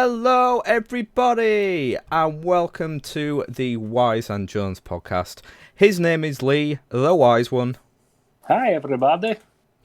Hello, everybody, and welcome to the Wise and Jones podcast. His name is Lee, the wise one. Hi, everybody.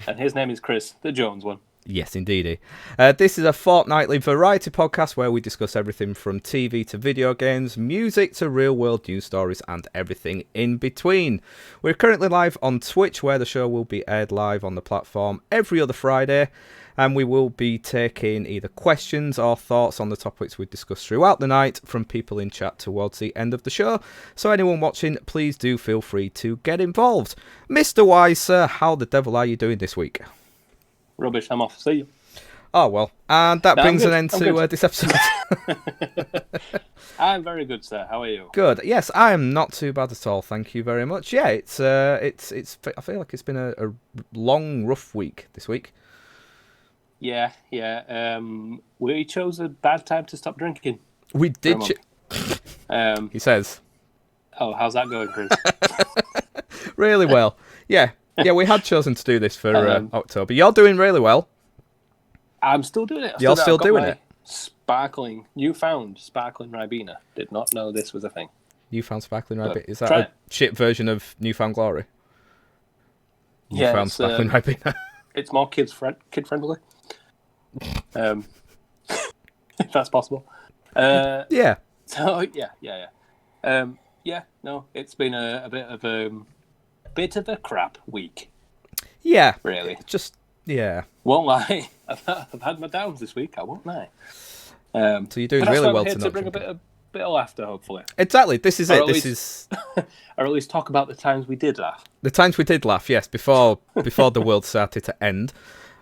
And his name is Chris, the Jones one. Yes, indeedy. This is a fortnightly variety podcast where we discuss everything from TV to video games, music to real-world news stories, and everything in between. We're currently live on Twitch, where the show will be aired live on the platform every other Friday, and we will be taking either questions or thoughts on the topics we discuss throughout the night from people in chat towards the end of the show. So anyone watching, please do feel free to get involved. Mr. Wise, sir, how the devil are you doing this week? Rubbish, I'm off. See you. Oh, well. And that brings an end to this episode. I'm very good, sir. How are you? Good. Yes, I am not too bad at all. Thank you very much. Yeah, it's. I feel like it's been a long, rough week this week. Yeah. We chose a bad time to stop drinking. We did. He says. Oh, how's that going, Chris? Really well. Yeah, we had chosen to do this for October. You're doing really well. I'm still doing it. You're still doing it? Newfound sparkling Ribena. Did not know this was a thing. Newfound sparkling Ribena? Is that a shit version of Newfound Glory? Newfound sparkling Ribena. It's more kid-friendly. If that's possible. Yeah. So, yeah. No, it's been a bit of a crap week. Yeah. Really. Yeah. Won't lie. I've had my downs this week, I won't lie. So you're doing really well to bring a bit of laughter, hopefully. Exactly. This is it. Or at least talk about the times we did laugh. The times we did laugh, yes, before the world started to end.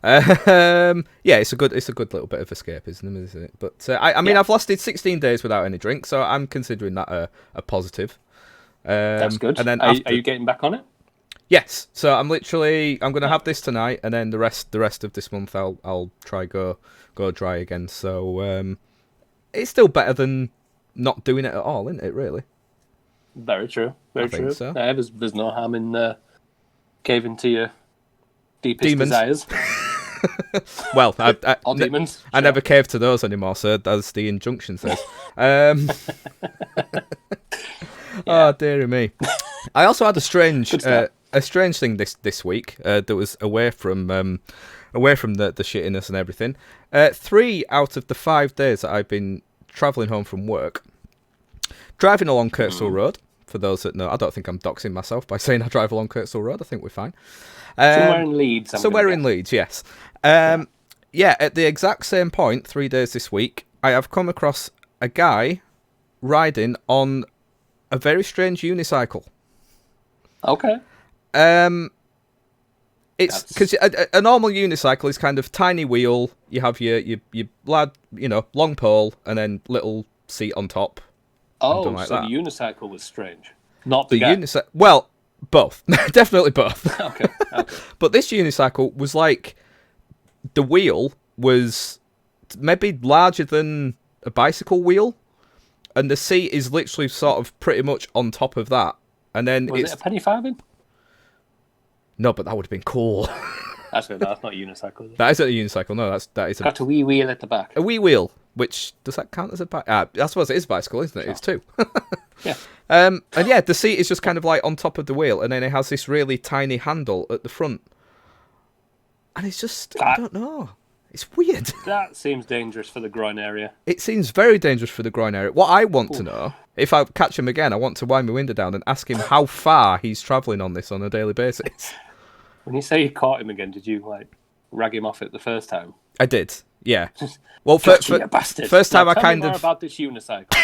It's a good little bit of escapism, isn't it? But I mean, I've lasted 16 days without any drink, so I'm considering that a positive. That's good. And then are you getting back on it? Yes. So I'm going to have this tonight, and then the rest of this month I'll try go dry again. So it's still better than not doing it at all, isn't it? Really. Very true. Very true. So. There's no harm in caving to your deepest desires. Well, or demons. I never cave to those anymore, sir, as the injunction says. Oh, dearie me. I also had a strange thing this week that was away from the shittiness and everything. 3 out of the 5 days that I've been travelling home from work, driving along Kirkstall Road. For those that know, I don't think I'm doxing myself by saying I drive along Kirkstall Road. I think we're fine. Somewhere in Leeds. Leeds, yes. At the exact same point, 3 days this week, I have come across a guy riding on a very strange unicycle. Okay. It's because a normal unicycle is kind of tiny wheel. You have your lad, long pole, and then little seat on top. Oh, like so that. The unicycle was strange. Not the unicycle. Well, both. Definitely both. Okay. But this unicycle was like, the wheel was maybe larger than a bicycle wheel, and the seat is literally sort of pretty much on top of that. And then was it a penny farthing? No, but that would have been cool. That's not a unicycle. Is it? That isn't a unicycle. No, that is got a wee wheel at the back. A wee wheel, which does that count as a bike? I suppose it is a bicycle, isn't it? Sure. It's 2. Yeah. And the seat is just kind of like on top of the wheel, and then it has this really tiny handle at the front. And it's just, I don't know. It's weird. That seems dangerous for the groin area. It seems very dangerous for the groin area. What I want to know, if I catch him again, I want to wind my window down and ask him how far he's travelling on this on a daily basis. When you say you caught him again, did you rag him off it the first time? I did, yeah. Well, first time now, I kind more of about this unicycle.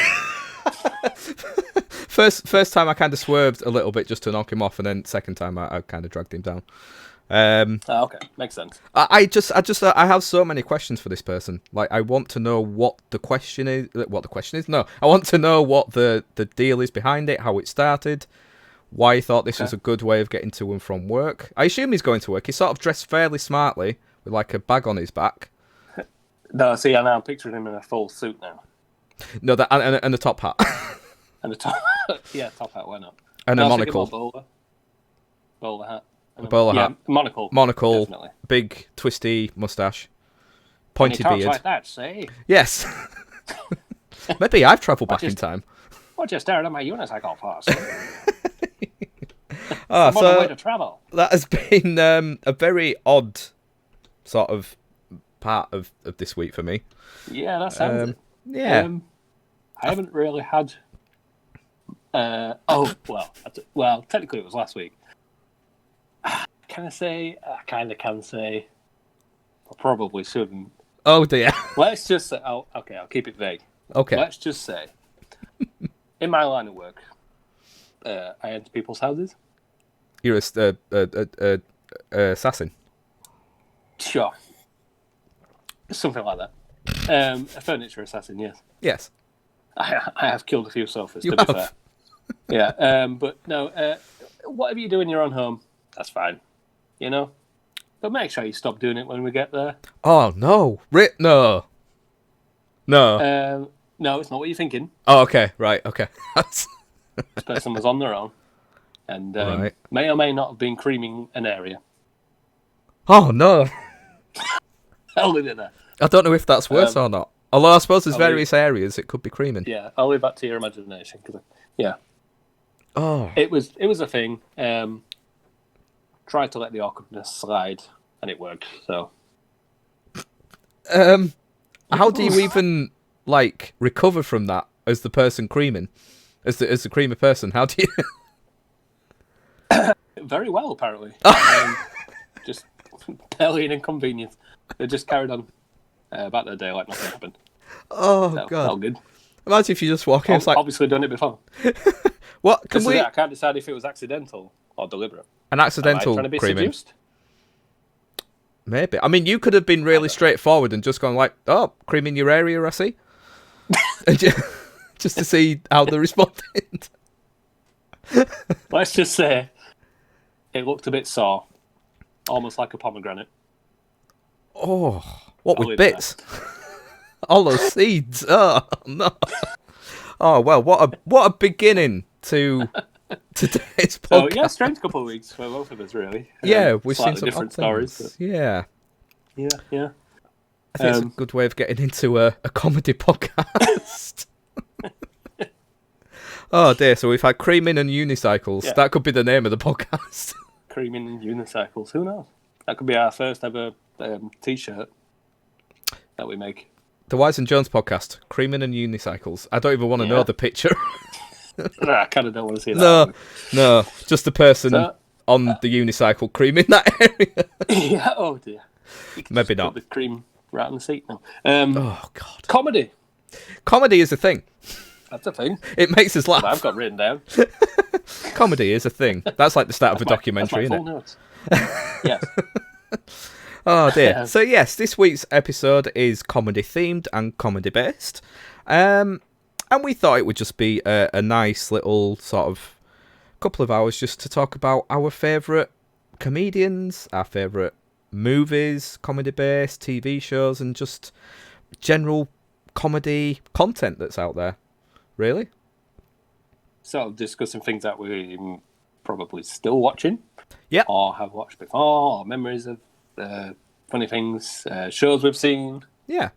First time I kind of swerved a little bit just to knock him off, and then second time I kind of dragged him down. Okay, makes sense. I have so many questions for this person. Like, I want to know what the question is. No, I want to know what the deal is behind it, how it started, why he thought this was a good way of getting to and from work. I assume he's going to work. He's sort of dressed fairly smartly with like a bag on his back. No, see, I'm picturing him in a full suit now. No, that and a top hat. And a top, top hat. Why not? And a monocle. Bowler hat. A bowler hat. Monocle. Definitely. Big twisty mustache. Pointy beard. Talks like that, say. Yes. Maybe I've travelled back in time. What you staring at my unicycle for? Oh, I'm on the way to travel. That has been a very odd sort of part of this week for me. Yeah, that sounds it. Yeah. I haven't really had. Well, technically it was last week. Can I say? I kind of can say. I probably shouldn't. Oh dear. Let's just say. Oh, okay, I'll keep it vague. Okay. Let's just say, in my line of work, I enter people's houses. You're a assassin. Sure. Something like that. A furniture assassin, yes. Yes. I have killed a few sofas, You to be have. fair. Yeah, but no, whatever you do in your own home, that's fine. You know? But make sure you stop doing it when we get there. Oh, no. No. No. No, it's not what you're thinking. Oh, okay. Right. Okay. This person was on their own and Right. may or may not have been creaming an area. Oh, no. I'll leave it there. I don't know if that's worse or not. Although I suppose there's I'll leave- various areas it could be creaming. Yeah, I'll leave that to your imagination. Yeah, Oh. it was a thing. Tried to let the awkwardness slide, and it worked. So, How do you even recover from that as the person creaming, as the creamer person? How do you? very well, apparently. Just barely an inconvenience. They just carried on about their day like nothing happened. Oh So, god! all good. Imagine if you just walk in. It's like, Obviously done it before. what can This is we? it, I can't decide if it was accidental or deliberate. An Am I accidental trying to be creaming? seduced? Maybe. I mean, you could have been really straightforward and just gone like, "Oh, creaming your area, I see," and just to see how they responded. Let's just say it looked a bit sore, almost like a pomegranate. Oh, what I'll with leave it bits? All those seeds. Oh no. Oh well, what a beginning to today's So podcast. yeah, strange couple of weeks for both of us, really. Yeah, we've seen Slightly some different odd stories. things. Yeah, But yeah. I think it's a good way of getting into a comedy podcast. Oh dear, so we've had creaming and unicycles. Yeah. That could be the name of the podcast. Creaming unicycles. Who knows? That could be our first ever T-shirt that we make. The Wise and Jones podcast, creaming and unicycles. I don't even want to know Yeah. the picture. I kind of don't want to see that. No, just the person So- on the unicycle creaming that area. Yeah. Oh dear. You can Maybe just not. Put the cream right on the seat now. Oh god, Comedy. comedy is a thing. That's a thing. It makes us laugh. That I've got written down. Comedy is a thing. That's like the start of a documentary, That's isn't my it? full notes. Yes. Oh dear. Yeah. So yes, this week's episode is comedy themed and comedy based, and we thought it would just be a nice little sort of couple of hours just to talk about our favourite comedians, our favourite movies, comedy based TV shows, and just general comedy content that's out there. Really? Sort of discussing things that we're probably still watching. Yeah. Or have watched before, or memories of funny things, shows we've seen, Yeah.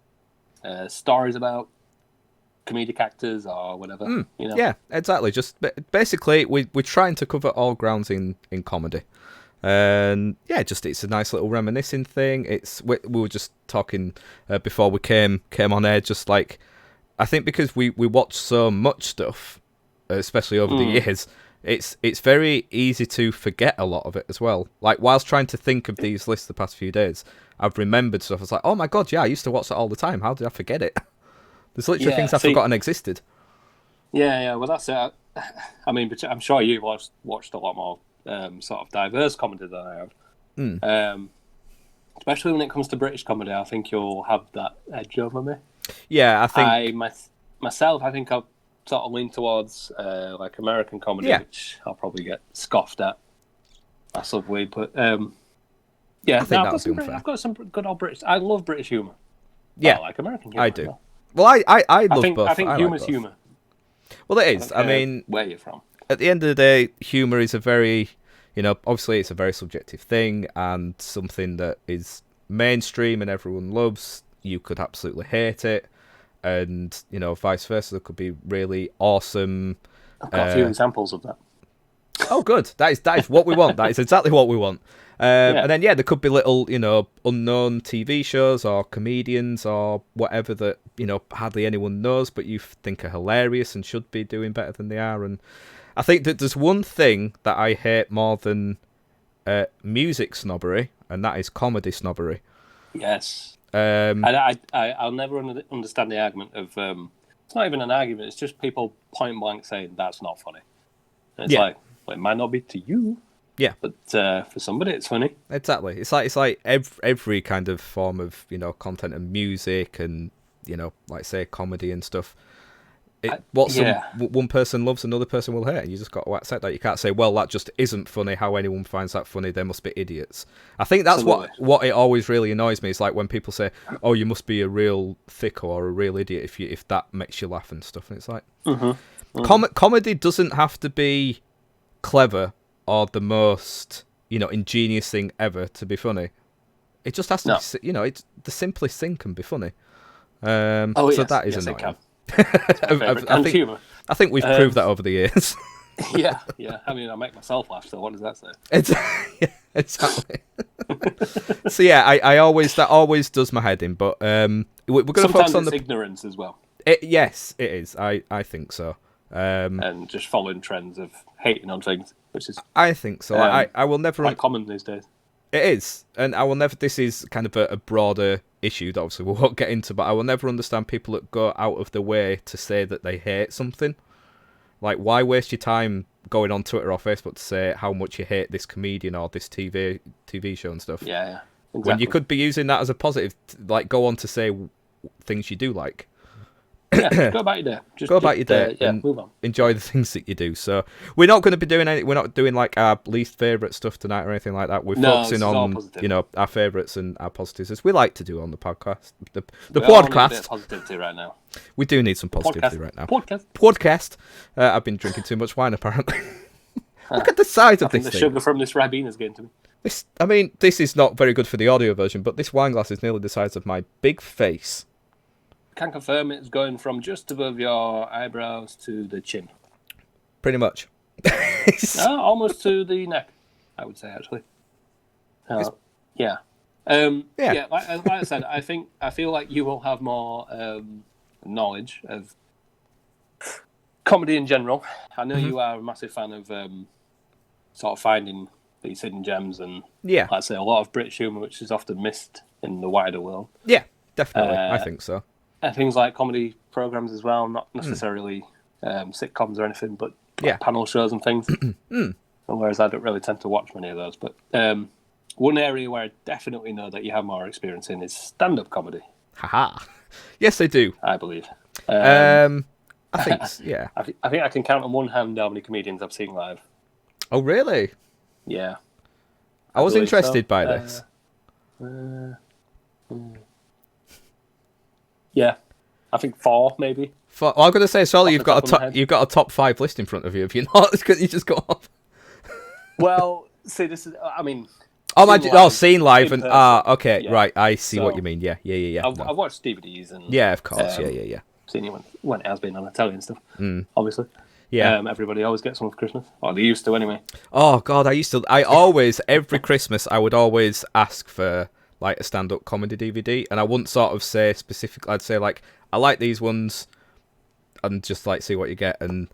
stories about comedic actors or whatever. You know? Yeah, exactly. Just basically, we're trying to cover all grounds in comedy, and yeah, just it's a nice little reminiscing thing. We were just talking before we came on air. Just like I think because we watch so much stuff, especially over the years, it's very easy to forget a lot of it as well. Like whilst trying to think of these lists the past few days, I've remembered stuff. I was like, oh my god, yeah, I used to watch that all the time. How did I forget it? There's literally things I've forgotten existed. Yeah. Well, that's it. I mean, but I'm sure you've watched a lot more sort of diverse comedy than I have. Especially when it comes to British comedy, I think you'll have that edge over me. Yeah, I think Myself, I think I'll sort of lean towards like American comedy, Yeah. which I'll probably get scoffed at massively. But yeah, I think that I've would be unfair. I've got some good old British. I love British humour. Yeah, I like American humour. I do. as well. Well, I love both. I think like humour's both. humour. Well, it is. I Don't care mean, where you're from. at the end of the day, humour is a very, obviously it's a very subjective thing and something that is mainstream and everyone loves. You could absolutely hate it. and vice versa. There could be really awesome. I've got a few examples of that. Oh, good. That is what we want. That is exactly what we want. And then there could be little unknown TV shows or comedians or whatever that hardly anyone knows, but you think are hilarious and should be doing better than they are. And I think that there's one thing that I hate more than music snobbery, and that is comedy snobbery. Yes. I'll never understand the argument of it's not even an argument, it's just people point blank saying that's not funny. And it's like, well, it might not be to you. Yeah. But for somebody it's funny. Exactly. It's like every kind of form of, content and music and, like say comedy and stuff. One person loves, another person will hate. You just got to accept that. You can't say, well, that just isn't funny. How anyone finds that funny? They must be idiots. I think that's what it always really annoys me. Is like when people say, oh, you must be a real thicko or a real idiot if that makes you laugh and stuff. And it's like, comedy doesn't have to be clever or the most, ingenious thing ever to be funny. It just has to be, it's the simplest thing can be funny. So that is annoying. I think we've proved that over the years. yeah. I mean, I make myself laugh, so what does that say? Exactly. So I always that always does my head in, but we're going to focus on the ignorance as well. Yes, it is. I think so. And just following trends of hating on things, which is I think so. I will never quite common these days. It is, and I will never. This is kind of a broader issue that obviously we won't get into, but I will never understand people that go out of their way to say that they hate something. Like, why waste your time going on Twitter or Facebook to say how much you hate this comedian or this TV show and stuff? Yeah, exactly. When you could be using that as a positive, like go on to say things you do like. Yeah, go about your day. Just, go about your day and move on. Enjoy the things that you do. So we're not going to be doing any. We're not doing like our least favourite stuff tonight or anything like that. We're focusing on our favourites and our positives, as we like to do on the podcast. The podcast. Need a bit of positivity right now. We do need some positivity right now. Podcast. I've been drinking too much wine apparently. Look at the size of this thing. The sugar from this Ribena is getting to me. This is not very good for the audio version, but this wine glass is nearly the size of my big face. Can confirm it's going from just above your eyebrows to the chin. Pretty much. Almost to the neck, I would say, actually. Yeah. Like I said, I feel like you will have more knowledge of comedy in general. I know you are a massive fan of sort of finding these hidden gems and, like I say, a lot of British humour, which is often missed in the wider world. Yeah, definitely. I think so. And things like comedy programs as well, not necessarily sitcoms or anything, but like panel shows and things. Whereas I don't really tend to watch many of those. But one area where I definitely know that you have more experience in is stand-up comedy. Haha. Yes, I do. I believe. I think, yeah. I think I can count on one hand how many comedians I've seen live. Oh, really? Yeah. I was interested by this. Yeah, I think 4 maybe. Well, I'm going to say, Solly, you've got a top 5 list in front of you. If you're not, because you just go off. Well, see, this is. I mean. Seen live and okay, yeah. Right. I see what you mean. Yeah. I've watched DVDs and. Yeah, of course. Yeah. Seen it when it has been on Italian stuff. Obviously. Yeah. Everybody always gets one for Christmas, or they used to anyway. Oh God, I always every Christmas I would always ask for like a stand-up comedy DVD, and I wouldn't sort of say specifically. I'd say like I like these ones, and just like see what you get. And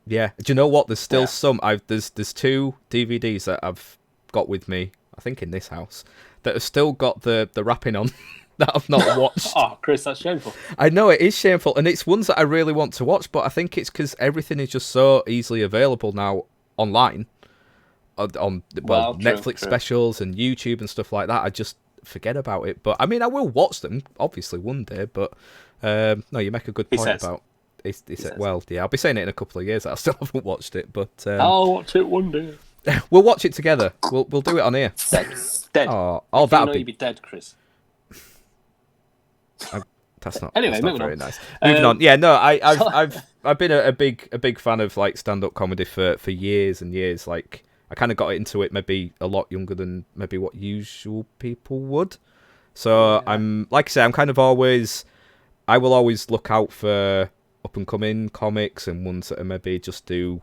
yeah, do you know what? There's still some. There's 2 DVDs that I've got with me. I think in this house that have still got the wrapping on that I've not watched. Oh, Chris, that's shameful. I know it is shameful, and it's ones that I really want to watch, but I think it's because everything is just so easily available now online on Netflix specials and YouTube and stuff like that. I just forget about it, but I mean, I will watch them obviously one day. But no, you make a good point about it's well, yeah, I'll be saying it in a couple of years that I still haven't watched it, but I'll watch it one day. We'll watch it together. We'll do it on here. Dead. Oh, that'd be dead, Chris. That's not. Anyway, that's not very on. nice. Moving on. Yeah, no, I've been a big fan of like stand-up comedy for years and years. Like I kind of got into it maybe a lot younger than maybe what usual people would. So I'm like I say, I'm kind of always I will always look out for up and coming comics and ones that are maybe just do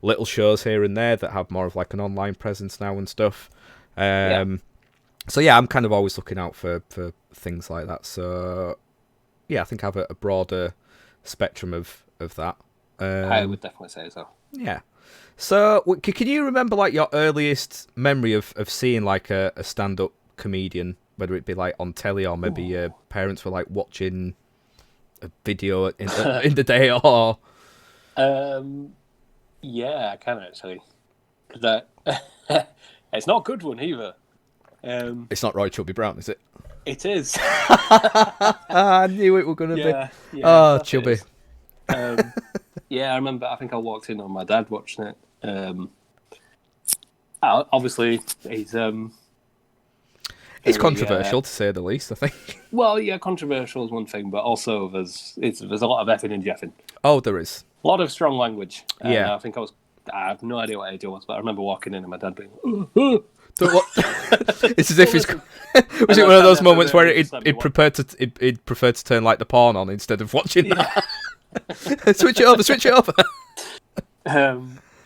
little shows here and there that have more of like an online presence now and stuff. So yeah, I'm kind of always looking out for things like that. So yeah, I think I have a broader spectrum of that. I would definitely say so. Yeah. So can you remember like your earliest memory of seeing like a stand-up comedian, whether it be like on telly or maybe your parents were like watching a video in the day or? Yeah, I can actually. Because it's not a good one either. It's not Roy Chubby Brown, is it? It is. I knew it were going to be. Yeah, Oh, Chubby. Yeah, I remember. I think I walked in on my dad watching it. Obviously, he's it's controversial to say the least, I think. Well, yeah, controversial is one thing, but also there's a lot of effing and jeffing. Oh, there is a lot of strong language. Yeah, I think I have no idea what age I was, but I remember walking in and my dad being. It's as if he's. Was it one of those moments where he'd prefer to turn like the porn on instead of watching that? Switch it over.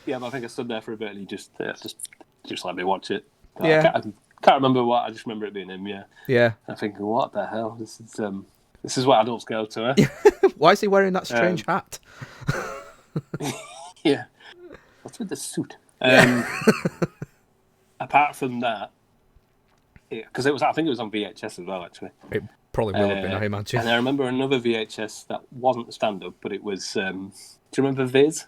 Yeah, but I think I stood there for a bit and he just let me watch it. Yeah. I can't remember what. I just remember it being him. Yeah. Yeah. I think, what the hell? This is what adults go to. Eh? Why is he wearing that strange hat? Yeah. What's with the suit? Apart from that, because I think it was on VHS as well. Actually, it probably will have been. I imagine. And I remember another VHS that wasn't stand-up, but it was. Do you remember Viz?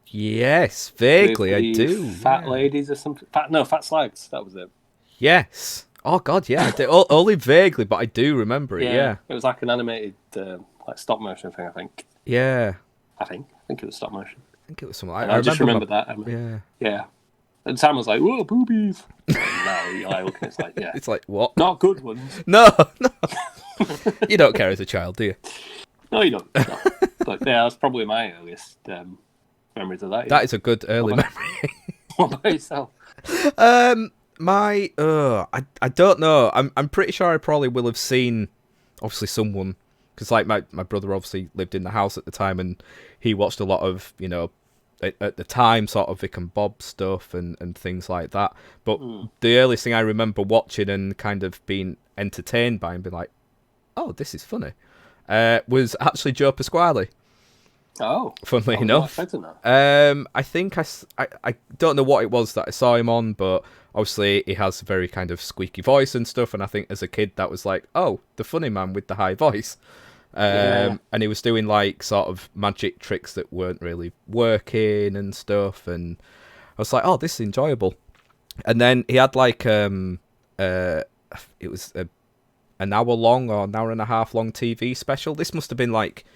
Yes, vaguely I do. Fat ladies or something. Fat slags. That was it. Yes. Oh God, yeah. I do. Only vaguely, but I do remember it. Yeah. It was like an animated, like stop motion thing. I think. Yeah. I think it was stop motion. I think it was something. I just remember that. Yeah. And Sam was like, "Whoa, boobies!" And now you're like looking, it's like, yeah, it's like what? Not good ones. No. You don't care as a child, do you? No, you don't. No. But yeah, that's probably my earliest memories of that. That is a good early memory. What about yourself? I don't know. I'm pretty sure I probably will have seen, obviously, someone, because like my brother obviously lived in the house at the time and he watched a lot of, at the time, sort of Vic and Bob stuff and things like that. But the earliest thing I remember watching and kind of being entertained by and being like, oh, this is funny, was actually Joe Pasquale. Oh, funnily enough. I think I don't know what it was that I saw him on, but obviously he has a very kind of squeaky voice and stuff. And I think as a kid that was like, oh, the funny man with the high voice. And he was doing like sort of magic tricks that weren't really working and stuff, and I was like, oh, this is enjoyable. And then he had like it was an hour long or an hour and a half long TV special. This must have been like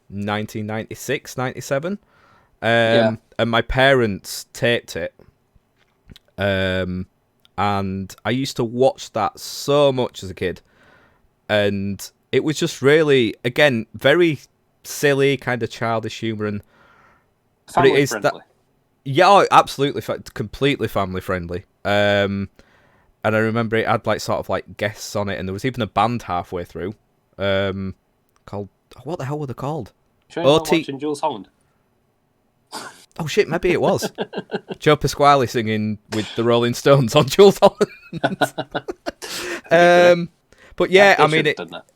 1996, 97. And my parents taped it. And I used to watch that so much as a kid, and it was just really, again, very silly, kind of childish humour, and family friendly. Absolutely, completely family friendly. And I remember it had like sort of like guests on it, and there was even a band halfway through, called, what the hell were they called? Sure, you're not watching Jules Holland. Oh shit, maybe it was Joe Pasquale singing with the Rolling Stones on Jules Holland. But yeah, I mean,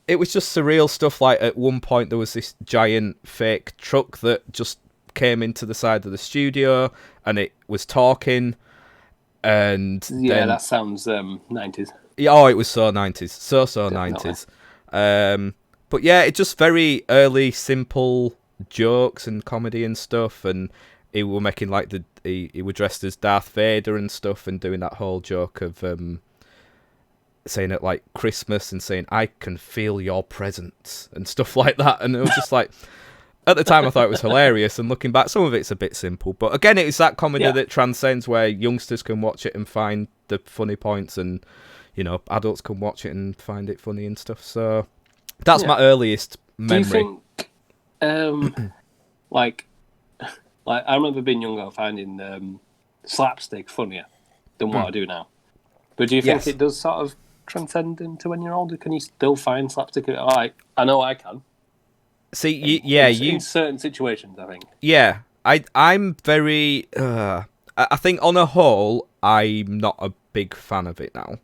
it was just surreal stuff. Like at one point there was this giant fake truck that just came into the side of the studio and it was talking. And yeah, that sounds 90s. Oh, it was so 90s, so definitely. 90s. But yeah, it's just very early, simple jokes and comedy and stuff. And he were making like he were dressed as Darth Vader and stuff, and doing that whole joke of saying it like Christmas and saying, I can feel your presence and stuff like that. And it was just like, at the time I thought it was hilarious, and looking back, some of it's a bit simple, but again, it's that comedy that transcends, where youngsters can watch it and find the funny points, and adults can watch it and find it funny and stuff. So that's my earliest memory. Do you think like I remember being younger finding slapstick funnier than what I do now, but do you think it does sort of transcend into when you're older? Can you still find slapstick? Like, I know I can. See, In certain situations, I think. Yeah, I'm very. I think on a whole, I'm not a big fan of it now.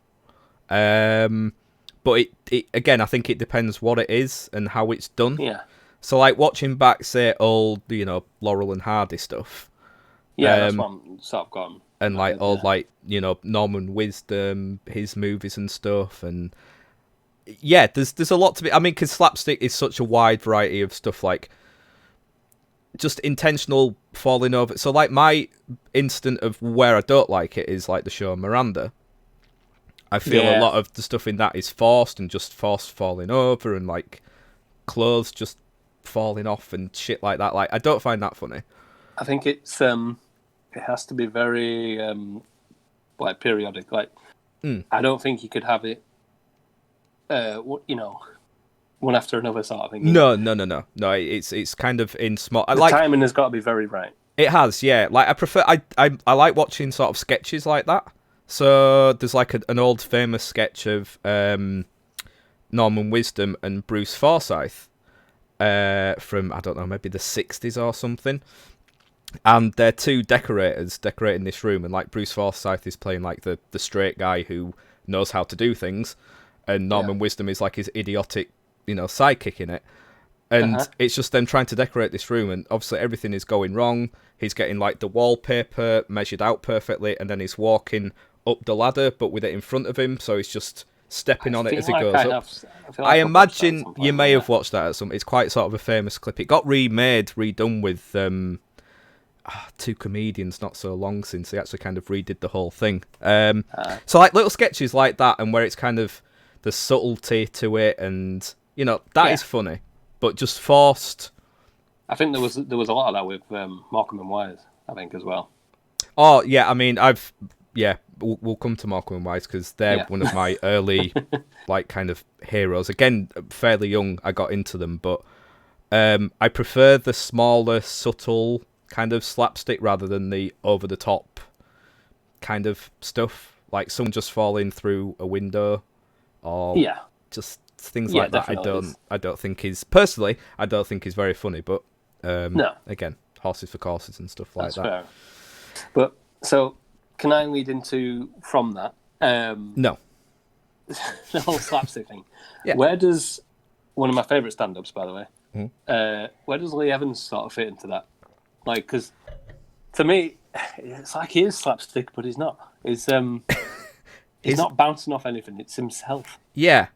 But it again, I think it depends what it is and how it's done. Yeah. So like watching back, say, old, Laurel and Hardy stuff. Yeah, that's what I'm sort of gone. And like old, Norman Wisdom, his movies and stuff, and yeah, there's a lot to be. I mean, because slapstick is such a wide variety of stuff, like just intentional falling over. So like my instant of where I don't like it is like the show Miranda. I feel a lot of the stuff in that is forced and just forced falling over and like clothes just falling off and shit like that. Like I don't find that funny. I think it has to be very like periodic. Like I don't think you could have it one after another sort of thing. No. It's kind of in small. The timing has got to be very right. It has, yeah. Like I prefer. I like watching sort of sketches like that. So there's like an old famous sketch of Norman Wisdom and Bruce Forsyth from, I don't know, maybe the 60s or something. And they're two decorators decorating this room, and like Bruce Forsyth is playing like the straight guy who knows how to do things, and Norman Wisdom is like his idiotic, sidekick in it. And it's just them trying to decorate this room, and obviously everything is going wrong. He's getting like the wallpaper measured out perfectly, and then he's walking up the ladder, but with it in front of him, so he's just stepping on it as he goes up. I imagine you may have watched that at some. It's quite sort of a famous clip. It got redone with two comedians not so long since. They actually kind of redid the whole thing. So like little sketches like that, and where it's kind of the subtlety to it, and that is funny, but just forced. I think there was a lot of that with Morecambe and Wise, I think, as well. Oh yeah, I mean we'll come to Morecambe and Wise because they're one of my early like kind of heroes. Again, fairly young I got into them, but I prefer the smaller, subtle kind of slapstick rather than the over the top kind of stuff, like someone just falling through a window or just things like that. I don't think is very funny, but no. Again, horses for courses and stuff like that. Fair. But so can I lead into from that? No. The whole slapstick thing. Yeah. Where does one of my favourite stand-ups, by the way, where does Lee Evans sort of fit into that? Like, because to me, it's like he is slapstick, but he's not. He's not bouncing off anything. It's himself. Yeah.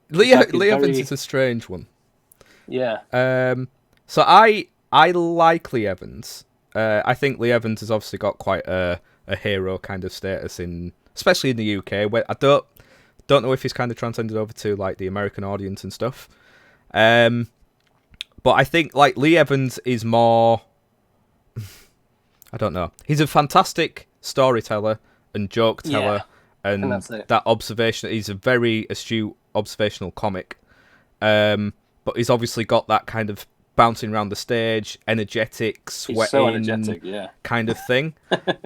Lee Evans is a strange one. Yeah. So I like Lee Evans. I think Lee Evans has obviously got quite a hero kind of status especially in the UK, where I don't know if he's kind of transcended over to like the American audience and stuff. But I think like Lee Evans is more. I don't know. He's a fantastic storyteller and joke teller, and that observation. He's a very astute observational comic, but he's obviously got that kind of bouncing around the stage, energetic, sweating, kind of thing.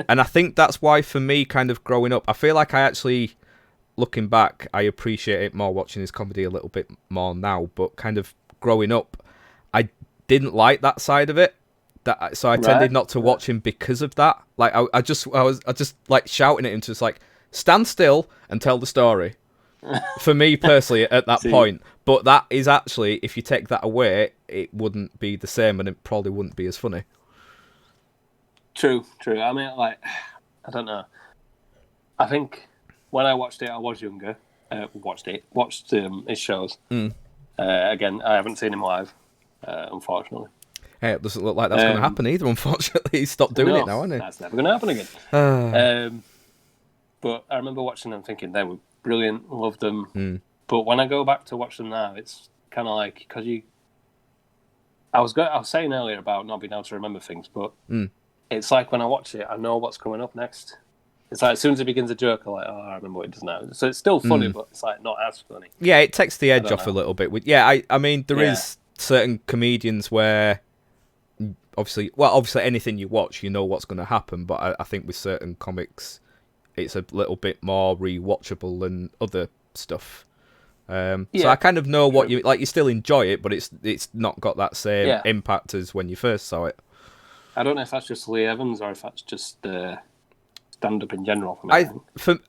And I think that's why, for me, kind of growing up, I feel like I actually, looking back, I appreciate it more watching his comedy a little bit more now. But kind of growing up, I didn't like that side of it. So I tended not to watch him because of that. Like I was like shouting at him to just like stand still and tell the story. For me personally, at that point, but that is actually, if you take that away, it wouldn't be the same, and it probably wouldn't be as funny. True. I mean, like, I don't know. I think when I watched it, I was younger. Watched his shows. Again, I haven't seen him live, unfortunately. Hey, it doesn't look like that's going to happen either, unfortunately. He's stopped doing it now, hasn't he? That's never going to happen again. But I remember watching them thinking they were brilliant, loved them. But when I go back to watch them now, it's kind of like, because I was saying earlier about not being able to remember things, but it's like when I watch it, I know what's coming up next. It's like as soon as it begins a joke, I'm like, oh, I remember what it does now. So it's still funny, but it's like not as funny. Yeah, it takes the edge off a little bit. I mean, there is certain comedians where obviously anything you watch, you know what's going to happen. But I think with certain comics, it's a little bit more rewatchable than other stuff. So I kind of know what you like. You still enjoy it, but it's not got that same impact as when you first saw it. I don't know if that's just Lee Evans or if that's just stand up in general for me.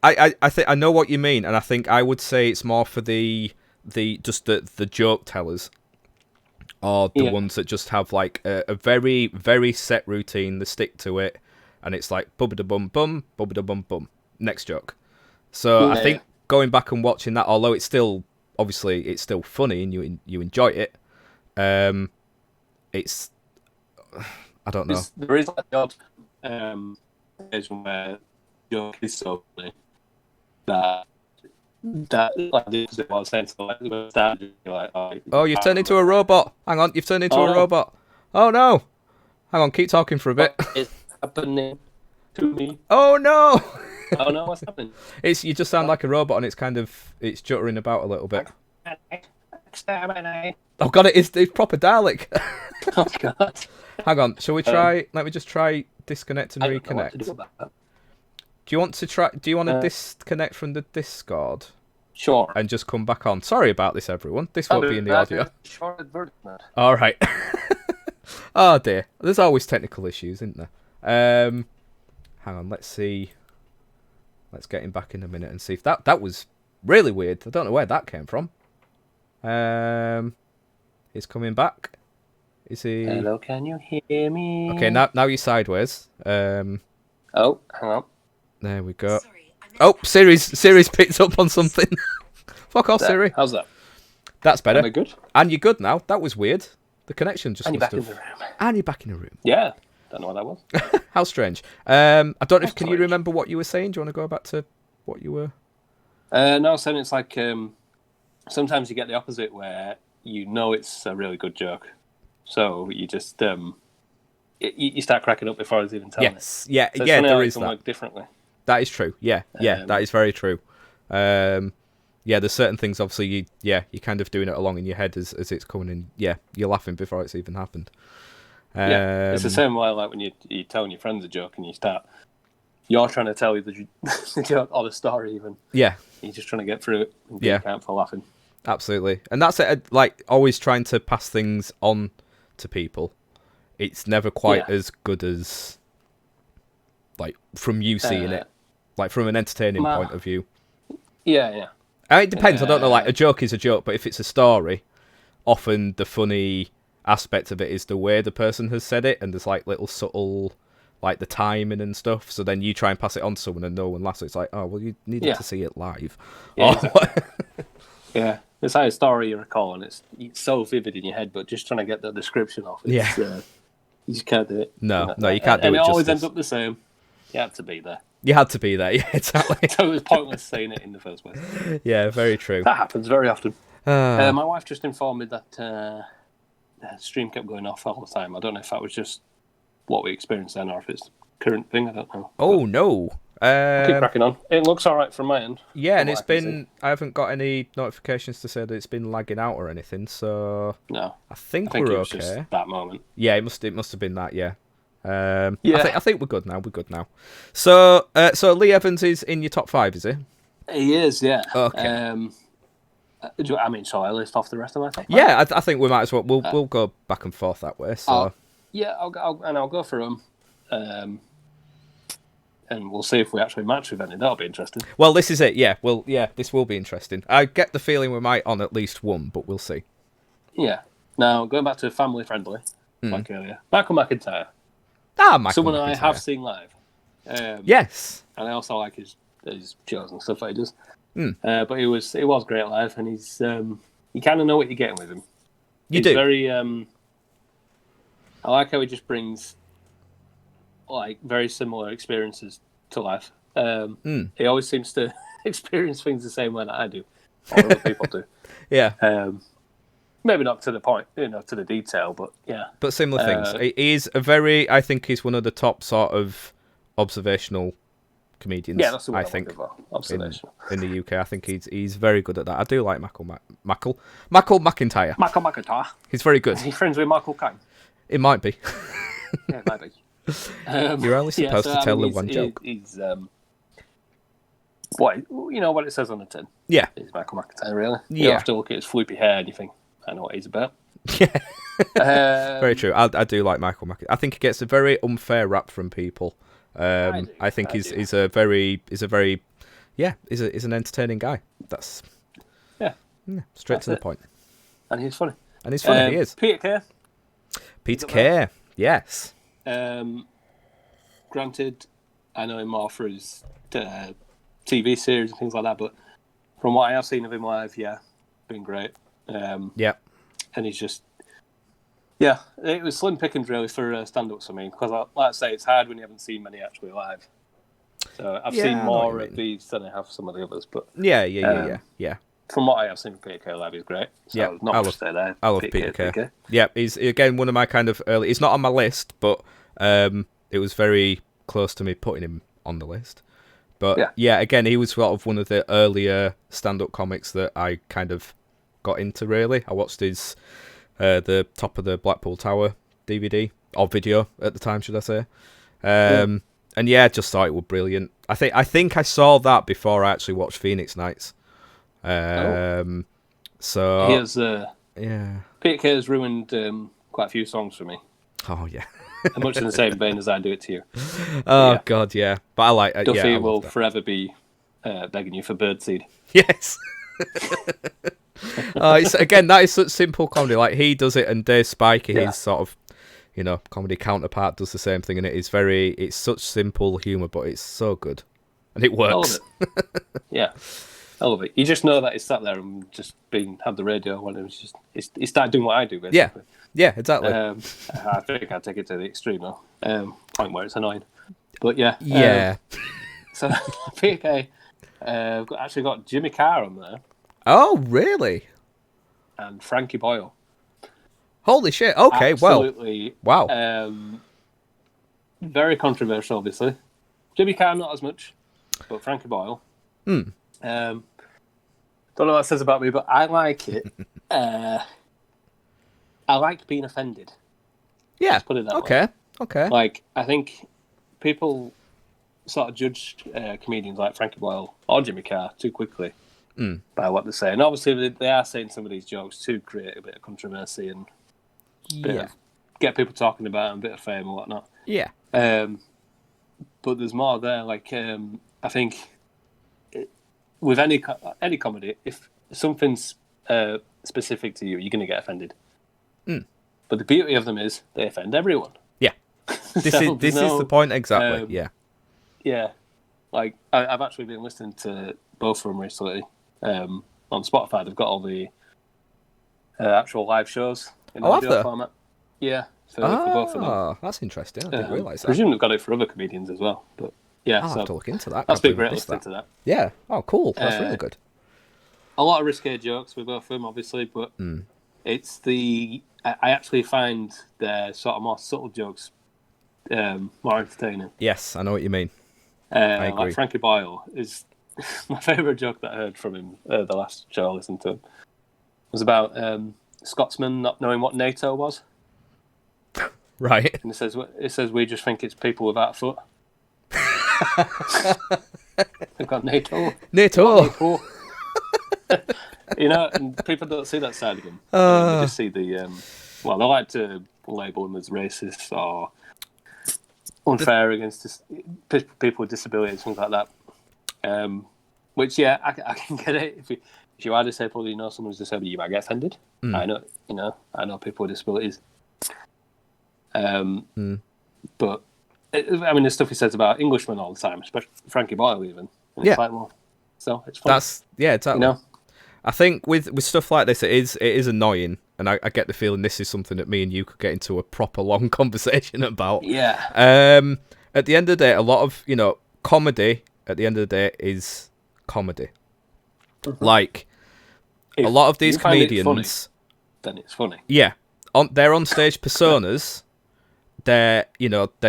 I think I know what you mean, and I think I would say it's more for the joke tellers, or the ones that just have like a very very set routine. They stick to it, and it's like bum bum bum bum bum. Next joke. So I think going back and watching that, although it's still funny and you enjoy it, it's I don't know. There is like the odd occasion where the joke is so funny that like this is what I was saying. So like, you're like, oh, you've turned into a robot. Hang on, you've turned into a robot. Oh no! Hang on, keep talking for a bit. It's happening to me. Oh no! Oh no, what's happening? You just sound like a robot, and it's juttering about a little bit. Oh god, it's proper Dalek. Oh god. Hang on, shall we try? Let me just try disconnect and reconnect. Do you want to disconnect from the Discord? Sure. And just come back on. Sorry about this, everyone. This won't be in the audio. All right. Oh dear. There's always technical issues, isn't there? Hang on. Let's see. Let's get him back in a minute and see if that was really weird. I don't know where that came from. He's coming back. Is he? Hello, can you hear me? Okay, now you're sideways. Oh, hang on. There we go. Oh, Siri's picked up on something. Fuck off, Siri. How's that? That's better. Am I good? And you're good now. That was weird. The connection just. And you're back in the room. And you're back in the room. Yeah. Don't know what that was. How strange. I don't know if can you remember what you were saying? Do you want to go back to what you were? No, I was saying it's like sometimes you get the opposite where you know it's a really good joke, so you just you start cracking up before it's even telling. Yes, yeah, so yeah. There is that. Work differently. That is true. Yeah, that is very true. Yeah, there's certain things. Obviously, you're kind of doing it along in your head as it's coming in. Yeah, you're laughing before it's even happened. Yeah, it's the same way like when you're telling your friends a joke and you're trying to tell you the joke or the story even. Yeah. You're just trying to get through it and get out for laughing. Absolutely. And that's it, like always trying to pass things on to people. It's never quite as good as like from you seeing it. Like from an entertaining point of view. Yeah. It depends. I don't know, like a joke is a joke, but if it's a story, often the funny aspect of it is the way the person has said it, and there's like little subtle, like the timing and stuff. So then you try and pass it on to someone, and no one laughs. So it's like, oh well, you needed to see it live. Yeah, exactly. Yeah, it's like a story you recall, and it's so vivid in your head, but just trying to get the description off. You just can't do it. No, you can't do it. And it always ends up the same. You had to be there. You had to be there. Yeah, exactly. So it was pointless saying it in the first place. Yeah, very true. That happens very often. My wife just informed me that the stream kept going off all the time. I don't know if that was just what we experienced then, or if it's a current thing. I don't know. Oh no! Keep cracking on. It looks all right from my end. Yeah, and it's been. I haven't got any notifications to say that it's been lagging out or anything. So no, I think we're it was okay. Just that moment. Yeah, it must have been that. Yeah. I think we're good now. So Lee Evans is in your top 5, is he? He is, yeah. Okay. I mean, shall I list off the rest of my top 5? Yeah, I think we might as well. We'll go back and forth that way. So I'll go for them, and we'll see if we actually match with any. That'll be interesting. Well, this is it. Yeah. Well, yeah, this will be interesting. I get the feeling we might on at least one, but we'll see. Yeah. Now going back to family friendly, like earlier, Michael McIntyre. Someone I have seen live. Yes. And I also like his shows and stuff that he does. But it was great live, and he's you kind of know what you're getting with him. He's very I like how he just brings like very similar experiences to life. He always seems to experience things the same way that I do, or other people do. Yeah. Maybe not to the point, to the detail, but yeah. But similar things. He's I think he's one of the top sort of observational comedians. Yeah, that's the one I think. Observational. In the UK, I think he's very good at that. I do like Michael McIntyre. Michael McIntyre. He's very good. Is he friends with Michael Caine? It might be. Yeah, it might be. You're only supposed to tell the one joke. what it says on the tin. Yeah. It's Michael McIntyre, really. Yeah. You have to look at his floopy hair and you think, I know what he's about. Yeah. Very true. I do like Michael McIntyre. I think he gets a very unfair rap from people. I think he's an entertaining guy. That's straight to the point. And he's funny. He is. Peter Kay. Peter Kay, yes. Granted, I know him more for his TV series and things like that, but from what I have seen of him live, been great. Yeah. And he's just, it was slim pickings really for stand-ups for me, because like I say, it's hard when you haven't seen many actually live. So I've seen more of these than I have some of the others, but yeah. From what I have seen of Peter Kay live, he's great. So not much to say there. I love Peter Kay. Yeah, he's again one of my kind of early. He's not on my list, but it was very close to me putting him on the list. But again, he was sort of one of the earlier stand-up comics that I kind of got into. Really, I watched his the Top of the Blackpool Tower DVD or video at the time, should I say? And just thought it was brilliant. I think I saw that before I actually watched Phoenix Nights. So he has Peter Kay has ruined quite a few songs for me. Oh yeah. Much in the same vein as I Do It To You. God, yeah. But I like Duffy will forever be begging you for birdseed. Yes. That is such simple comedy. Like he does it, and Dave Spikey, his sort of comedy counterpart, does the same thing, and it's such simple humour, but it's so good, and it works. I love it. I love it. You just know that he's sat there and just had the radio when he started doing what I do, basically. Yeah, exactly. I think I take it to the extreme now, point where it's annoying. But so Peter Kay, actually got Jimmy Carr on there. Oh, really? And Frankie Boyle. Holy shit! Okay, absolutely, wow. Very controversial, obviously. Jimmy Carr not as much, but Frankie Boyle. Don't know what that says about me, but I like it. I like being offended. Yeah. Let's put it that way. Okay. Like, I think people sort of judge comedians like Frankie Boyle or Jimmy Carr too quickly by what they say. And obviously, they are saying some of these jokes to create a bit of controversy and get people talking about it and a bit of fame and whatnot. Yeah. But there's more there. Like, I think with any comedy, if something's specific to you, you're going to get offended. But the beauty of them is they offend everyone. Yeah. This is the point exactly. Yeah. Like, I've actually been listening to both of them recently. On Spotify, they've got all the actual live shows in audio format. Yeah. For both of them. That's interesting. I didn't realise that. I presume they've got it for other comedians as well. But I'll have to look into that. That's been great listening to that. Yeah. Oh, cool. That's really good. A lot of risque jokes with both of them, obviously, but it's I actually find their sort of more subtle jokes more entertaining. Yes, I know what you mean. I agree. Like Frankie Boyle is my favourite joke that I heard from him the last show I listened to him was about Scotsmen not knowing what NATO was. Right. And it says we just think it's people without a foot. They've got NATO. NATO. And people don't see that side of him. They just see the they like to label him as racist or unfair against people with disabilities, things like that. Which I can get it. If you are disabled, someone who's disabled, you might get offended. I know people with disabilities. But there's stuff he says about Englishmen all the time, especially Frankie Boyle even. And it's like, well, so it's fun. Exactly. I think with stuff like this, it is annoying, and I get the feeling this is something that me and you could get into a proper long conversation about. Yeah. At the end of the day, a lot of comedy. At the end of the day, is comedy. Mm-hmm. Like a lot of these comedians, then it's funny. Yeah, they're on stage personas. They're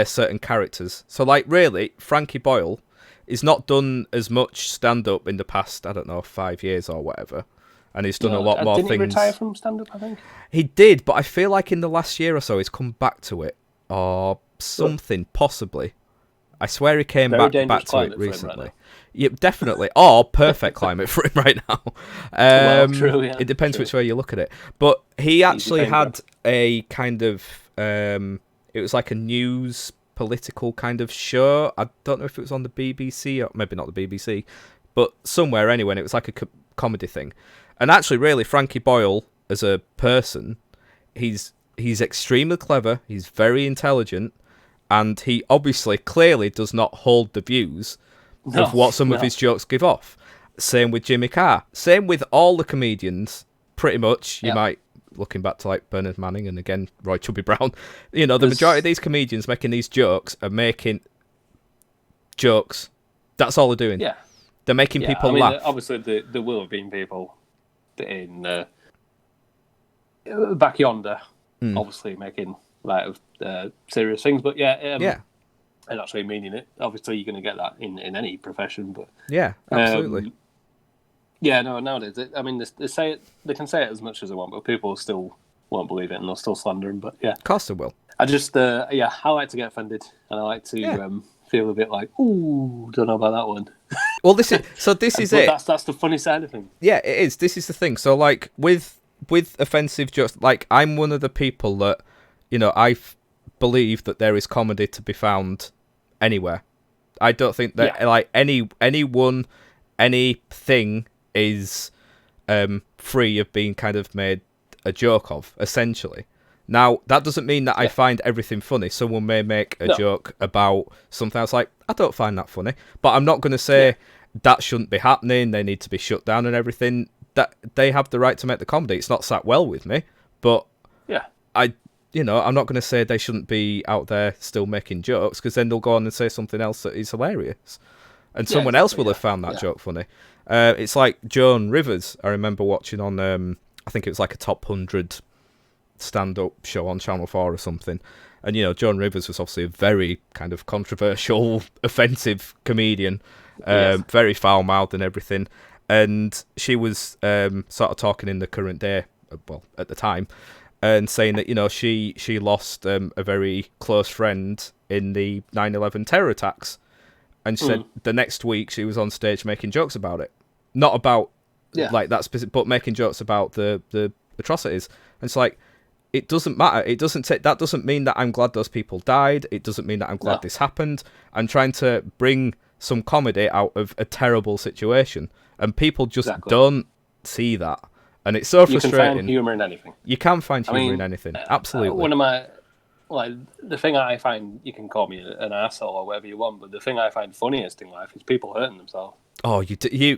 certain characters. So like really, Frankie Boyle is not done as much stand-up in the past, I don't know, 5 years or whatever. And he's done a lot more things. Didn't he retire from stand-up, I think? He did, but I feel like in the last year or so he's come back to it. Or something, possibly. I swear he came Very back dangerous to it climate for him recently. right Yeah, definitely. Or perfect climate for him right now. Well, true, yeah. It depends True. which way you look at it. But he actually fame had grab. a kind of it was like a news political kind of show. I don't know if it was on the BBC or maybe not the BBC, but somewhere anyway. And it was like a comedy thing. And actually, really, Frankie Boyle as a person, he's extremely clever. He's very intelligent, and he obviously clearly does not hold the views of what some of his jokes give off. Same with Jimmy Carr. Same with all the comedians, pretty much. You might, looking back to like Bernard Manning and again Roy Chubby Brown, the majority of these comedians making these jokes are making jokes. That's all they're doing. Yeah. They're making people laugh. Obviously, there will have been people in back yonder, obviously making light of serious things, but and actually meaning it. Obviously, you're going to get that in any profession, but yeah, absolutely. Nowadays, they can say it as much as they want, but people still won't believe it, and they'll still slander them. But yeah, of course they will. I just, I like to get offended, and I like to feel a bit like, ooh, don't know about that one. Well, this is it. That's the funny side of things. Yeah, it is. This is the thing. So, like with offensive jokes, like I'm one of the people that, I believe that there is comedy to be found anywhere. I don't think that like anything is free of being kind of made a joke of, essentially. Now, that doesn't mean that I find everything funny. Someone may make a joke about something else, like, I don't find that funny. But I'm not going to say that shouldn't be happening, they need to be shut down and everything. That they have the right to make the comedy. It's not sat well with me, but I'm not going to say they shouldn't be out there still making jokes, because then they'll go on and say something else that is hilarious. And someone else will have found that joke funny. It's like Joan Rivers, I remember watching on, I think it was like a top 100 stand-up show on Channel 4 or something. And, Joan Rivers was obviously a very kind of controversial, offensive comedian, very foul-mouthed and everything. And she was sort of talking in the current day, well, at the time, and saying that, she lost a very close friend in the 9/11 terror attacks. And she said the next week she was on stage making jokes about it. Not about like that specific, but making jokes about the atrocities. And it's like, it doesn't matter. It doesn't that doesn't mean that I'm glad those people died. It doesn't mean that I'm glad this happened. I'm trying to bring some comedy out of a terrible situation, and people just don't see that, and it's so frustrating. You can find humour in anything. You can find humour in anything. Absolutely. One of my the thing I find, you can call me an asshole or whatever you want, but the thing I find funniest in life is people hurting themselves. Oh, you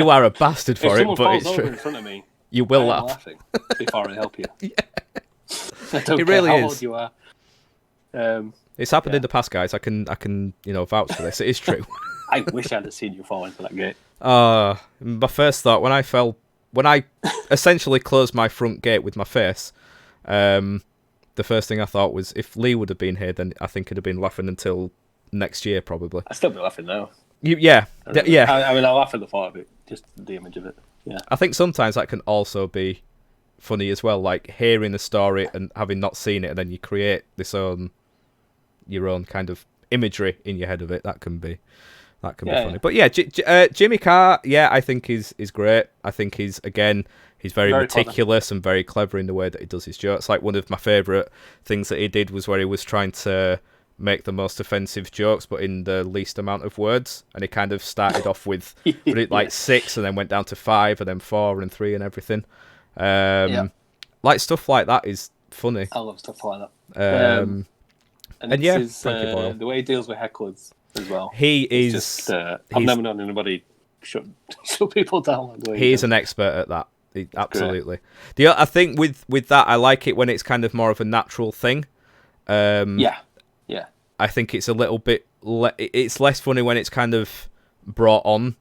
are a bastard for it, but it's true. In front of me, you will I'm laugh laughing before I help you. It really how is. old you are. It's happened in the past, guys. I can vouch for this. It is true. I wish I'd have seen you fall into that gate. My first thought when I essentially closed my front gate with my face, the first thing I thought was, if Lee would have been here, then I think I'd have been laughing until next year, probably. I'd still be laughing now. Yeah. I laugh at the thought of it, just the image of it. Yeah. I think sometimes that can also be funny as well, like hearing the story and having not seen it, and then you create your own kind of imagery in your head of it. That can be funny. But yeah, Jimmy Carr, I think is great. I think he's very meticulous clever and very clever in the way that he does his jokes. Like, one of my favourite things that he did was where he was trying to make the most offensive jokes but in the least amount of words, and he kind of started off with 6 and then went down to 5 and then 4 and 3 and everything. Like, stuff like that is funny. I love stuff like that. Frankie Boyle, the way he deals with hecklers as well. He is just, I've never known anybody shut people down like the way he is an expert at that. Absolutely. I think with that, I like it when it's kind of more of a natural thing. I think it's a little bit. It's less funny when it's kind of brought on,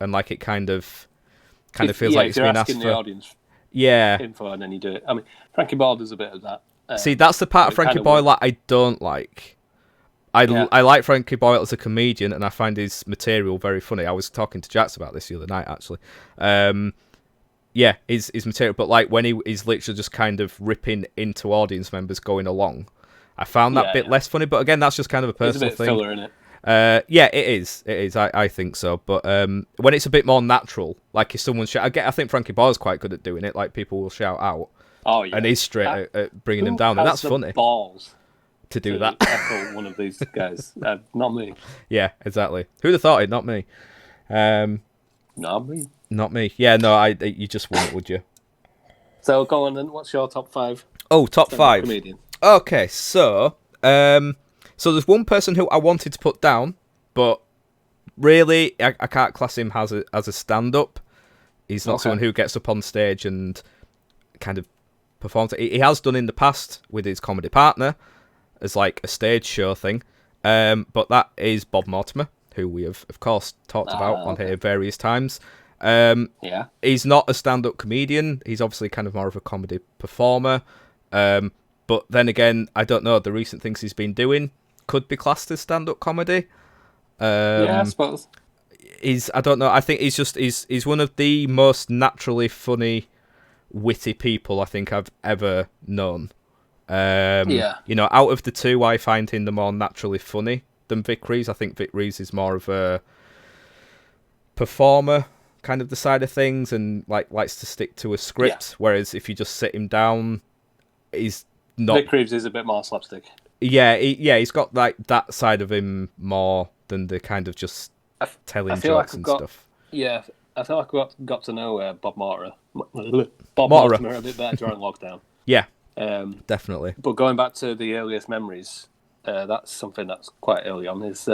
and like it kind of feels like it's been asked for. The audience info, and then you do it. I mean, Frankie Boyle does a bit of that. See, that's the part of Frankie Boyle that I don't like. I like Frankie Boyle as a comedian, and I find his material very funny. I was talking to Jax about this the other night, actually. His material, but like when he is literally just kind of ripping into audience members going along, I found that bit less funny. But again, that's just kind of a personal it's a bit thing. filler, isn't it? Yeah, it is. It is. I think so. But when it's a bit more natural, like if someone I think Frankie Boyle's quite good at doing it. Like people will shout out. Oh yeah, and he's straight at bringing them down, and that's funny. Balls to do that. Echo one of these guys, not me. Yeah, exactly. Who'd have thought it? Not me. Not me. Not me. Yeah, no. You just wouldn't, would you? So go on then. What's your top 5? Oh, top 5. Comedian. Okay, so there's one person who I wanted to put down, but really I can't class him as a stand-up. He's not someone who gets up on stage and kind of performs. He has done in the past with his comedy partner as like a stage show thing, but that is Bob Mortimer, who we have of course talked about on here various times. He's not a stand-up comedian. He's obviously kind of more of a comedy performer. But then again, I don't know. The recent things he's been doing could be classed as stand-up comedy. I suppose. I don't know. I think he's one of the most naturally funny, witty people I think I've ever known. You know, out of the two, I find him the more naturally funny than Vic Reeves. I think Vic Reeves is more of a performer, kind of the side of things, and likes to stick to a script. Whereas if you just sit him down, he's not. Vic Reeves is a bit more slapstick. Yeah, he's got like that side of him more than the kind of just telling jokes and stuff. Yeah, I feel like I got to know Bob Mortimer a bit better during lockdown. Yeah, definitely. But going back to the earliest memories, that's something that's quite early on. Is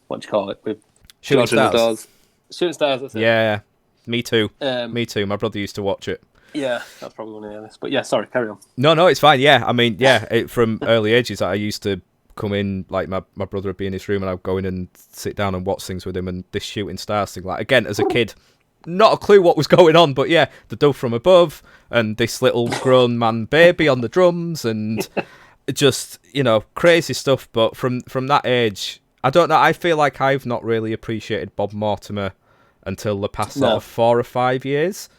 what do you call it with Shooting Stars? Shooting Stars. That's it. Yeah, me too. Me too. My brother used to watch it. Yeah, that's probably one of the earliest. But yeah, sorry, carry on. No, it's fine. Yeah, I mean, from early ages, I used to come in, like my brother would be in his room and I'd go in and sit down and watch things with him, and this Shooting Stars thing, like, again, as a kid, not a clue what was going on, but yeah, the Dove from Above and this little grown man baby on the drums and just, you know, crazy stuff. But from that age, I don't know, I feel like I've not really appreciated Bob Mortimer until the past sort of 4 or 5 years,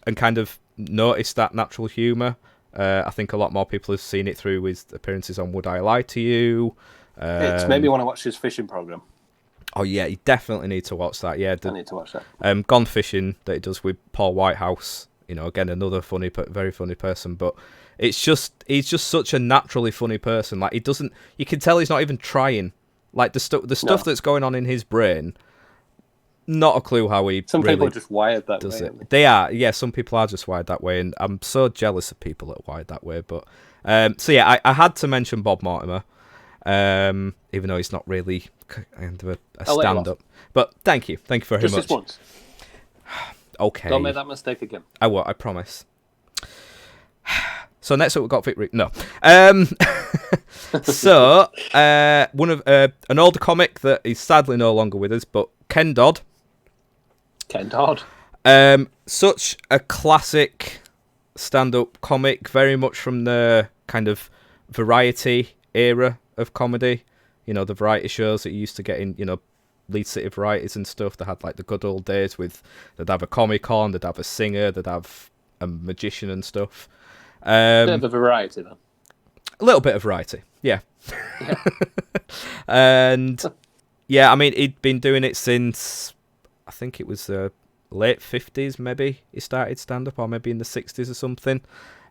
and kind of noticed that natural humour. I think a lot more people have seen it through his appearances on Would I Lie to You. It's made me want to watch his fishing programme. Oh yeah, you definitely need to watch that. Yeah, I need to watch that. Gone Fishing that he does with Paul Whitehouse. You know, again, another funny, very funny person. But he's just such a naturally funny person. Like, you can tell he's not even trying. Like the stuff that's going on in his brain. Not a clue how he. Some really people are just wired that does way. It. They are, yeah. Some people are just wired that way, and I'm so jealous of people that are wired that way. But so yeah, I had to mention Bob Mortimer, even though he's not really kind of a stand-up. But thank you very much. Just this once. Okay. Don't make that mistake again. I won't. I promise. So next up we've got Vic Reeves. No. So one of an older comic that is sadly no longer with us, but Ken Dodd. Ken Dodd. Such a classic stand-up comic, very much from the kind of variety era of comedy. You know, the variety shows that you used to get in, you know, Lead City Varieties and stuff. They had like the good old days they'd have a comic-con, they'd have a singer, they'd have a magician and stuff. Bit of a variety then. A little bit of variety, yeah. And yeah, I mean, he'd been doing it since, I think it was late 50s, maybe he started stand-up, or maybe in the 60s or something.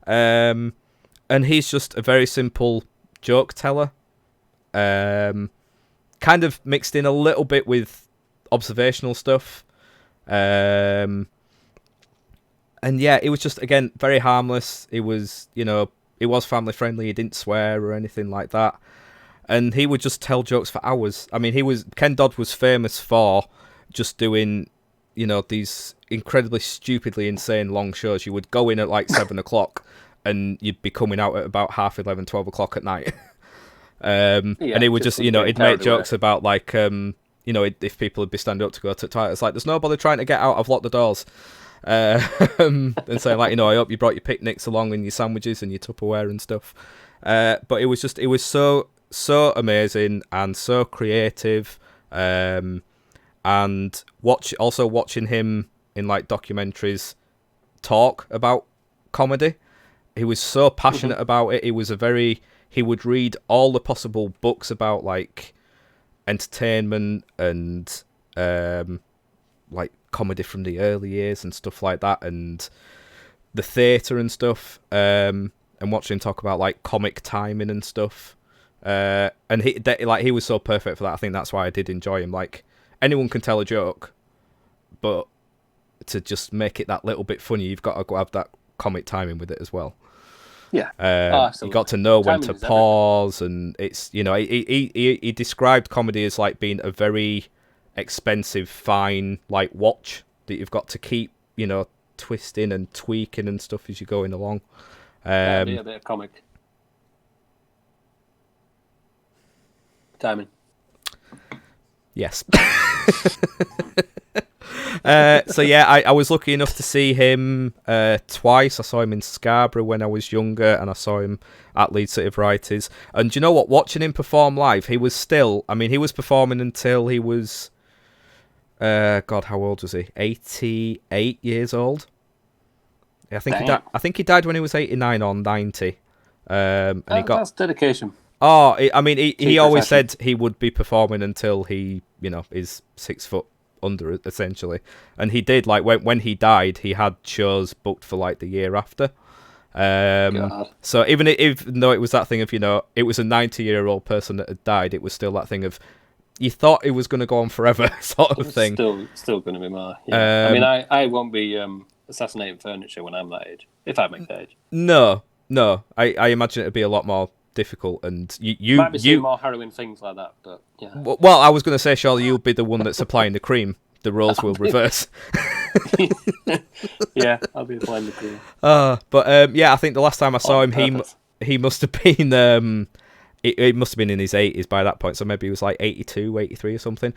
And he's just a very simple joke teller. Kind of mixed in a little bit with observational stuff. And yeah, it was just, again, very harmless. It was, you know, it was family friendly. He didn't swear or anything like that. And he would just tell jokes for hours. I mean, Ken Dodd was famous for just doing, you know, these incredibly stupidly insane long shows. You would go in at like 7 o'clock and you'd be coming out at about 11:30, 12 o'clock at night. And he would just, you know, he'd make jokes about like, you know, if people would be standing up to go to the toilet, it's like, there's nobody trying to get out, I've locked the doors. And saying like, you know, I hope you brought your picnics along and your sandwiches and your Tupperware and stuff. But it was so amazing and so creative. And watching him in like documentaries talk about comedy, he was so passionate about it. He was a very he would read all the possible books about like entertainment and like comedy from the early years and stuff like that, and the theatre and stuff, and watching him talk about like comic timing and stuff. And he was so perfect for that. I think that's why I did enjoy him. Like, anyone can tell a joke, but to just make it that little bit funny, you've got to have that comic timing with it as well. Yeah, you got to know when to pause, and it's, you know, he described comedy as like being a very expensive, fine like watch that you've got to keep, you know, twisting and tweaking and stuff as you're going along. A bit of comic timing. Yes. So yeah, I was lucky enough to see him twice. I saw him in Scarborough when I was younger, and I saw him at Leeds City Varieties. And do you know what? Watching him perform live, he was still... I mean, he was performing until he was... God, how old was he? 88 years old. I think he died when he was 89 or 90. And that's dedication. Oh, I mean, he always said he would be performing until he, you know, is 6 foot under, essentially. And he did. Like, when he died, he had shows booked for like the year after. So even though it was that thing of, you know, it was a 90-year-old person that had died, it was still that thing of, you thought it was going to go on forever, sort of thing. Still going to be my... Yeah. I mean, I won't be assassinating furniture when I'm that age, if I make that age. No. I imagine it'd be a lot more difficult, and you might be seeing more harrowing things like that, but yeah. Well, I was going to say, surely you'll be the one that's applying the cream. The roles will reverse. Yeah, I'll be applying the cream. But yeah, I think the last time I saw him, he must have been it must have been in his 80s by that point, so maybe he was like 82, 83 or something.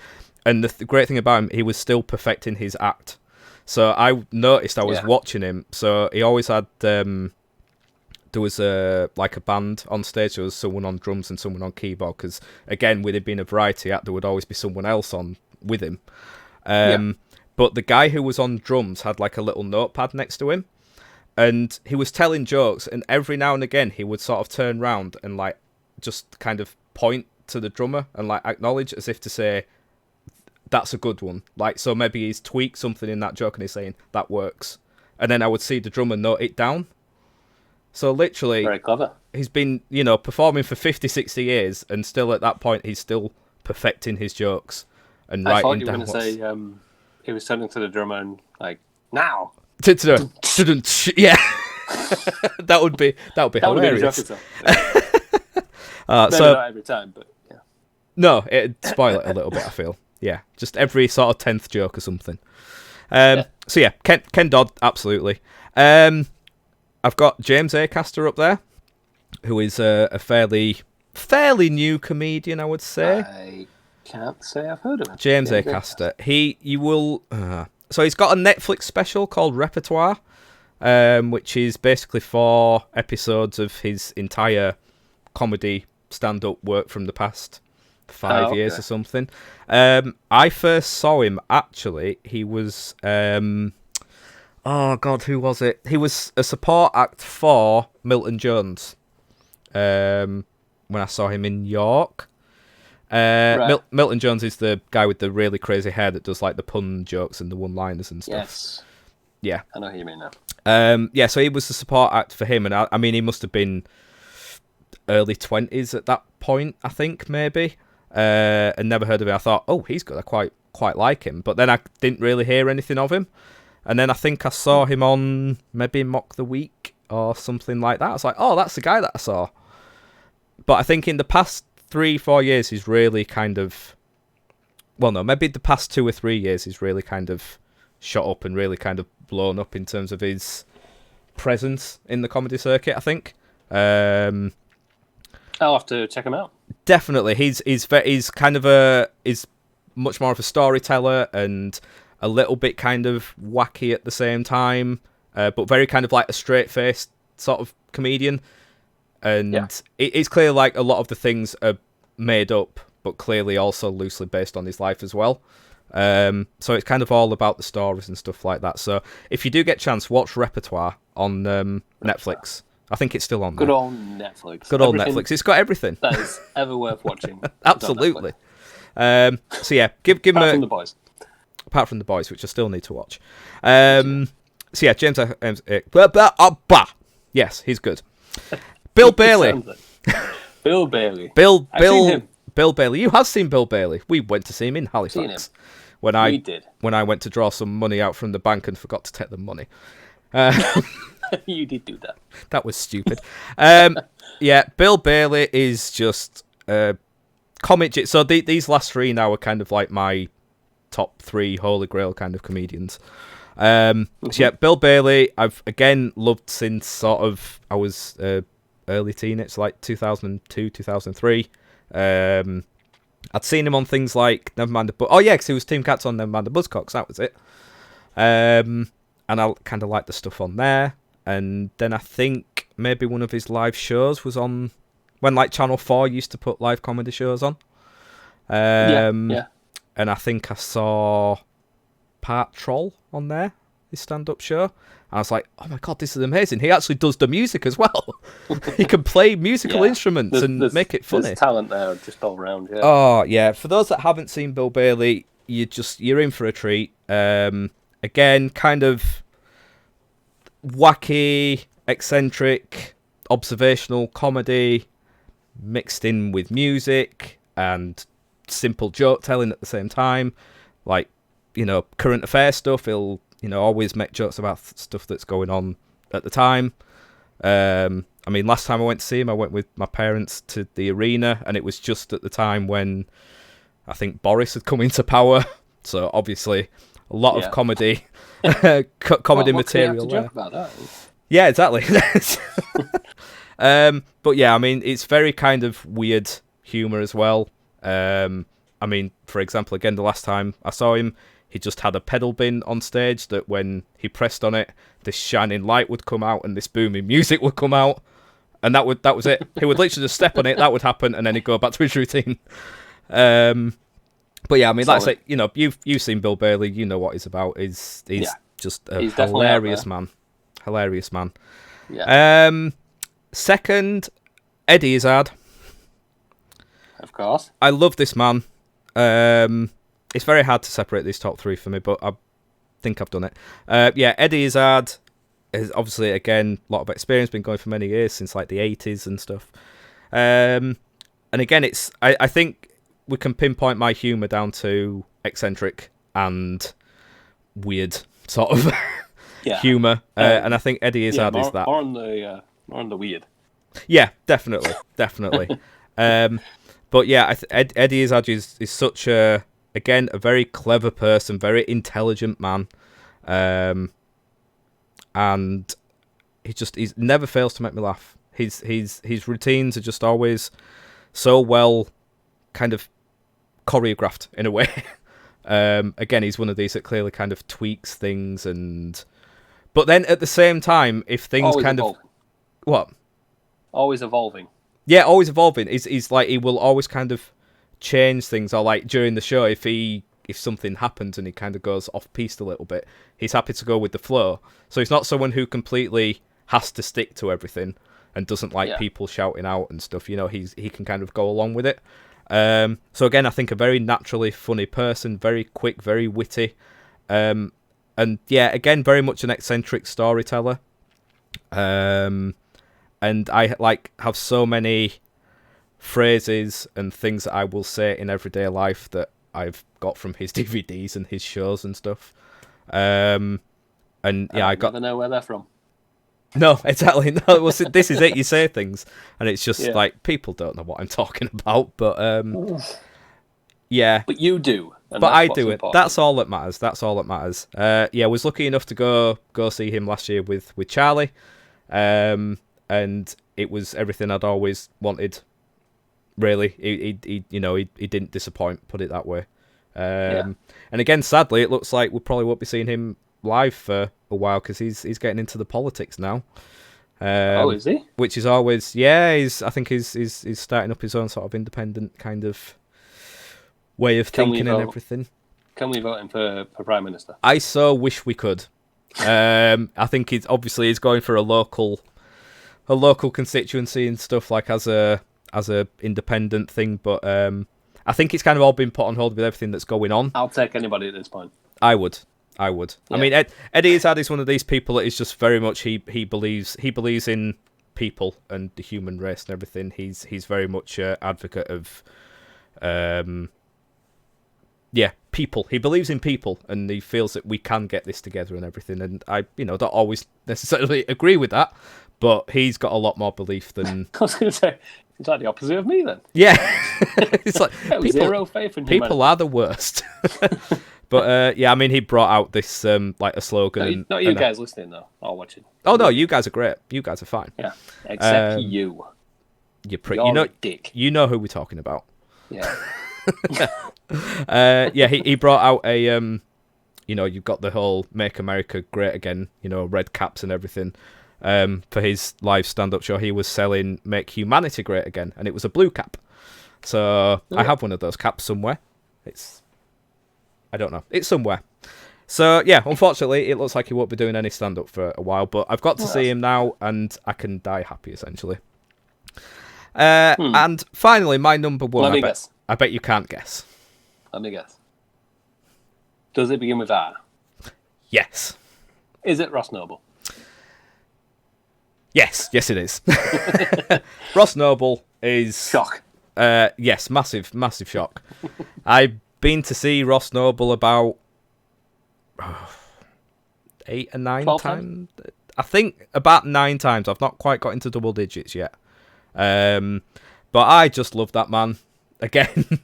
And the great thing about him, he was still perfecting his act. So I noticed I was watching him. So he always had there was a band on stage. There was someone on drums and someone on keyboard, because again, with it being a variety act, there would always be someone else on with him. But the guy who was on drums had like a little notepad next to him, and he was telling jokes, and every now and again he would sort of turn round and like just kind of point to the drummer and like acknowledge, as if to say, that's a good one. Like, so maybe he's tweaked something in that joke and he's saying that works, and then I would see the drummer note it down. So literally, very clever. He's been, you know, performing for 50, 60 years, and still at that point he's still perfecting his jokes and writing down. I thought you were going to say he was turning to the drummer and like, now. Yeah. that would be hilarious. So not every time, but yeah. No, it'd spoil it a little bit, I feel. Yeah, just every sort of 10th joke or something. So yeah, Ken Dodd, absolutely. I've got James Acaster up there, who is a fairly new comedian, I would say. I can't say I've heard of him. James Acaster. So he's got a Netflix special called Repertoire, which is basically 4 episodes of his entire comedy stand-up work from the past 5 years or something. I first saw him, actually. He was... oh, God, who was it? He was a support act for Milton Jones when I saw him in York. Right. Milton Jones is the guy with the really crazy hair that does like the pun jokes and the one-liners and stuff. Yes. Yeah. I know who you mean now. Yeah, so he was the support act for him, and I mean, he must have been early 20s at that point, I think, maybe. And never heard of him. I thought, oh, he's good. I quite like him. But then I didn't really hear anything of him. And then I think I saw him on maybe Mock the Week or something like that. I was like, oh, that's the guy that I saw. But I think in the past 3-4 years, he's really kind of... Well, no, maybe the past 2 or 3 years, he's really kind of shot up and really kind of blown up in terms of his presence in the comedy circuit, I think. I'll have to check him out. Definitely. He's kind of he's much more of a storyteller and a little bit kind of wacky at the same time, but very kind of like a straight-faced sort of comedian. And it's clear like a lot of the things are made up, but clearly also loosely based on his life as well. So it's kind of all about the stories and stuff like that. So if you do get a chance, watch Repertoire on Netflix. I think it's still on there. Good old Netflix. Good old Netflix. It's got everything that is ever worth watching. Absolutely. So yeah, give Apart him from The Boys. Apart from The Boys, which I still need to watch. So yeah, James. Yes, he's good. Bill Bailey. Bill Bailey. Bill Bailey. You have seen Bill Bailey. We went to see him in Halifax. We did. When I went to draw some money out from the bank and forgot to take the money. You did do that. That was stupid. Yeah, Bill Bailey is just comic. So these last three now are kind of like my top three holy grail kind of comedians. So yeah, Bill Bailey, I've again loved since sort of I was early teen. It's like 2002, 2003. I'd seen him on things like Nevermind the because he was Team Cats on Nevermind the Buzzcocks. That was it. And I kind of liked the stuff on there. And then I think maybe one of his live shows was on when like Channel 4 used to put live comedy shows on. Yeah. And I think I saw Part Troll on there, his stand-up show. And I was like, oh my God, this is amazing. He actually does the music as well. He can play musical instruments and make it funny. There's talent there just all around, yeah. Oh, yeah. For those that haven't seen Bill Bailey, you're in for a treat. Again, kind of wacky, eccentric, observational comedy mixed in with music and simple joke telling at the same time. Like, current affair stuff. He'll, always make jokes about stuff that's going on at the time. I mean, last time I went to see him, I went with my parents to the arena, and it was just at the time when I think Boris had come into power. So obviously, a lot of comedy, comedy material. What can you have to joke about that? Yeah, exactly. But yeah, I mean, it's very kind of weird humour as well. I mean, for example, again, the last time I saw him, he just had a pedal bin on stage that when he pressed on it, this shining light would come out and this booming music would come out, and that was it. He would literally just step on it, that would happen, and then he'd go back to his routine. But yeah, I mean, like I say, you've seen Bill Bailey, you know what he's about. He's just a hilarious man. Hilarious man. Yeah. Second, Eddie Izzard. Of course. I love this man. It's very hard to separate these top three for me, but I think I've done it. Yeah, Eddie Izzard is obviously, again, a lot of experience, been going for many years, since like the 80s and stuff. And again, I think we can pinpoint my humour down to eccentric and weird sort of humour. And I think Eddie Izzard is that. More on the weird. Yeah, definitely. But yeah, Eddie Izzard is such a very clever person, very intelligent man, and he never fails to make me laugh. His routines are just always so well kind of choreographed in a way. Again, he's one of these that clearly kind of tweaks things, but then at the same time, if things always kind evolving. of what always evolving. Yeah, always evolving. He's like, he will always kind of change things, or like during the show, if something happens and he kind of goes off piste a little bit, he's happy to go with the flow. So he's not someone who completely has to stick to everything and doesn't like people shouting out and stuff. He can kind of go along with it. So again, I think a very naturally funny person, very quick, very witty, and yeah, again, very much an eccentric storyteller. And I have so many phrases and things that I will say in everyday life that I've got from his DVDs and his shows and stuff. And yeah, I never know where they're from. No, exactly. No, well, this is it. You say things, and it's just like people don't know what I'm talking about, but yeah. But you do. But I do it. That's all that matters. Yeah, I was lucky enough to go see him last year with Charlie. And it was everything I'd always wanted. Really, he didn't disappoint. Put it that way. And again, sadly, it looks like we probably won't be seeing him live for a while because he's getting into the politics now. Is he? Which is always I think he's starting up his own sort of independent kind of way of thinking and everything. Can we vote him for Prime Minister? I so wish we could. I think he's going for a local her local constituency and stuff, like as a independent thing. But I think it's kind of all been put on hold with everything that's going on. I'll take anybody at this point. I would. Yeah. I mean, Eddie Izzard is one of these people that is just very much he believes in people and the human race and everything. He's very much an advocate of people. He believes in people, and he feels that we can get this together and everything. And I, don't always necessarily agree with that, but he's got a lot more belief than. I was going to say, it's like the opposite of me then. Yeah, it's like zero faith in people are the worst. But I mean, he brought out this like a slogan. Not you guys listening though, or watching. Oh no, you guys are great. You guys are fine. Yeah, except you. You're a dick. You know who we're talking about. Yeah. He brought out a you've got the whole "Make America Great Again," red caps and everything. For his live stand-up show, he was selling "Make Humanity Great Again," and it was a blue cap. So I have one of those caps somewhere. I don't know. It's somewhere. So yeah, unfortunately, it looks like he won't be doing any stand-up for a while. But I've got to see him now, and I can die happy essentially. And finally, my number one. Let me guess. I bet you can't guess. Let me guess. Does it begin with R? Yes. Is it Ross Noble? Yes, it is. Ross Noble is... Shock. Yes, massive shock. I've been to see Ross Noble about 8 or 9 times. I think about 9 times. I've not quite got into double digits yet. But I just love that man. Again,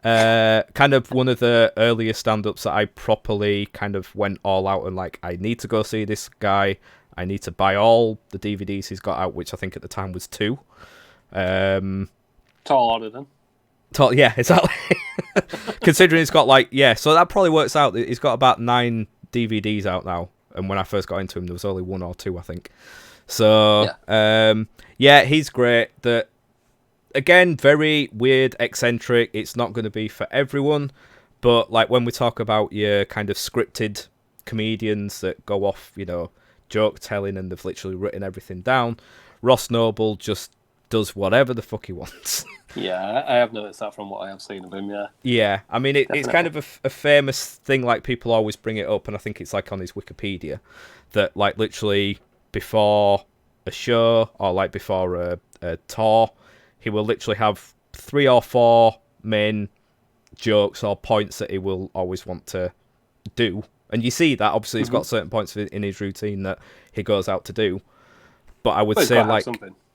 kind of one of the earliest stand-ups that I properly kind of went all out and like, I need to go see this guy. I need to buy all the DVDs he's got out, which I think at the time was 2. Tall order then. Yeah, exactly. Considering he's got so that probably works out. He's got about 9 DVDs out now, and when I first got into him, there was only 1 or 2, I think. So, he's great. Again, very weird, eccentric. It's not going to be for everyone, but like when we talk about your kind of scripted comedians that go off, joke telling, and they've literally written everything down, Ross Noble just does whatever the fuck he wants. Yeah, I have noticed that from what I have seen of him, yeah. Yeah, I mean, it's kind of a famous thing, like people always bring it up, and I think it's like on his Wikipedia, that like literally before a show or like before a tour, he will literally have 3 or 4 main jokes or points that he will always want to do. And you see that, obviously, he's got certain points in his routine that he goes out to do. But I would say, like,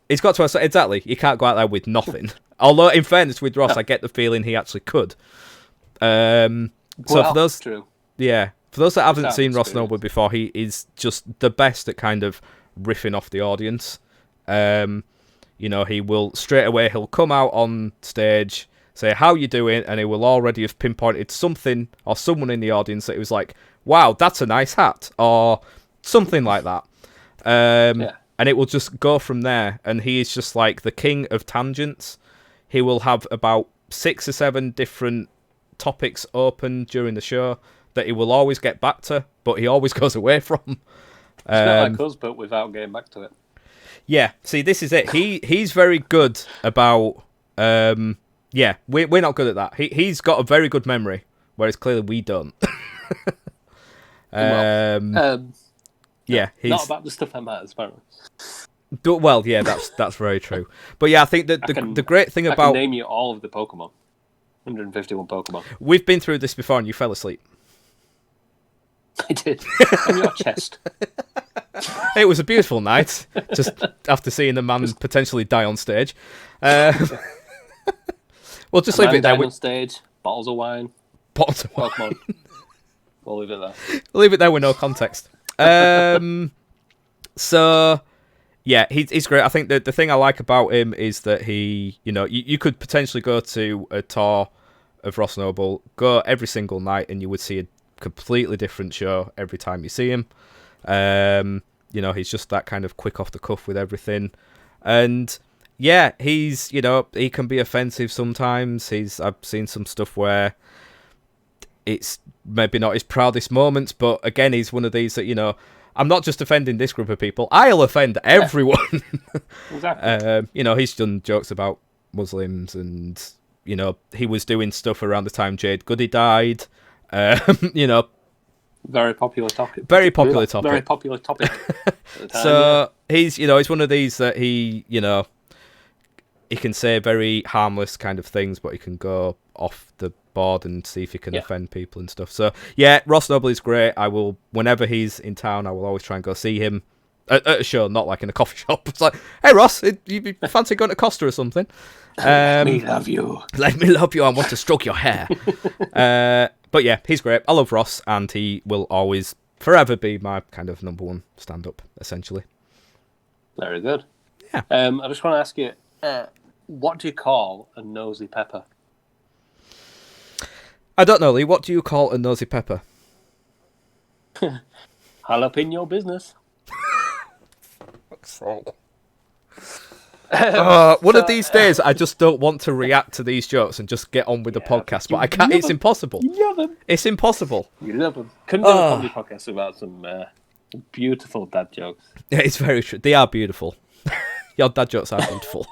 he's got to have, exactly, you can't go out there with nothing. Although, in fairness, with Ross, I get the feeling he actually could. For those, true. Yeah, for those that haven't seen Ross Noble before, he is just the best at kind of riffing off the audience. He will straight away, he'll come out on stage, say, how you doing? And he will already have pinpointed something or someone in the audience that he was like, wow, that's a nice hat, or something like that. And it will just go from there. And he is just like the king of tangents. He will have about 6 or 7 different topics open during the show that he will always get back to, but he always goes away from. It's not like us, but without getting back to it. Yeah, see, this is it. He's very good about... we're not good at that. He's got a very good memory, whereas clearly we don't. He's not about the stuff that matters, apparently. Well, yeah, that's very true. But yeah, I think that the great thing about... I can name you all of the Pokemon. 151 Pokemon. We've been through this before and you fell asleep. I did. On your chest. It was a beautiful night, just after seeing the man potentially die on stage. We'll just leave it there. On stage, bottles of wine. Pokemon. We'll leave it there. We'll leave it there with no context. So, yeah, he's great. I think the thing I like about him is that he, you could potentially go to a tour of Ross Noble, go every single night, and you would see a completely different show every time you see him. He's just that kind of quick off the cuff with everything. And yeah, he's, he can be offensive sometimes. I've seen some stuff where it's maybe not his proudest moments, but again, he's one of these that, I'm not just offending this group of people. I'll offend everyone. Exactly. He's done jokes about Muslims, and he was doing stuff around the time Jade Goody died. Very popular topic. Very popular topic. Very popular topic. At the time, So he's one of these that he can say very harmless kind of things, but he can go off the board and see if he can offend people and stuff. So yeah, Ross Noble is great. I will, whenever he's in town, I will always try and go see him at a show, not like in a coffee shop. It's like, hey Ross, you fancy going to Costa or something? Let me love you. Let me love you. I want to stroke your hair. But yeah, he's great. I love Ross, and he will always, forever be my kind of number one stand-up, essentially. Very good. Yeah. I just want to ask you, what do you call a nosy pepper? I don't know, Lee. What do you call a nosy pepper? Jalapeno business. One of these days, I just don't want to react to these jokes and just get on with the podcast, but I can't. It's impossible. You love them. It's impossible. You love them. Couldn't do a comedy podcast without some beautiful dad jokes. Yeah, it's very true. They are beautiful. Your dad jokes are beautiful.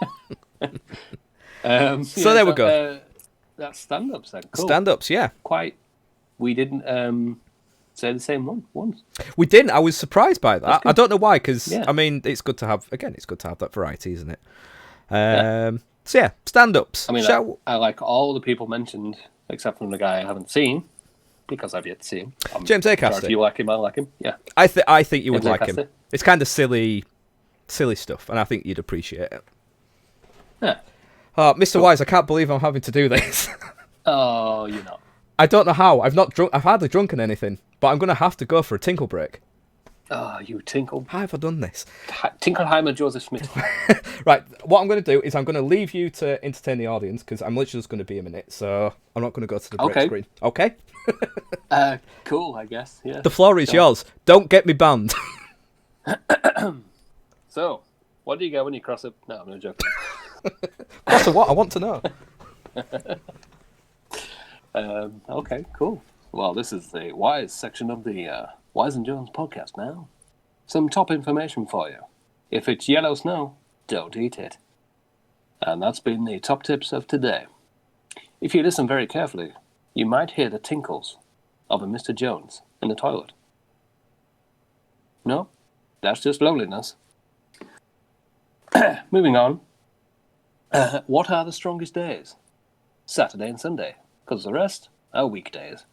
So there we go. That's stand-ups then. Cool. Stand-ups, yeah. We didn't say the same one once. We didn't. I was surprised by that. I don't know why, because, Yeah. I mean, it's good to have that variety, isn't it? So yeah, stand-ups. I mean, I like all the people mentioned, except from the guy I haven't seen, because I've yet to see him. James Acaster. If you like him, I like him. Yeah. I think you would James like him. Acaster. It's kind of silly stuff, and I think you'd appreciate it. Yeah. Oh, Mr. Wise, I can't believe I'm having to do this. Oh, you know. I don't know how. I've hardly drunken anything, but I'm going to have to go for a tinkle break. Oh, you tinkle. How have I done this? Tinkelheimer Joseph Smith. Right, what I'm going to do is I'm going to leave you to entertain the audience, because I'm literally just going to be a minute, so I'm not going to go to the break screen. Okay? Cool, I guess. Yeah. The floor is yours. Don't get me banned. So, what do you get when you cross it? No, I'm not joking. That's what I want to know. Okay, cool. Well, this is the Wise section of the Wise and Jones podcast now. Some top information for you. If it's yellow snow, don't eat it. And that's been the top tips of today. If you listen very carefully, you might hear the tinkles of a Mr. Jones in the toilet. No, that's just loneliness. Moving on. What are the strongest days? Saturday and Sunday, because the rest are weekdays.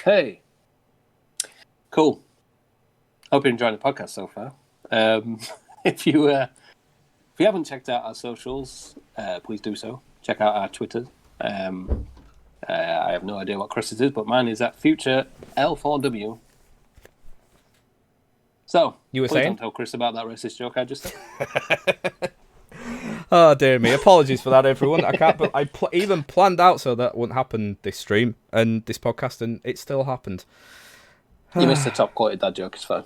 Hey, cool. Hope you're enjoying the podcast so far. If you haven't checked out our socials, please do so. Check out our Twitter. I have no idea what Chris's is, but mine is at Future L4W. So, you were please saying? Don't tell Chris about that racist joke I just said. Oh dear me! Apologies for that, everyone. I can't. But I even planned out so that wouldn't happen this stream and this podcast, and it still happened. You missed the top quality dad joke. It's fine.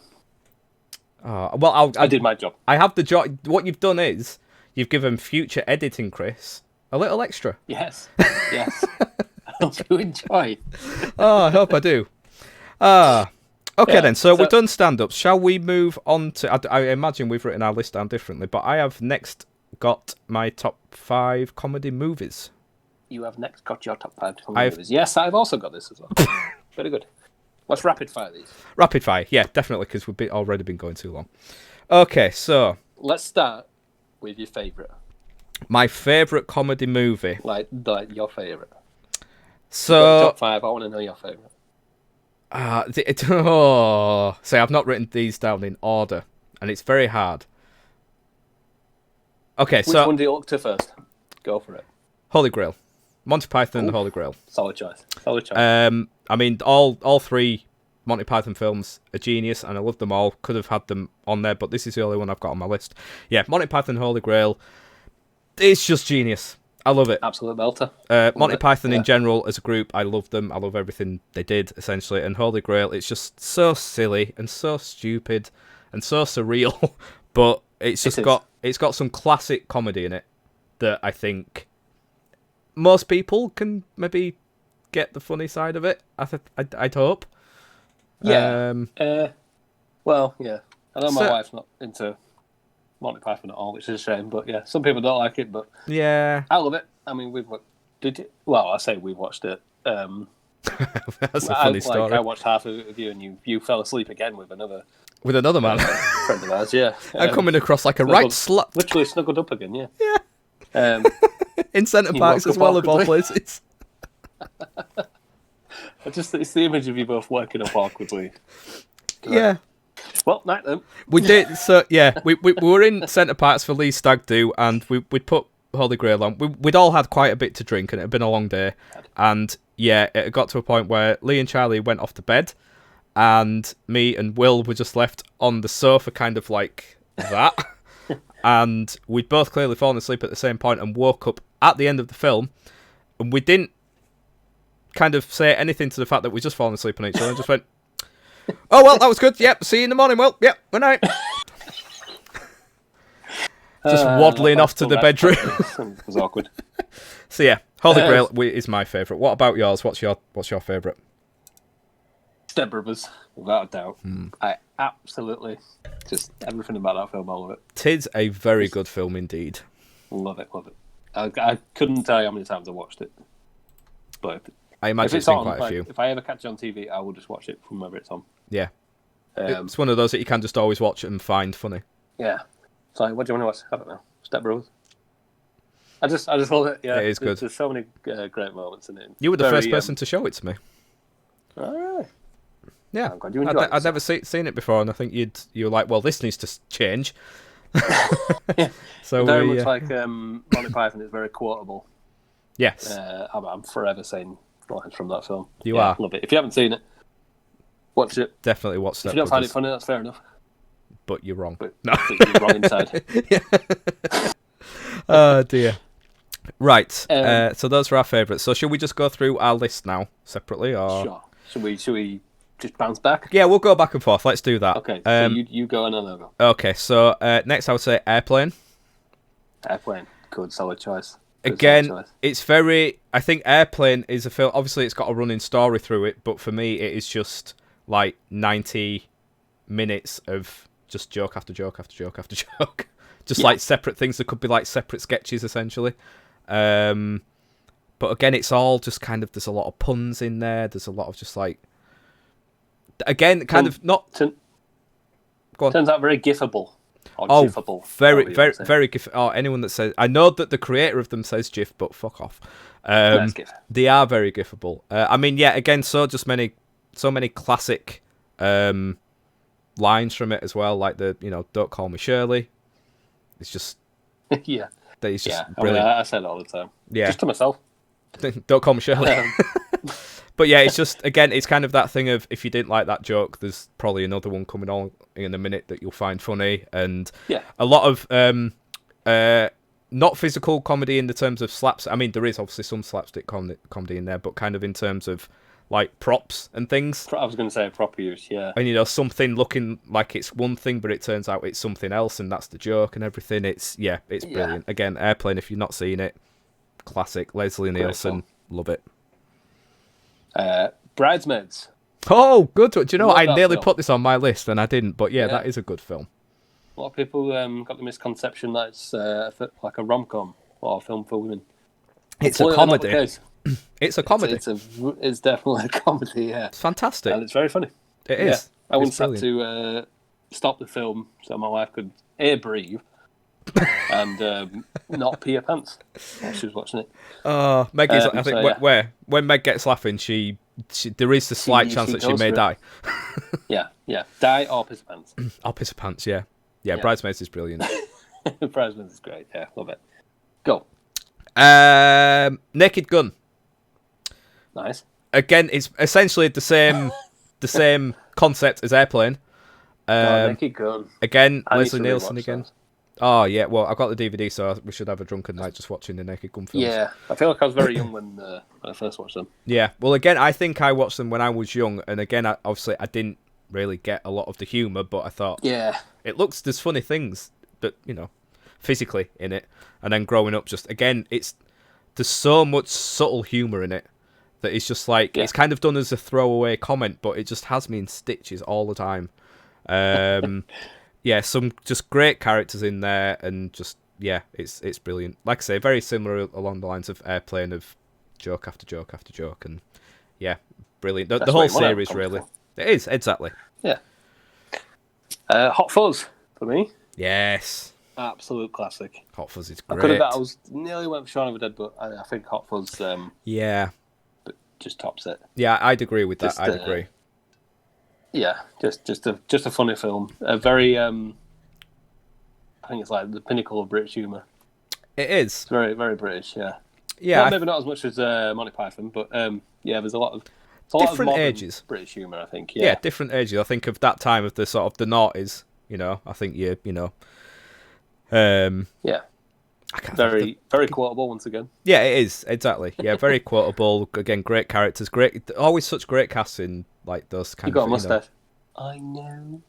Well, I did my job. I have the job. What you've done is you've given future editing Chris a little extra. Yes. Yes. I hope you enjoy. Oh, I hope I do. Okay then. So we've done stand-ups. Shall we move on to? I imagine we've written our list down differently, but I have next got my top 5 comedy movies. You have next got your top 5 comedy movies. Yes, I've also got this as well. Very good. Let's rapid fire these. Rapid fire, yeah, definitely, because we've already been going too long. Okay, so let's start with your favourite. My favourite comedy movie. Like your favourite. So top 5. I want to know your favourite. See, I've not written these down in order, and it's very hard. Okay, Which so one do you look to first? Go for it. Holy Grail, Monty Python and the Holy Grail. Solid choice. Solid choice. I mean, all 3 Monty Python films are genius, and I love them all. Could have had them on there, but this is the only one I've got on my list. Yeah, Monty Python, Holy Grail. It's just genius. I love it. Absolute belter. Monty Python in general, as a group, I love them. I love everything they did, essentially. And Holy Grail, it's just so silly and so stupid and so surreal, but it's just got it's got some classic comedy in it that I think most people can maybe get the funny side of it. I'd hope. Yeah. Well, yeah. I know my wife's not into Monty Python at all, which is a shame. But yeah, some people don't like it, but yeah, I love it. I mean, I say we watched it. That's a funny story. I watched half of it with you, and you fell asleep again with another man, friend of ours. Yeah, I'm coming across like a right slut. Literally snuggled up again. Yeah, yeah. In Centre Parks as well, of all places. It's the image of you both working up awkwardly. Yeah. Well, night then. We did. So yeah, we were in Centre Parks for Lee's stag do, and we'd put Holy Grail on. We'd all had quite a bit to drink, and it had been a long day. And yeah, it got to a point where Lee and Charlie went off to bed, and me and Will were just left on the sofa, kind of like that. And we'd both clearly fallen asleep at the same point and woke up at the end of the film, and we didn't kind of say anything to the fact that we just fallen asleep on each other, and just went, "Oh well, that was good. Yep, see you in the morning. Well, yep, good night." Just waddling off to the bedroom. It was awkward. So yeah, Holy Grail is my favourite. What about yours? What's your favourite? Step Brothers, without a doubt. I absolutely just everything about that film, I love it. Tis a very good film indeed. Love it. I couldn't tell you how many times I watched it, but I imagine it's been quite a few. If I ever catch it on TV, I will just watch it from wherever it's on. Yeah, it's one of those that you can just always watch and find funny. Yeah. So, what do you want to watch? I don't know. Step Brothers. I just love it. Yeah, it is good. There's so many great moments in it. You were the first person to show it to me. Oh, really? Yeah, I'm glad you enjoyed it. I'd never seen it before, and I think you were like, "Well, this needs to change." Yeah. So very much like Monty Python is very quotable. Yes, I'm forever saying lines from that film. You are. Love it. If you haven't seen it, watch it. Definitely watch Step If you don't Brothers. find it funny, that's fair enough. But you're wrong. But you're wrong inside. Oh dear. Right. So those are our favourites. So should we just go through our list now separately, or sure? Should we just bounce back? Yeah, we'll go back and forth. Let's do that. Okay. So you go and then I'll go. Okay. So next, I would say Airplane. Airplane. Good, solid choice. Again, it's very. I think Airplane is a film. Obviously, it's got a running story through it, but for me, it is just like 90 minutes of just joke after joke after joke after joke. Just like separate things that could be like separate sketches, essentially. But again, it's all just kind of. There's a lot of puns in there. There's a lot of just like. Again, kind of not. Go on. Turns out very gifable. GIFable, very GIF. Oh, anyone that says, I know that the creator of them says GIF, but fuck off. GIF. They are very GIFable. I mean, yeah, again, so many classic lines from it as well, like the "Don't call me Shirley." It's just yeah, it's just brilliant. I say that all the time. Yeah, just to myself. Don't call me Shirley. But yeah, it's just, again, it's kind of that thing of, if you didn't like that joke, there's probably another one coming on in a minute that you'll find funny. And a lot of not physical comedy in the terms of slaps. I mean, there is obviously some slapstick comedy in there, but kind of in terms of like props and things. I was going to say proper use, yeah. And something looking like it's one thing, but it turns out it's something else, and that's the joke and everything. It's brilliant. Again, Airplane, if you've not seen it, classic. Leslie Nielsen, love it. Bridesmaids. Oh, good. Do you know what? I nearly put this on my list and I didn't, but yeah, that is a good film. A lot of people got the misconception that it's like a rom-com or a film for women. It's a comedy. It's a comedy. It's definitely a comedy, yeah. It's fantastic. And it's very funny. It is. I once had to stop the film so my wife could breathe and not pee her pants while she was watching it. Oh, Meg is. I think when Meg gets laughing, she there is a slight chance that she may die. yeah, die or piss her pants. Or piss her pants. Yeah. Bridesmaids is brilliant. Bridesmaids is great. Yeah, love it. Go. Naked Gun. Nice. Again, it's essentially the same concept as Airplane. Naked Gun. Again, Leslie Nielsen again. Those. Oh, yeah, well, I've got the DVD, so we should have a drunken night just watching the Naked Gun films. Yeah, I feel like I was very young when I first watched them. Yeah, well, again, I think I watched them when I was young, and again, obviously, I didn't really get a lot of the humour, but I thought, yeah, there's funny things, but, physically in it, and then growing up, just again, there's so much subtle humour in it that it's just like it's kind of done as a throwaway comment, but it just has me in stitches all the time. Yeah, some just great characters in there, and just it's brilliant. Like I say, very similar along the lines of Airplane, of joke after joke after joke, and brilliant. The whole series, really. It is, exactly. Yeah. Hot Fuzz for me. Yes. Absolute classic. Hot Fuzz is great. I was nearly went for Shaun of the Dead, but I think Hot Fuzz just tops it. Yeah, I'd agree with that. I'd agree. Yeah, just a funny film. A very I think it's like the pinnacle of British humour. It is. It's very, very British, yeah. Yeah. Maybe not as much as Monty Python, but there's a lot of different ages. British humour, I think. Yeah, different ages. I think of that time of the sort of the noughties, I think very quotable once again. Yeah, it is, exactly. Yeah, very quotable. Again, great characters, always such great casts in like those kind of. You got a mustache. I know.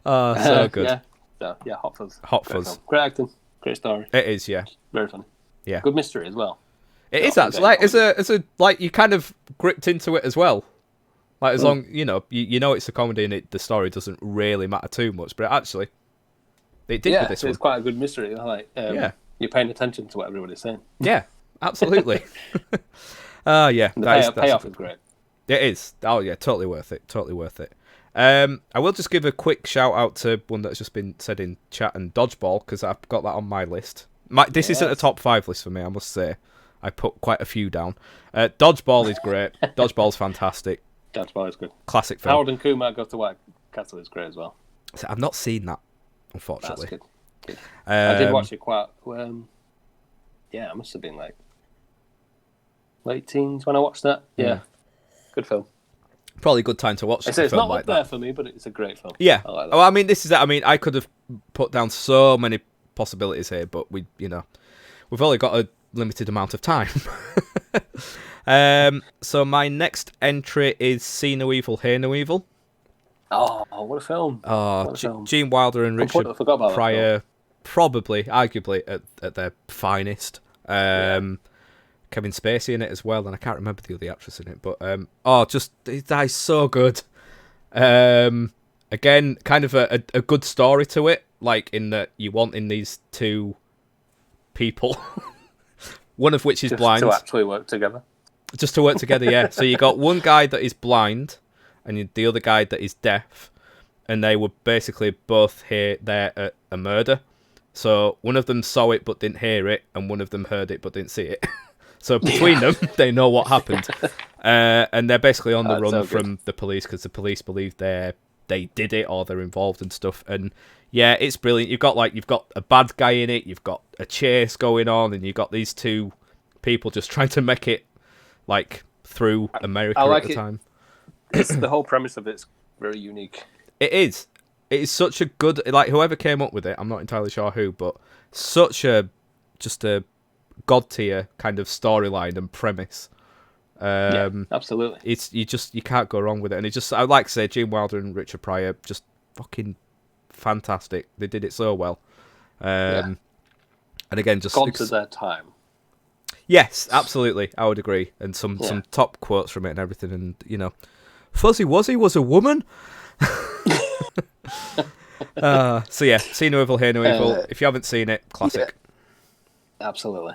Oh, so good. Hot Fuzz. Hot Fuzz. Great acting, great story. It is, yeah. Very funny. Yeah. Good mystery as well. It is actually like as a like you kind of gripped into it as well. Like as long you know it's a comedy and the story doesn't really matter too much, but actually it did with this one. It's quite a good mystery. Like you're paying attention to what everybody's saying. Yeah, absolutely. The payoff is great. It is. Oh yeah, totally worth it. Totally worth it. I will just give a quick shout out to one that's just been said in chat, and Dodgeball, because I've got that on my list. This isn't a top 5 list for me, I must say. I put quite a few down. Dodgeball is great. Dodgeball's fantastic. Dodgeball is good. Classic film. Harold and Kumar Go to White Castle is great as well. So I've not seen that, unfortunately. That's good. I did watch it quite. I must have been like late teens when I watched that. Yeah, good film. Probably a good time to watch. It's not up there for me, but it's a great film. Yeah. I like that. Well, I mean, this is. I mean, I could have put down so many possibilities here, but we've only got a limited amount of time. So my next entry is See No Evil, Hear No Evil. Oh, what a film! Gene Wilder and Richard Pryor, probably, arguably, at their finest. Kevin Spacey in it as well, and I can't remember the other actress in it, but that is so good. Again, kind of a good story to it, like in that you want in these two people, one of which is blind, to actually work together. Just to work together, yeah. So you got one guy that is blind, and the other guy that is deaf, and they were basically both there at a murder. So one of them saw it but didn't hear it, and one of them heard it but didn't see it. So between them, they know what happened, and they're basically on the run from the police because the police believe they did it or they're involved and stuff. And yeah, it's brilliant. You've got a bad guy in it, you've got a chase going on, and you've got these two people just trying to make it like through America at the time. It's the whole premise of it's very unique. It is. It is such a good, like, whoever came up with it, I'm not entirely sure who, but such a god tier kind of storyline and premise. Absolutely. It's you can't go wrong with it, and I'd like to say Gene Wilder and Richard Pryor just fucking fantastic. They did it so well. And again, just gods of their time. Yes, absolutely, I would agree. And some top quotes from it and everything, and Fuzzy Wuzzy was a woman. So yeah, See No Evil, Hear No Evil. If you haven't seen it, classic. Yeah, absolutely.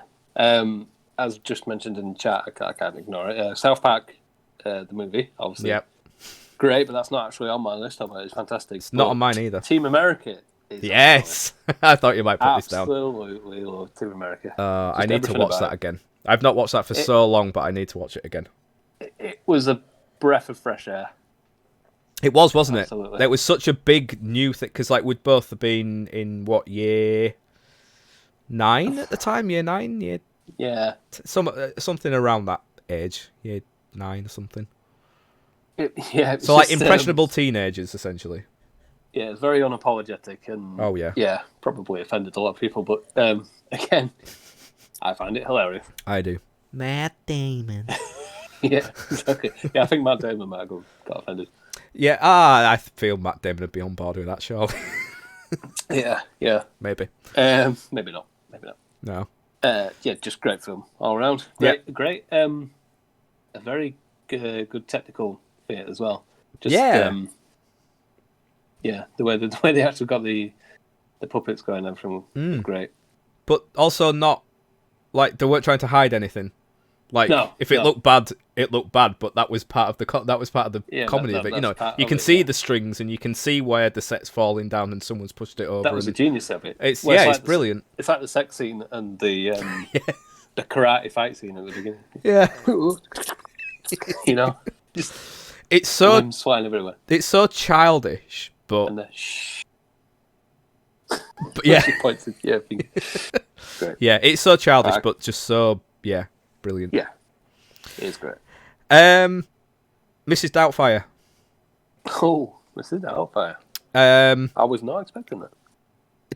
As just mentioned in the chat, I can't ignore it. South Park, the movie, obviously. Yep. Great, but that's not actually on my list. It's fantastic. It's not on mine either. Team America. Yes, I thought you might put this down. Absolutely love Team America. I need to watch that again. I've not watched that for so long, but I need to watch it again. It was a breath of fresh air. It was, wasn't it? Absolutely. There was such a big new thing, because like we'd both have been in what, year 9 at the time? Year 9? Yeah. Something around that age. Year 9 or something. So like impressionable teenagers, essentially. Yeah, it's very unapologetic and probably offended a lot of people, but again, I find it hilarious. I do. Matt Damon. Yeah, exactly. Yeah, I think Matt Damon might have got offended. Yeah, I feel Matt Damon would be on board with that show. Yeah. Maybe. Maybe not. No. Yeah, just great film all around. Great. A very good technical fit as well. Just the way they actually got the puppets going and everything was great. But also not like they weren't trying to hide anything. Like if it looked bad, it looked bad. But that was part of the comedy of it. You know, you can see the strings and you can see where the set's falling down and someone's pushed it over. That was the genius of it. It's it's brilliant. It's like the sex scene and the the karate fight scene at the beginning. Yeah, you know, just it's so limbs flying everywhere. It's so childish, but and the shh. But yeah, points at, great. Yeah, it's so childish, but just so brilliant. Yeah, it is great. Mrs. Doubtfire. Oh, Mrs. Doubtfire. I was not expecting that.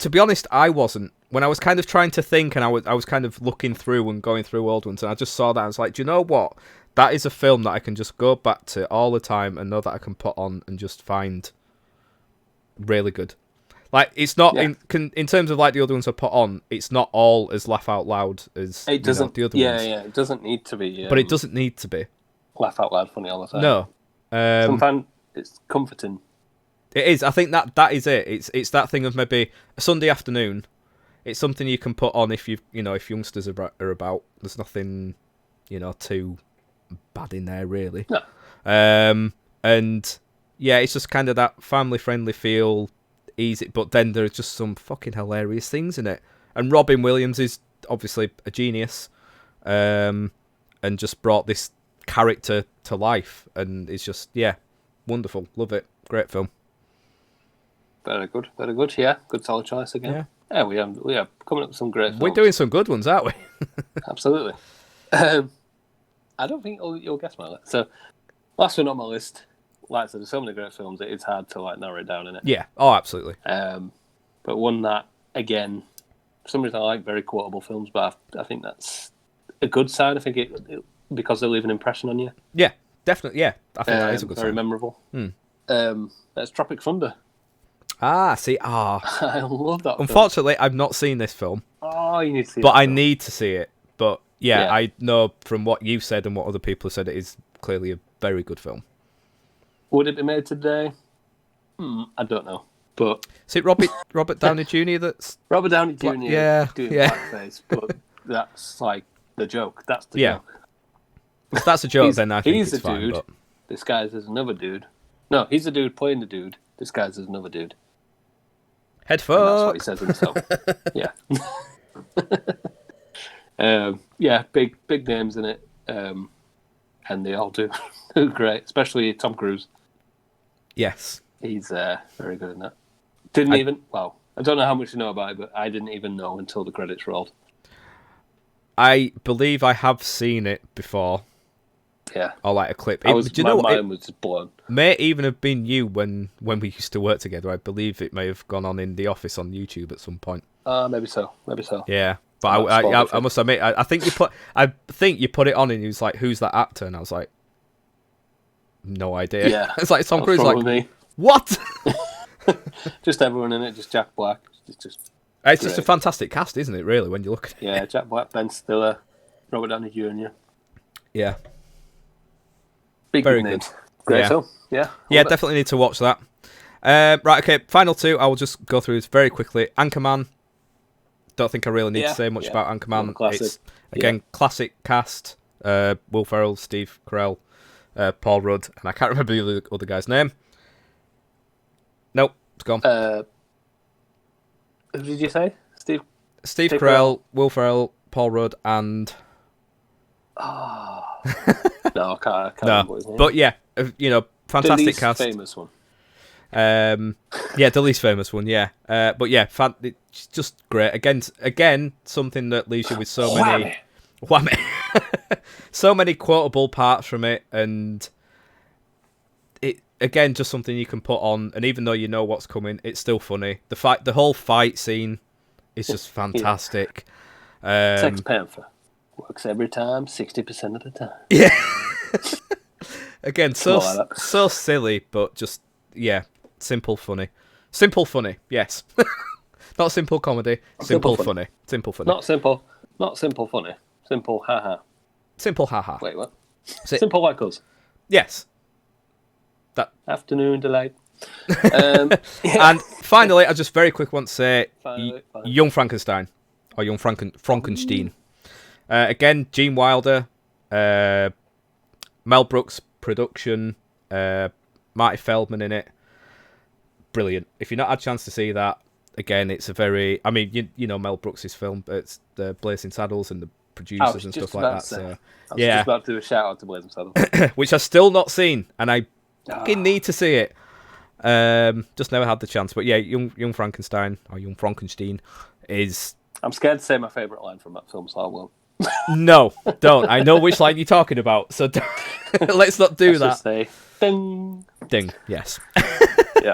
To be honest, I wasn't. When I was kind of trying to think, and I was kind of looking through and going through old ones, and I just saw that. I was like, do you know what? That is a film that I can just go back to all the time and know that I can put on and just find really good. Like, it's not in terms of like the other ones I put on. It's not all as laugh out loud as the other ones. Yeah, it doesn't need to be. But it doesn't need to be laugh out loud funny all the time. No, sometimes it's comforting. It is. I think that is it. It's that thing of maybe a Sunday afternoon. It's something you can put on if if youngsters are about. There's nothing, too bad in there really. No. And yeah, it's just kind of that family friendly feel. Easy, but then there's just some fucking hilarious things in it. And Robin Williams is obviously a genius, and just brought this character to life, and it's just wonderful. Love it. Great film. Very good. Yeah, good solid choice again. Yeah, we are coming up with some great films. We're doing some good ones, aren't we? Absolutely. I don't think you'll guess my list. So, last one on my list. Like I said, there's so many great films, it's hard to narrow it down, innit? Yeah, oh, absolutely. But one that, again, for some reason I like very quotable films, but I think that's a good sign. I think it because they leave an impression on you. Yeah, definitely, yeah. I think that is a good sign. Very memorable. That's Tropic Thunder. See, I love that Unfortunately, film. I've not seen this film. Oh, you need to see it. But I need to see it. But, I know from what you've said and what other people have said, it is clearly a very good film. Would it be made today? I don't know. But is it Robert Downey Jr. that's Robert Downey Jr. doing blackface? But that's like the joke. That's the joke. If that's a joke, then I think he's it's a dude disguised as another dude. No, he's a dude playing the dude disguised as another dude. Head fuck. And that's what he says himself. Big names in it, and they all do great, especially Tom Cruise. Yes. He's very good in that. I don't know how much you know about it, but I didn't even know until the credits rolled. I believe I have seen it before. Yeah. Or like a clip. My mind was blown. May even have been you when we used to work together. I believe it may have gone on in the office on YouTube at some point. Maybe so. Yeah. But I must admit, I think you put it on and he was like, "Who's that actor?" And I was like, "No idea." Yeah, it's like Tom Cruise. Like, me. What? Just everyone in it. Just Jack Black. It's just a fantastic cast, isn't it? Really, when you look at it. Yeah, Jack Black, Ben Stiller, Robert Downey Jr. Yeah. Very good. Great film. Yeah. Definitely need to watch that. Right. Okay. Final two. I will just go through this very quickly. Anchorman. Don't think I really need to say much about Anchorman. It's again classic cast. Will Ferrell, Steve Carell, Paul Rudd, and I can't remember the other guy's name. Nope, it's gone. Who did you say? Steve Carell, Will Ferrell, Paul Rudd, and no, I can't remember his name. But fantastic the cast. Famous one. The least famous one, but it's just great. Again, something that leaves you with so many so many quotable parts from it, and it again just something you can put on, and even though you know what's coming, it's still funny. The whole fight scene is just fantastic. Sex Panther works every time, 60% of the time. Yeah. Again, so silly, but just simple, funny. Simple funny, yes. Not simple comedy, simple funny. Simple funny. Not simple funny. Simple haha. Simple haha. Wait, what? Simple like us. Yes. That afternoon delight. And finally, I just very quick want to say Finally. Young Frankenstein or Young Frankenstein. Again, Gene Wilder, Mel Brooks production, Marty Feldman in it. Brilliant. If you've not had a chance to see that, again, it's a very... I mean, you know Mel Brooks' film. It's the Blazing Saddles and the producers and stuff like that. So, I was just about to do a shout out to Blazing Saddles. Which I've still not seen, and I fucking need to see it. Just never had the chance. But yeah, Young Frankenstein, or Young Frankenstein, is... I'm scared to say my favourite line from that film, so I won't. No, don't. I know which line you're talking about, so let's not do that. Just say, ding. Ding, yes. Yeah.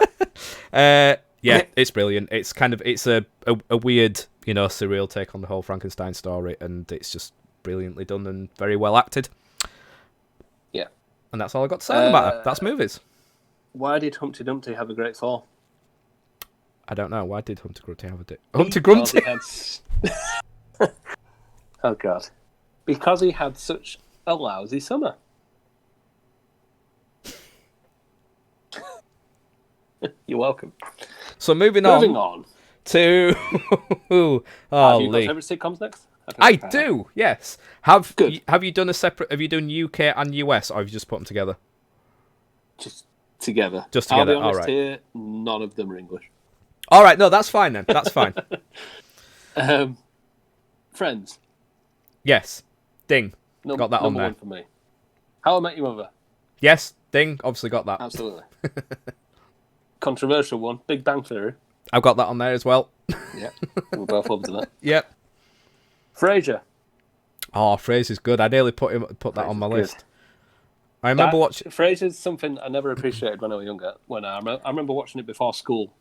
Yeah, it's brilliant. It's a weird, surreal take on the whole Frankenstein story, and it's just brilliantly done and very well acted. Yeah. And that's all I got to say on the matter. That's movies. Why did Humpty Dumpty have a great fall? I don't know. Why did Humpty Grumpty have a dick? Humpty Grumpty? Oh, God. Because he had such a lousy summer. You're welcome. So moving on to... Have you got favourite sitcoms next? I do, yes. Have you done a separate... Have you done UK and US, or have you just put them together? Just together. Just together, I'll be honest all right. here, none of them are English. All right, no, that's fine then. That's fine. Friends. Yes. Ding. Got that on there. Number one for me. How I Met Your Mother. Yes. Ding. Obviously got that. Absolutely. Controversial one. Big Bang Theory. I've got that on there as well. Yeah. We're both up to that. Yep. Frasier. Oh, Frasier's good. I nearly put that on my list. I remember watching... Frasier's something I never appreciated when I was younger. I remember watching it before school.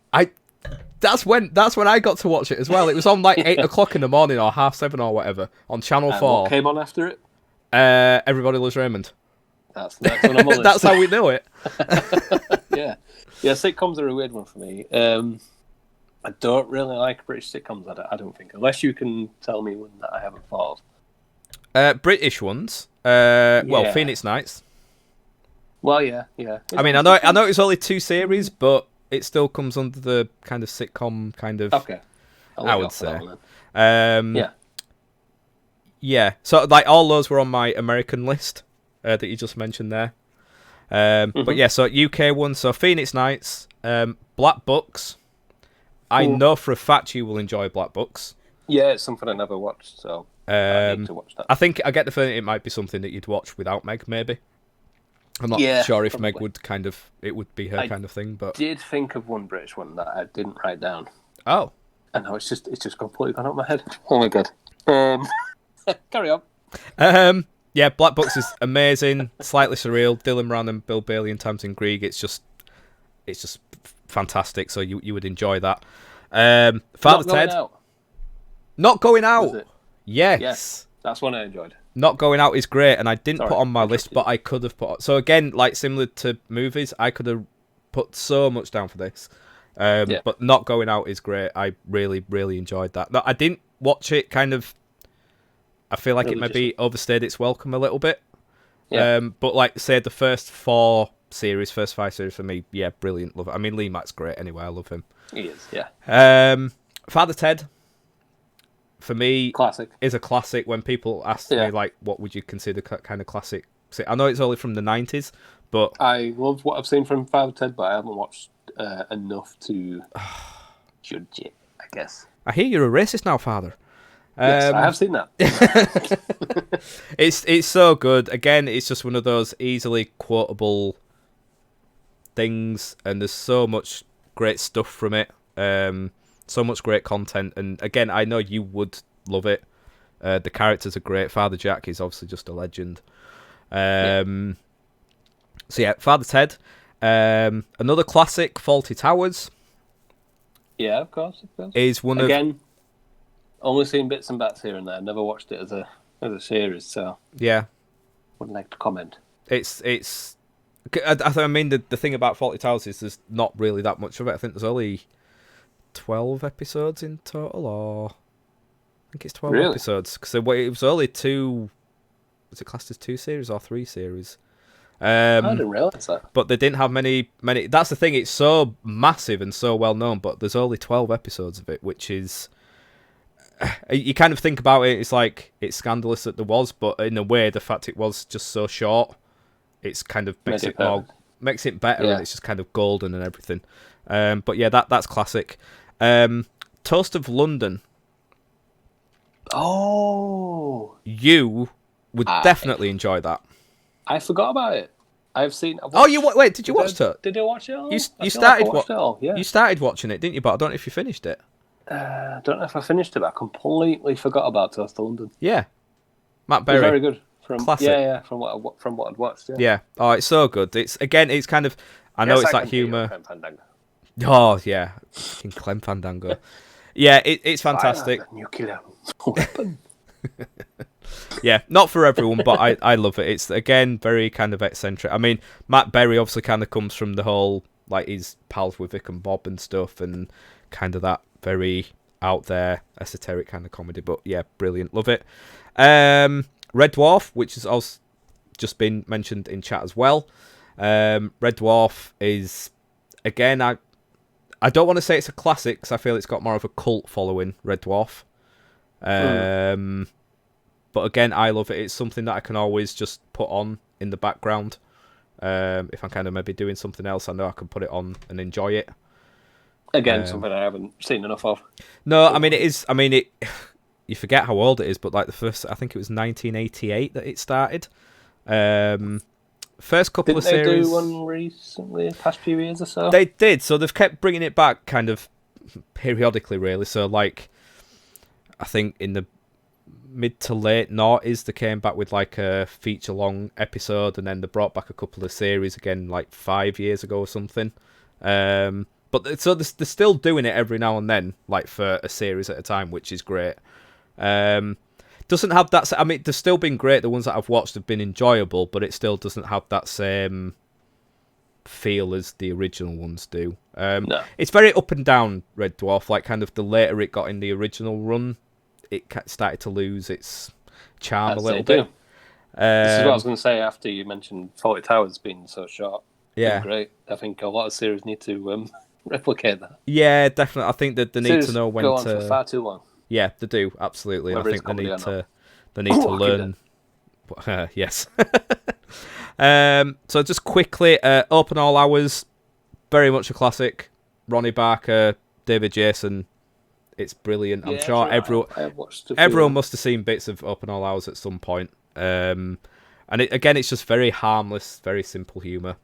That's when I got to watch it as well. It was on like 8 o'clock in the morning or 7:30 or whatever on Channel 4. What came on after it? Everybody Loves Raymond. That's the next one on my list. That's how we know it. Yeah. Yeah, sitcoms are a weird one for me. I don't really like British sitcoms, I don't think. Unless you can tell me one that I haven't thought of. British ones. Well, Phoenix Nights. Well, yeah. I mean, I know it's only 2 series, but it still comes under the kind of sitcom kind of... Okay. I would say. Yeah. Yeah. So, like, all those were on my American list that you just mentioned there. But yeah, so UK one. So Phoenix Nights, Black Books. I know for a fact you will enjoy Black Books. Yeah, it's something I never watched, so I need to watch that. I think I get the feeling it might be something that you'd watch without Meg, maybe. I'm not sure if Meg would it would be her kind of thing, but... I did think of one British one that I didn't write down. Oh. And now it's just completely gone out of my head. Oh my God. Carry on. Yeah, Black Books is amazing, slightly surreal. Dylan Moran and Bill Bailey and Tamsin Greig. It's just fantastic. So you would enjoy that. Father Ted. Not Going Out. Was it? Yes. That's one I enjoyed. Not Going Out is great, and I didn't put on my list, but I could have put... So again, like similar to movies, I could have put so much down for this. But Not Going Out is great. I really, really enjoyed that. No, I didn't watch it kind of... I feel like it maybe overstayed its welcome a little bit. Yeah. But like, say, the first 5 series for me, yeah, brilliant. Love it. I mean, Lee Mack's great anyway. I love him. He is, yeah. Father Ted, for me, is a classic. When people ask me, like, what would you consider kind of classic? I know it's only from the 90s, but... I love what I've seen from Father Ted, but I haven't watched enough to judge it, I guess. I hear you're a racist now, Father. Yes, I have seen that. It's so good. Again, it's just one of those easily quotable things, and there's so much great stuff from it. So much great content, and again, I know you would love it. The characters are great. Father Jack is obviously just a legend. So yeah, Father Ted. Another classic, Fawlty Towers. Yeah, of course. Is one again. Only seen bits and bats here and there. Never watched it as a series, so yeah, wouldn't like to comment. It's I mean, the thing about Fawlty Towers is there's not really that much of it. I think there's only 12 episodes in total, or I think it's 12 episodes. Because it was only two. Was it classed as 2 series or 3 series? I didn't realise that. But they didn't have many. That's the thing. It's so massive and so well known, but there's only 12 episodes of it, which is. You kind of think about it. It's like it's scandalous that there was, but in a way, the fact it was just so short, it's kind of makes it better, and it's just kind of golden and everything. But yeah, that's classic. Toast of London. Oh, you would definitely enjoy that. I forgot about it. I've seen. Wait, did you watch it? Did you watch it all? You started yeah. You started watching it, didn't you? But I don't know if you finished it. I don't know if I finished it, but I completely forgot about Toast of London. Yeah, Matt Berry. Very good. Classic. Yeah, from what I'd watched. Yeah. Oh, it's so good. It's kind of. I know it's that humour. Oh yeah, fucking Clem Fandango. Yeah, it's fantastic. Nuclear weapon. Yeah, not for everyone, but I love it. It's again very kind of eccentric. I mean, Matt Berry obviously kind of comes from the whole like he's pals with Vic and Bob and stuff, and kind of that very out there esoteric kind of comedy. But yeah, brilliant, love it. Red Dwarf, which has also just been mentioned in chat as well. Red Dwarf is again I don't want to say it's a classic because I feel it's got more of a cult following. Red Dwarf. But again, I love it. It's something that I can always just put on in the background. If I'm kind of maybe doing something else, I know I can put it on and enjoy it. Again, something I haven't seen enough of. No, I mean, it is. I mean, you forget how old it is, but like the first, I think it was 1988 that it started. First couple of series. Didn't they do one recently, the past few years or so? They did. So they've kept bringing it back kind of periodically, really. So like, I think in the mid to late noughties, they came back with like a feature-long episode, and then they brought back a couple of series again, like 5 years ago or something. But so they're still doing it every now and then, like for a series at a time, which is great. Doesn't have that. I mean, they've still been great. The ones that I've watched have been enjoyable, but it still doesn't have that same feel as the original ones do. No. It's very up and down, Red Dwarf. Like kind of the later it got in the original run, it started to lose its charm a little bit. This is what I was going to say after you mentioned Fawlty Towers being so short. Yeah, great. I think a lot of series need to replicate that. Yeah, definitely. I think that they need to know when go to. On for far too long. Yeah, they do absolutely. I think they need to learn. Yes. So just quickly, Open All Hours, very much a classic. Ronnie Barker, David Jason. It's brilliant. I'm sure everyone must have seen bits of Open All Hours at some point. And it's just very harmless, very simple humour.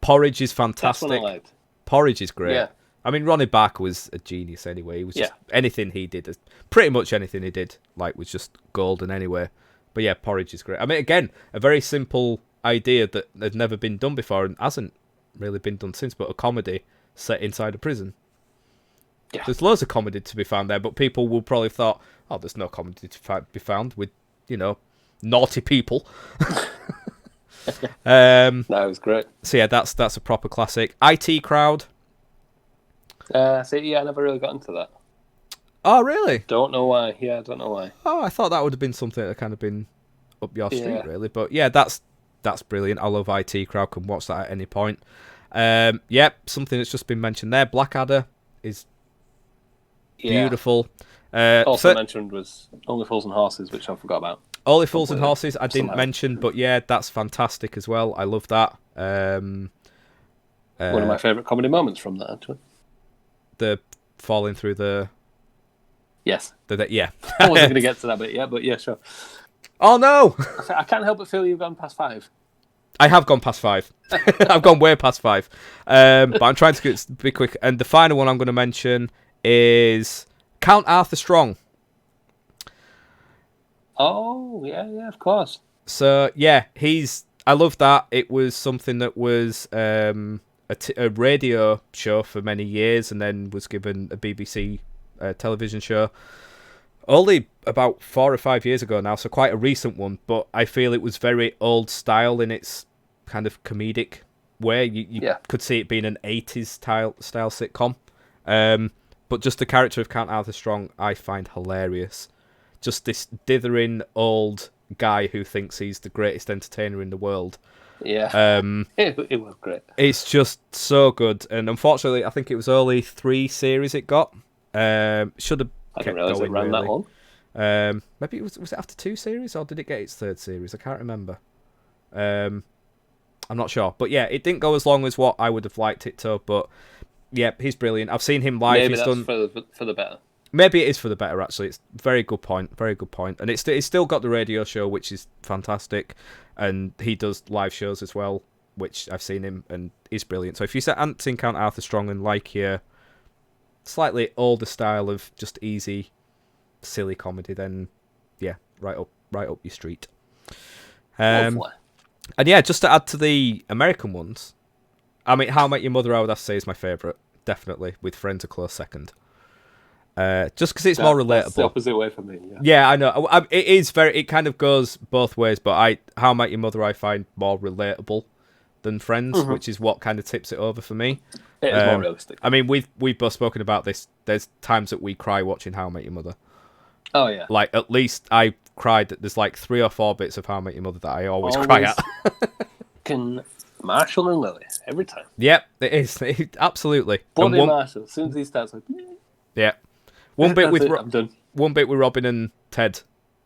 Porridge is fantastic. That's what I liked. Porridge is great. Yeah. I mean, Ronnie Barker was a genius anyway. He was just anything he did, pretty much anything he did, like was just golden anyway. But yeah, Porridge is great. I mean, again, a very simple idea that had never been done before and hasn't really been done since, but a comedy set inside a prison. Yeah. There's loads of comedy to be found there, but people will probably have thought, oh, there's no comedy to be found with, naughty people. No, it was great. So yeah, that's a proper classic. IT Crowd. I never really got into that. Oh, really? Don't know why. Yeah, I don't know why. Oh, I thought that would have been something that kind of been up your street, really. But yeah, that's brilliant. I love IT Crowd. Can watch that at any point. Something that's just been mentioned there. Blackadder is beautiful. Also mentioned was Only Fools and Horses, which I forgot about. Only Fools and Horses I didn't mention, but yeah, that's fantastic as well. I love that. One of my favourite comedy moments from that, actually. The falling through the... Yes. I wasn't going to get to that bit yet, but yeah, sure. Oh, no! I can't help but feel you've gone past 5. I have gone past 5. I've gone way past 5. But I'm trying to be quick. And the final one I'm going to mention is Count Arthur Strong. Oh, yeah, of course. So, yeah, I love that. It was something that was a radio show for many years and then was given a BBC television show. Only about 4 or 5 years ago now, so quite a recent one, but I feel it was very old style in its kind of comedic way. You could see it being an 80s style sitcom. But just the character of Count Arthur Strong, I find hilarious. Just this dithering old guy who thinks he's the greatest entertainer in the world. Yeah, it was great. It's just so good, and unfortunately, I think it was only 3 series it got. Should have I kept didn't realise going. it ran Really. that long. Maybe was it after 2 series, or did it get its 3rd series? I can't remember. I'm not sure, but yeah, it didn't go as long as what I would have liked it to. But yeah, he's brilliant. I've seen him live. Maybe that's for the better. Maybe it is for the better, actually. It's a very good point. Very good point. And it's still got the radio show, which is fantastic. And he does live shows as well, which I've seen him, and he's brilliant. So if you haven't seen Count Arthur Strong and like your slightly older style of just easy, silly comedy, then yeah, right up your street. Lovely. And yeah, just to add to the American ones, I mean, How I Met Your Mother, I would have to say is my favourite, definitely, with Friends a close second. Just because it's more relatable. That's the opposite way for me. Yeah, I know. It is very. It kind of goes both ways, but How I Met Your Mother I find more relatable than Friends, which is what kind of tips it over for me. It is more realistic. I mean, we've both spoken about this. There's times that we cry watching How I Met Your Mother. Oh yeah. Like at least I cried. There's like 3 or 4 bits of How I Met Your Mother that I always cry at. Can Marshall and Lily every time. Yep, it is. Absolutely. Bloody Marshall. As soon as he starts, like, yeah. One bit with I'm done. One bit with Robin and Ted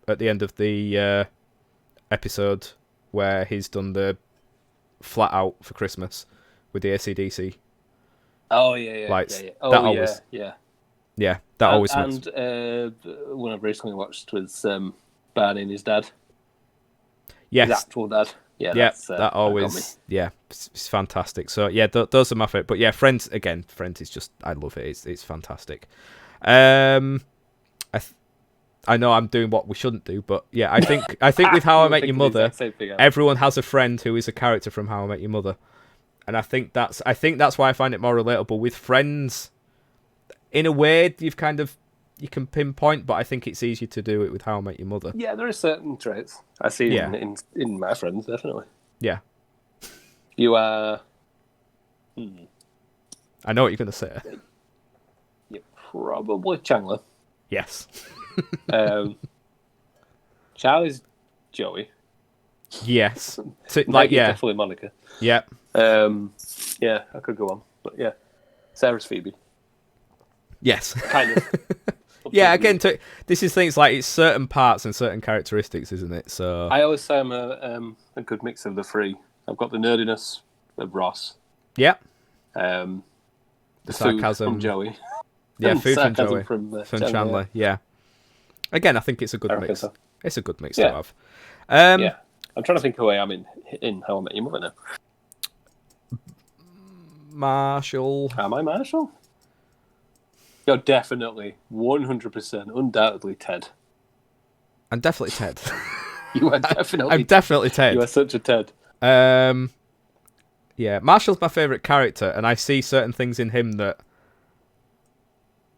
at the end of the episode where he's done the Flat Out for Christmas with the AC/DC. Oh yeah. Lights. Yeah. Oh that always, yeah. Yeah, that always. And one I've recently watched was Barney and his dad. Yes. His actual dad. Yeah. That always. Yeah, it's fantastic. So yeah, those are my favorite. But yeah, Friends is just, I love it. It's fantastic. I know I'm doing what we shouldn't do, but yeah, I think with How I Met Your Mother, everyone has a friend who is a character from How I Met Your Mother, and I think that's why I find it more relatable. With Friends, in a way, you can pinpoint, but I think it's easier to do it with How I Met Your Mother. Yeah, there are certain traits I see in my friends, definitely. Yeah, you are. I know what you're going to say. You're probably Chandler. Yes. Charlie's Joey. Yes. Mike is definitely Monica. Yeah. Yeah, I could go on, but yeah, Sarah's Phoebe. Yes. Kind of. Yeah. Again, this is things like it's certain parts and certain characteristics, isn't it? So I always say I'm a good mix of the 3. I've got the nerdiness of Ross. Yeah. The sarcasm from Joey. Yeah, food from Joey. From Chandler. Yeah. Again, I think it's a good mix. So. It's a good mix to have. Yeah. I'm trying to think who I am in How I Met Your Mother now. Marshall. Am I Marshall? You're definitely, 100%, undoubtedly Ted. I'm definitely Ted. You are definitely. I'm definitely Ted. You are such a Ted. Yeah, Marshall's my favourite character, and I see certain things in him that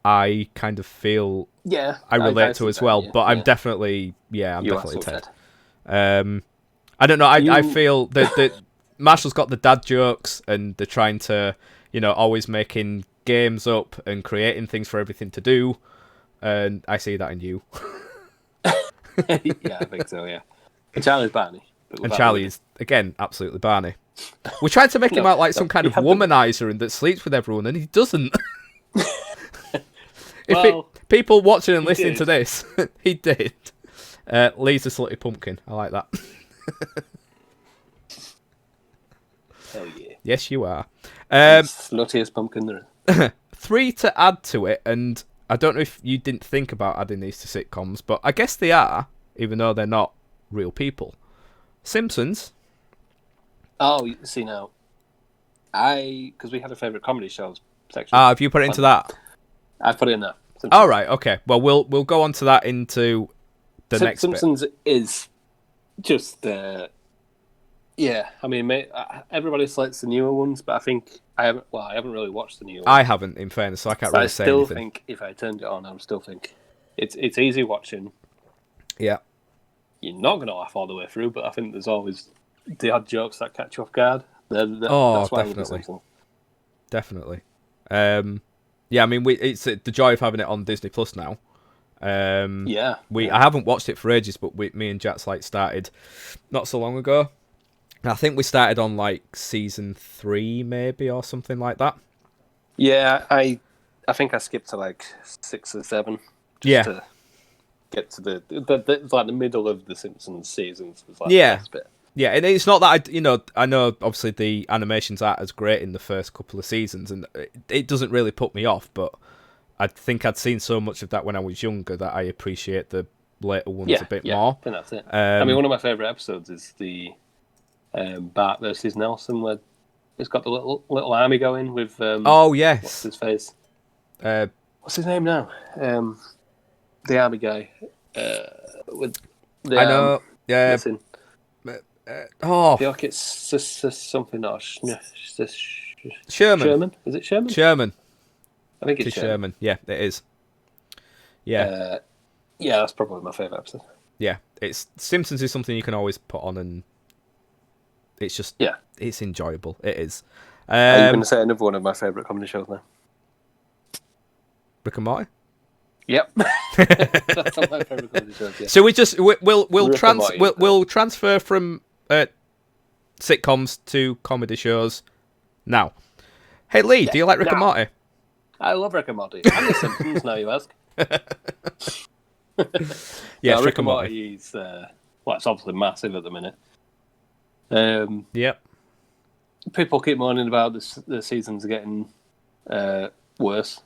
I kind of feel I relate to as well. But I'm definitely Ted. I don't know. I feel that Marshall's got the dad jokes, and they're trying to, always making games up and creating things for everything to do, and I see that in you. Yeah, I think so. Yeah, and Charlie's Barney. And Charlie is again absolutely Barney. We tried to make him out like some kind of womanizer and that sleeps with everyone, and he doesn't. People watching and listening to this, he did. Lee's a slutty pumpkin. I like that. Hell yeah. Yes, you are. Sluttiest pumpkin there is. 3 to add to it, and I don't know if you didn't think about adding these to sitcoms, but I guess they are, even though they're not real people. Simpsons. Oh, see now, because we had a favourite comedy shows section. Have you put it into that? I've put it in there. All right, okay. Well, we'll go on to that into the next Simpsons bit. is just, yeah. I mean, everybody selects the newer ones, but I think I haven't really watched the newer ones. I haven't, in fairness, so I can't really say anything. I still think if I turned it on, I would still think it's easy watching. Yeah. You're not going to laugh all the way through, but I think there's always the odd jokes that catch you off guard. Oh, That's why I love The definitely. Simpsons. Definitely. Yeah, I mean, it's the joy of having it on Disney Plus now. Yeah. I haven't watched it for ages, but me and Jax like started not so long ago. I think we started on like season 3 maybe or something like that. Yeah, I think I skipped to like 6 or 7 just to get to the like the middle of the Simpsons seasons was like the best bit. Yeah, and it's not that I know obviously the animations aren't as great in the first couple of seasons, and it doesn't really put me off, but I think I'd seen so much of that when I was younger that I appreciate the later ones a bit more. I think that's it. I mean, one of my favourite episodes is the Bart versus Nelson, where it's got the little army going with oh yes, what's his face? What's his name now? The army guy with the I know. Yeah. missing. Oh, I feel like it's something else. Sherman. Sherman? Is it Sherman? Sherman. I think it's Sherman. Yeah, it is. Yeah. Yeah, that's probably my favourite episode. Yeah, it's Simpsons is something you can always put on, and it's just it's enjoyable. It is. Are you going to say another one of my favourite comedy shows now? Rick and Morty. Yep, that's one of my favourite comedy shows. Yeah. So we'll transfer from sitcoms to comedy shows now. Hey Lee, do you like Rick and Morty? I love Rick and Morty. And The Simpsons, now you ask. Yeah, Rick and Morty is it's obviously massive at the minute. Yep. People keep moaning about the seasons getting worse,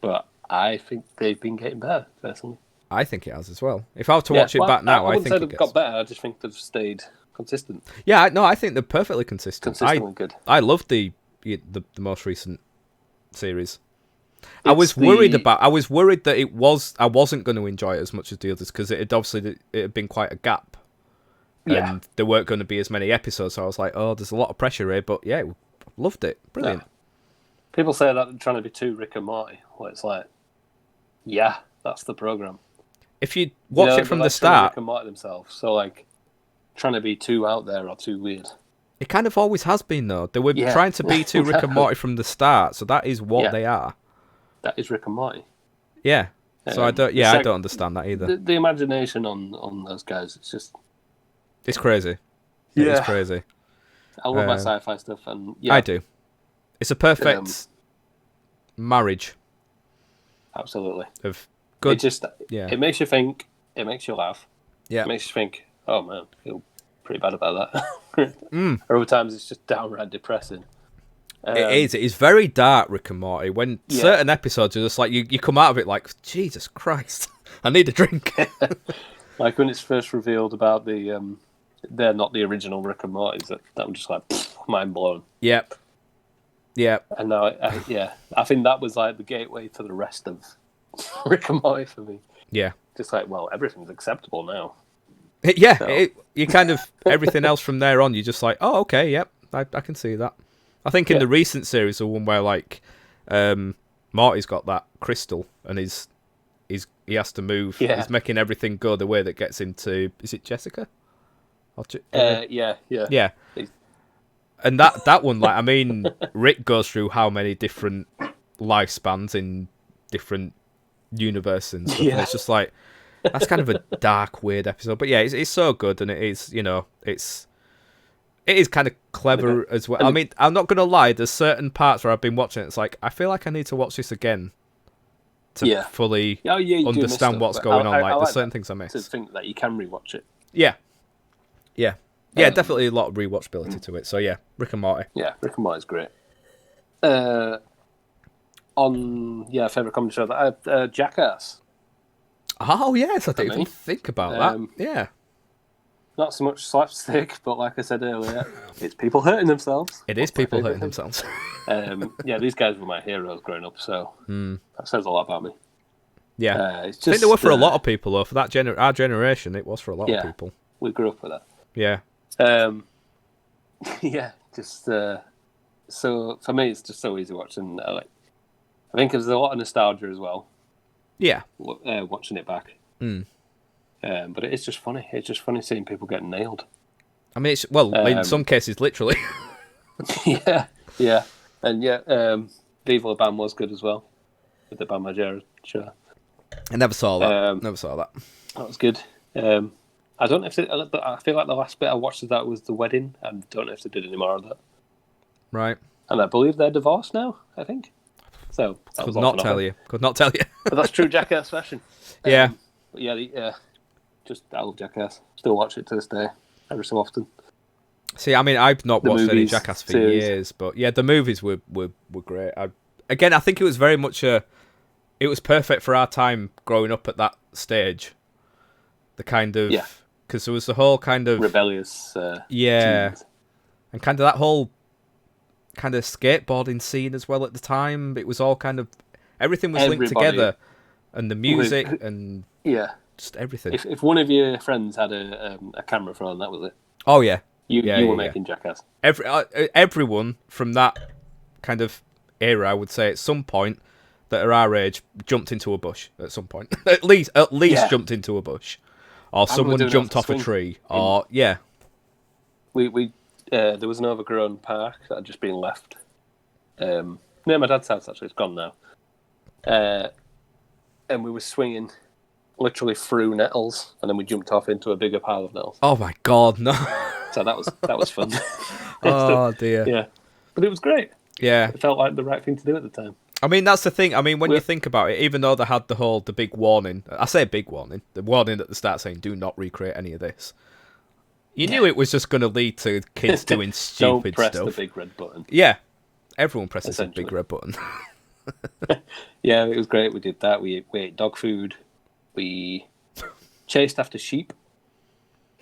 but I think they've been getting better, personally. I think it has as well. If I were to watch it back now, I think they've got better. I just think they've stayed consistent. Yeah, no, I think they're perfectly consistent. Consistently good. I love the most recent series. I was worried that I wasn't going to enjoy it as much as the others because it had been quite a gap. Yeah. And there weren't going to be as many episodes, so I was like, oh, there's a lot of pressure here, but yeah, loved it. Brilliant. Yeah. People say that they're trying to be too Rick and Morty. Well, it's like, yeah, that's the program. If you watch it from the start, Rick and Morty themselves, so like trying to be too out there or too weird. It kind of always has been though. They were trying to be too Rick and Morty from the start, so that is what they are. That is Rick and Morty. Yeah. So I don't understand that either. The imagination on those guys, it's crazy. It's crazy. I love my sci-fi stuff, and I do. It's a perfect marriage. Absolutely. Of good. It makes you think. It makes you laugh. Yeah. It makes you think. Oh man, I feel pretty bad about that. Or other times it's just downright depressing. It is very dark, Rick and Morty. When certain episodes are just like you come out of it like Jesus Christ, I need a drink. Like when it's first revealed about they're not the original Rick and Mortys. That was just like mind blown. Yep. And now, I think that was like the gateway to the rest of Rick and Morty for me. Yeah. Just like, well, everything's acceptable now. Yeah. So. You kind of everything else from there on. You're just like, oh, okay, yep, I can see that. I think in the recent series, the one where like Morty's got that crystal and he has to move. Yeah. He's making everything go the way that gets him to. Is it Jessica? Yeah. And that one, like, I mean, Rick goes through how many different lifespans in different universes and stuff. And it's just like that's kind of a dark, weird episode. But yeah, it's so good, and it is, it is kind of clever as well. I mean, I'm not gonna lie. There's certain parts where I've been watching it. It's like I feel like I need to watch this again to fully understand what's going on. Like there's certain things I miss. To think that you can rewatch it. Yeah. Definitely a lot of rewatchability to it. So yeah, Rick and Morty. Yeah, Rick and Morty's great. Favorite comedy show Jackass. Oh yes, I didn't even think about that. Yeah. Not so much slapstick, but like I said earlier, it's people hurting themselves. It is people hurting themselves. These guys were my heroes growing up, so that says a lot about me. Yeah, I think they were for a lot of people, though. For that our generation, it was for a lot of people. We grew up with that. Yeah. So for me, it's just so easy watching. I think there's a lot of nostalgia as well. Yeah. Watching it back. But it is just funny. It's just funny seeing people getting nailed. I mean, in some cases, literally. yeah. And Viva La Bam was good as well, with the Bam Margera show. I never saw that. That was good. I don't know if I feel like the last bit I watched of that was the wedding. I don't know if they did any more of that. Right. And I believe they're divorced now, I think. So Could not tell you. But that's true Jackass fashion. Yeah. I love Jackass. Still watch it to this day, every so often. See, I mean, I've not watched any Jackass for years, but yeah, the movies were great. I think it was very much it was perfect for our time growing up at that stage. The kind of because there was the whole kind of rebellious teens. And kind of that whole kind of skateboarding scene as well at the time. It was all kind of everything was linked together, and the music and just everything. If one of your friends had a camera phone, that was it. Oh yeah, you were making Jackass. Everyone from that kind of era, I would say, at some point that are our age, jumped into a bush at some point. at least jumped into a bush. Or someone jumped off a tree. Or, We there was an overgrown park that had just been left. Near my dad's house, actually. It's gone now. And we were swinging literally through nettles, and then we jumped off into a bigger pile of nettles. Oh my God, no. So that was fun. Oh dear. Yeah. But it was great. Yeah. It felt like the right thing to do at the time. I mean, that's the thing. I mean, when you think about it, even though they had the big warning, I say big warning, the warning at the start saying, do not recreate any of this. You knew it was just going to lead to kids doing stupid stuff. Don't press the big red button. Yeah. Everyone presses the big red button. Yeah, it was great. We did that. We ate dog food. We chased after sheep.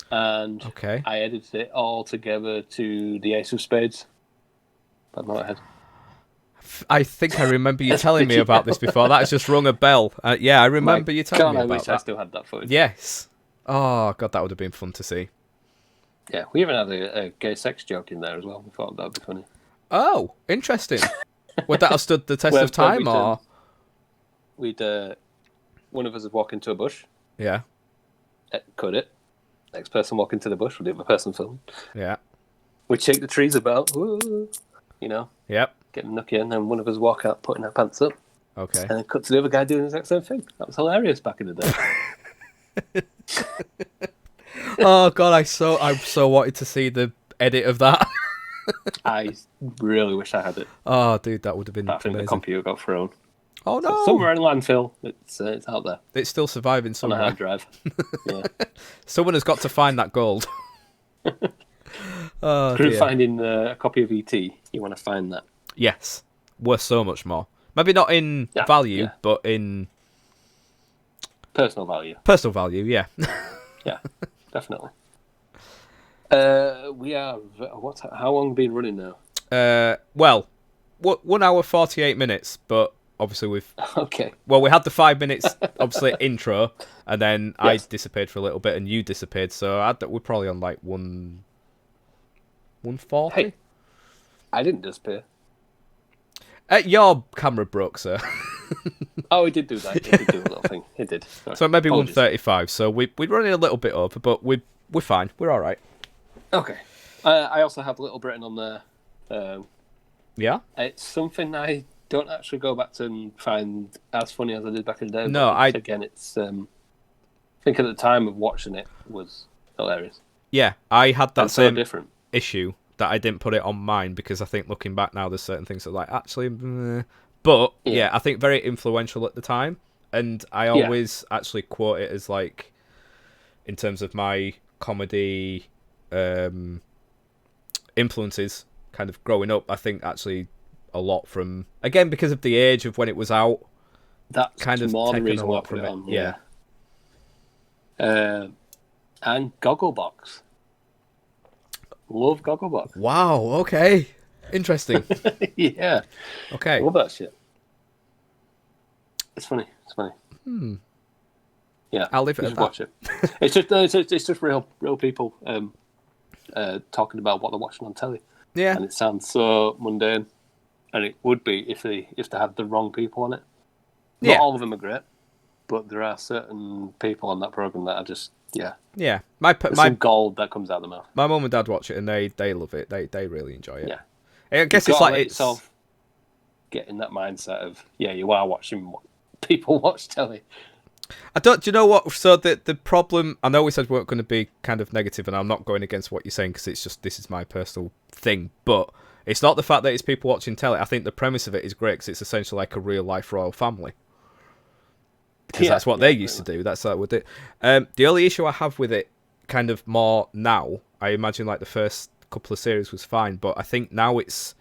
And I edited it all together to the Ace of Spades. But not ahead. I think I remember you telling me about this before. That has just rung a bell. I remember you telling me about I wish that. I still had that footage. Yes. Oh, God, that would have been fun to see. Yeah, we even had a gay sex joke in there as well. We thought that would be funny. Oh, interesting. Would that have stood the test of time, or...? We'd one of us would walk into a bush. Yeah. Cut it. Next person walk into the bush, we'd have a person film. Yeah. We'd shake the trees about, woo, you know. Yep. Getting nookie, and then one of us walk out putting our pants up. Okay. And then cut to the other guy doing the exact same thing. That was hilarious back in the day. Oh God, I so wanted to see the edit of that. I really wish I had it. Oh, dude, that would have been amazing. The computer got thrown. Oh no! So somewhere in landfill, it's out there. It's still surviving somewhere. On a hard drive. Yeah. Someone has got to find that gold. Oh, dear. Finding a copy of ET, you want to find that. Yes, worth so much more. Maybe not in value, but in personal value. Personal value, yeah. Yeah, definitely. We have how long have we been running now? 1 hour 48 minutes, but obviously we've we had the 5 minutes obviously intro, and then I disappeared for a little bit and you disappeared, so we're probably on like 140. Hey, I didn't disappear. Your camera broke, sir. Oh, it did do that. It did do a little thing. It did. Sorry. So maybe 135. So we're running a little bit over, but we're fine. We're all right. Okay. I also have Little Britain on there. Yeah. It's something I don't actually go back to and find as funny as I did back in the day. No, again, it's. I think at the time of watching it was hilarious. Yeah, I had that same different issue that I didn't put it on mine because I think looking back now, there's certain things that like actually. But yeah, I think very influential at the time, and I always actually quote it as like, in terms of my comedy influences, kind of growing up. I think actually a lot from again because of the age of when it was out. That's kind of more the taken reason a why I lot put from it it. on. Yeah. And Gogglebox. Love Gogglebox. Wow. Okay. Interesting. Yeah. Okay. Love that shit. It's funny. Yeah. I'll leave it at that. Watch it. It's just real people talking about what they're watching on telly. Yeah. And it sounds so mundane, and it would be if they had the wrong people on it. Not all of them are great, but there are certain people on that program that are just Yeah. Yeah, There's some gold that comes out of the mouth. my mum and dad watch it and they love it. They really enjoy it. Yeah. I guess You've it's got to like let it's yourself get in that mindset of you are watching what people watch telly. I don't. Do you know what? So the problem. I know we said we weren't going to be kind of negative, and I'm not going against what you're saying because it's just this is my personal thing. But it's not the fact that it's people watching telly. I think the premise of it is great because it's essentially like a real life royal family. Because that's what they used to do. That's what it. The only issue I have with it, kind of more now, I imagine like the first couple of series was fine, but I think now it's.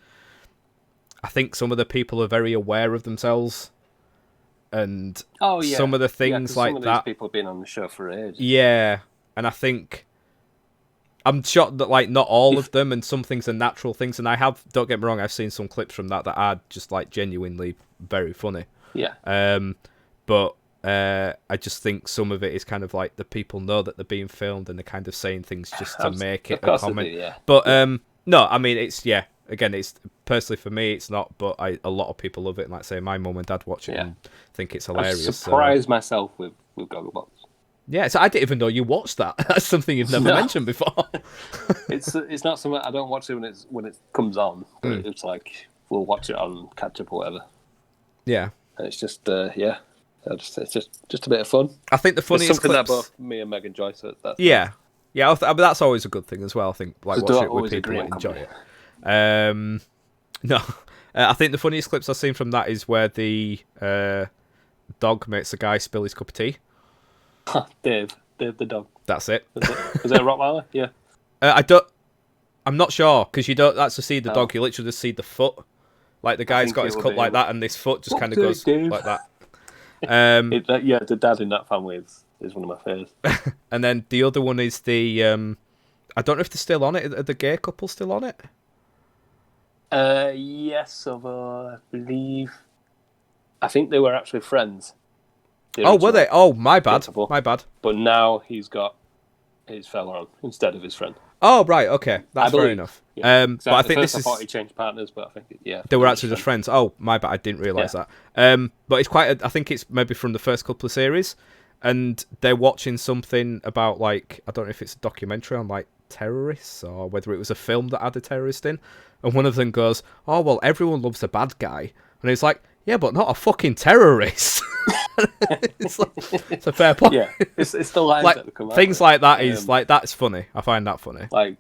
I think some of the people are very aware of themselves, and some of the things like some of that. these people have been on the show for ages. Yeah, and I think I'm shocked that like not all of them, and some things are natural things, and I have. Don't get me wrong, I've seen some clips from that are just like genuinely very funny. Yeah. But I just think some of it is kind of like the people know that they're being filmed and they're kind of saying things just to make it a comment. Do, yeah. But no, I mean it's again it's personally for me it's not, but a lot of people love it, and like I say my mum and dad watch it and think it's hilarious. I've surprised myself with Gogglebox. Yeah, so I didn't even know you watched that. That's something you've never mentioned before. It's not something I don't watch it when it comes on, but it's like we'll watch it on catch up or whatever. Yeah. And it's just it's just a bit of fun. I think the funniest it's something clips... that both me and Meg enjoy. So that's yeah, but that's always a good thing as well. I think like watch it with always people agree that on enjoy it. No, I think the funniest clips I've seen from that is where the dog makes a guy spill his cup of tea. Dave the dog. That's it. Is it a Rottweiler? Yeah. I'm not sure because you don't actually see the dog. You literally just see the foot. Like the guy's got his cup like that, and this foot just kind of goes like that. The dad in that family is one of my favourites. And then the other one is the I don't know if they're still on it. Are the gay couple still on it? Yes, I believe. I think they were actually friends. Oh, were they? Oh, my bad. Couple. My bad. But now he's got his fella on instead of his friend. Oh, right. Okay, that's fair enough. Yeah. But I think I thought he changed partners, but I think they were actually just friends. Oh, my bad. I didn't realise that. But it's quite. I think it's maybe from the first couple of series, and they're watching something about like I don't know if it's a documentary on like terrorists or whether it was a film that had a terrorist in, and one of them goes, "Oh well, everyone loves a bad guy," and he's like, "Yeah, but not a fucking terrorist." it's a fair point. Yeah, it's the lines like, that come out. Things like that is like that's funny. I find that funny. Like,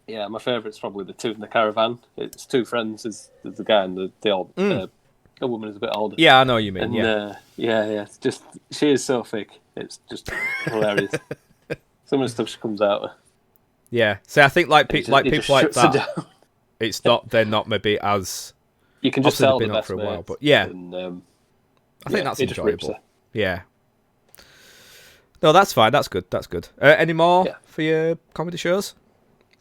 yeah, my favourite's probably the two in the caravan. It's two friends. There's the guy and the old the woman is a bit older. Yeah, I know what you mean. And, it's just she is so thick. It's just hilarious. Some of the stuff she comes out with. Yeah, so I think like people like that. It's not. They're not maybe as. You can just tell been the on best for a while, mates, but yeah. And, I think that's enjoyable. Her. Yeah. No, that's fine. That's good. That's good. Any more for your comedy shows?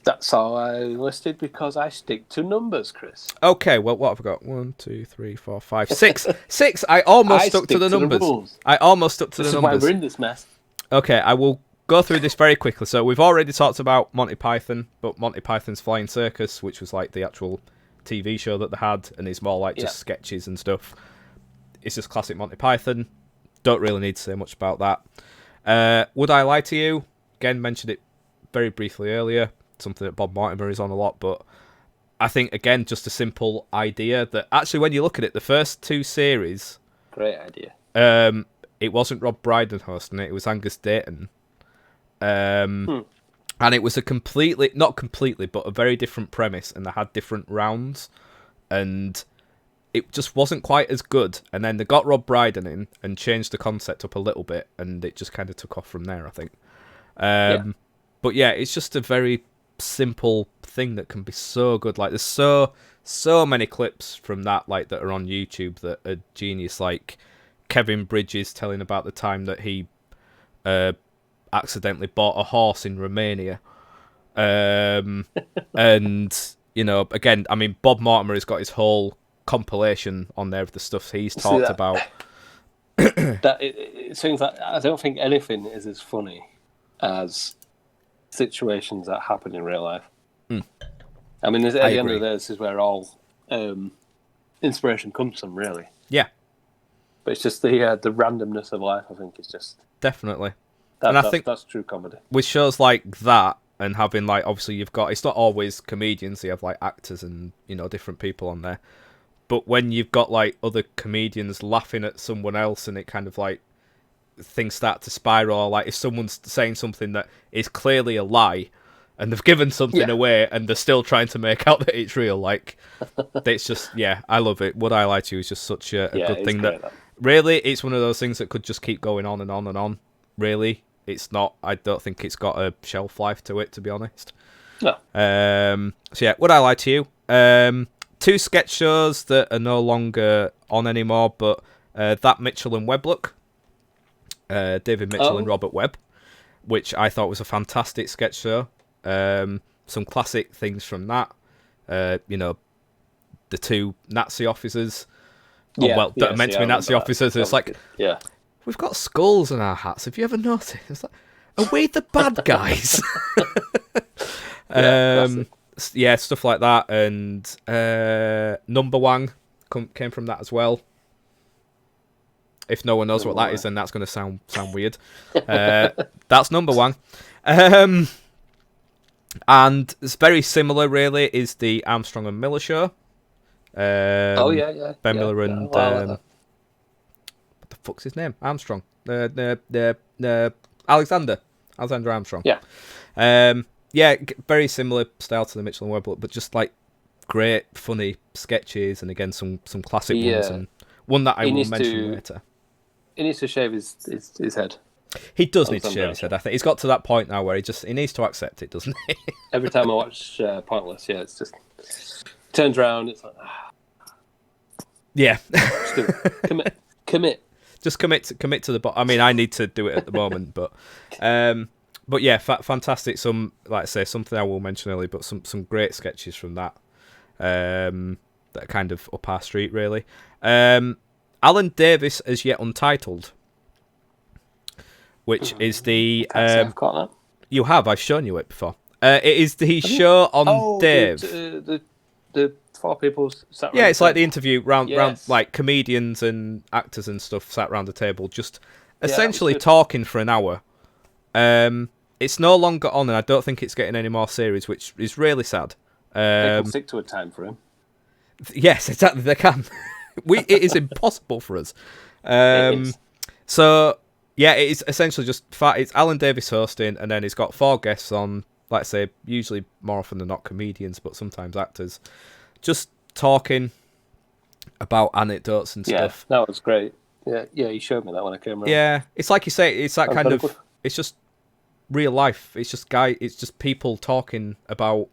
That's all I listed because I stick to numbers, Chris. Okay. Well, what have I got? 1, 2, 3, 4, 5, 6. 6. I almost stuck to the numbers. I almost stuck to the numbers. This is why we're in this mess. Okay, I will go through this very quickly. So we've already talked about Monty Python, but Monty Python's Flying Circus, which was like the actual TV show that they had, and it's more like just sketches and stuff. It's just classic Monty Python. Don't really need to say much about that. Would I Lie to You? Again, mentioned it very briefly earlier. Something that Bob Mortimer is on a lot, but I think, again, just a simple idea that actually when you look at it, the first 2 series... Great idea. It wasn't Rob Brydon hosting it, it was Angus Dayton. And it was not completely, but a very different premise, and they had different rounds, and it just wasn't quite as good. And then they got Rob Brydon in and changed the concept up a little bit, and it just kind of took off from there, I think. But yeah, it's just a very simple thing that can be so good. Like, there's so many clips from that like that are on YouTube that are genius. Like Kevin Bridges telling about the time that he accidentally bought a horse in Romania. And, you know, again, I mean, Bob Mortimer has got his whole compilation on there of the stuff he's talked about. It seems like I don't think anything is as funny as situations that happen in real life. I mean, at the end of the day, this is where all inspiration comes from, really. Yeah. But it's just the randomness of life, I think, is just... Definitely. That's true comedy. With shows like that, and having like, obviously you've got, it's not always comedians, you have like actors and, you know, different people on there. But when you've got like other comedians laughing at someone else, and it kind of like, things start to spiral, like if someone's saying something that is clearly a lie, and they've given something away, and they're still trying to make out that it's real, like, it's just, I love it. Would I Lie to You is just such a good thing that really, it's one of those things that could just keep going on and on and on. Really, it's not. I don't think it's got a shelf life to it, to be honest. No. So yeah, Would I Lie to You? Two sketch shows that are no longer on anymore, but That Mitchell and Webb Look, David Mitchell and Robert Webb, which I thought was a fantastic sketch show. Some classic things from that. You know, the two Nazi officers. That are meant to be Nazi officers. It's like, we've got skulls in our hats. Have you ever noticed? It's like, are we the bad guys? Stuff like that. And Number One came from that as well. If no one knows what that is, then that's going to sound weird. That's Number One. And it's very similar, really, is the Armstrong and Miller Show. Ben Miller and what the fuck's his name? Armstrong. Alexander Armstrong. Very similar style to the Mitchell and Webb Look, but just like great, funny sketches, and again some classic ones, and one that I will mention later. He needs to shave his head. He does need to shave his head. I think he's got to that point now where he needs to accept it, doesn't he? Every time I watch Pointless, it's just turns around. It's like, just do it. Commit. Just commit to the bottom. I mean, I need to do it at the moment, but yeah, fantastic. Some, like I say, something I will mention earlier, but some great sketches from that that are kind of up our street, really. Alan Davis as Yet Untitled, which is the I've got that. You have. I've shown you it before. It is the show on Dave. The four people sat. Yeah, it's like the interview round like comedians and actors and stuff sat around the table, just essentially talking for an hour. It's no longer on, and I don't think it's getting any more series, which is really sad. They can stick to a time for him. Yes, exactly. They can. It is impossible for us. So yeah, it is essentially just it's Alan Davis hosting, and then he's got four guests on. Like I say, usually more often than not comedians, but sometimes actors, just talking about anecdotes and stuff. Yeah, that was great. Yeah, you showed me that when I came around. Yeah, it's like you say, it's that kind of, it's just real life. It's just people talking about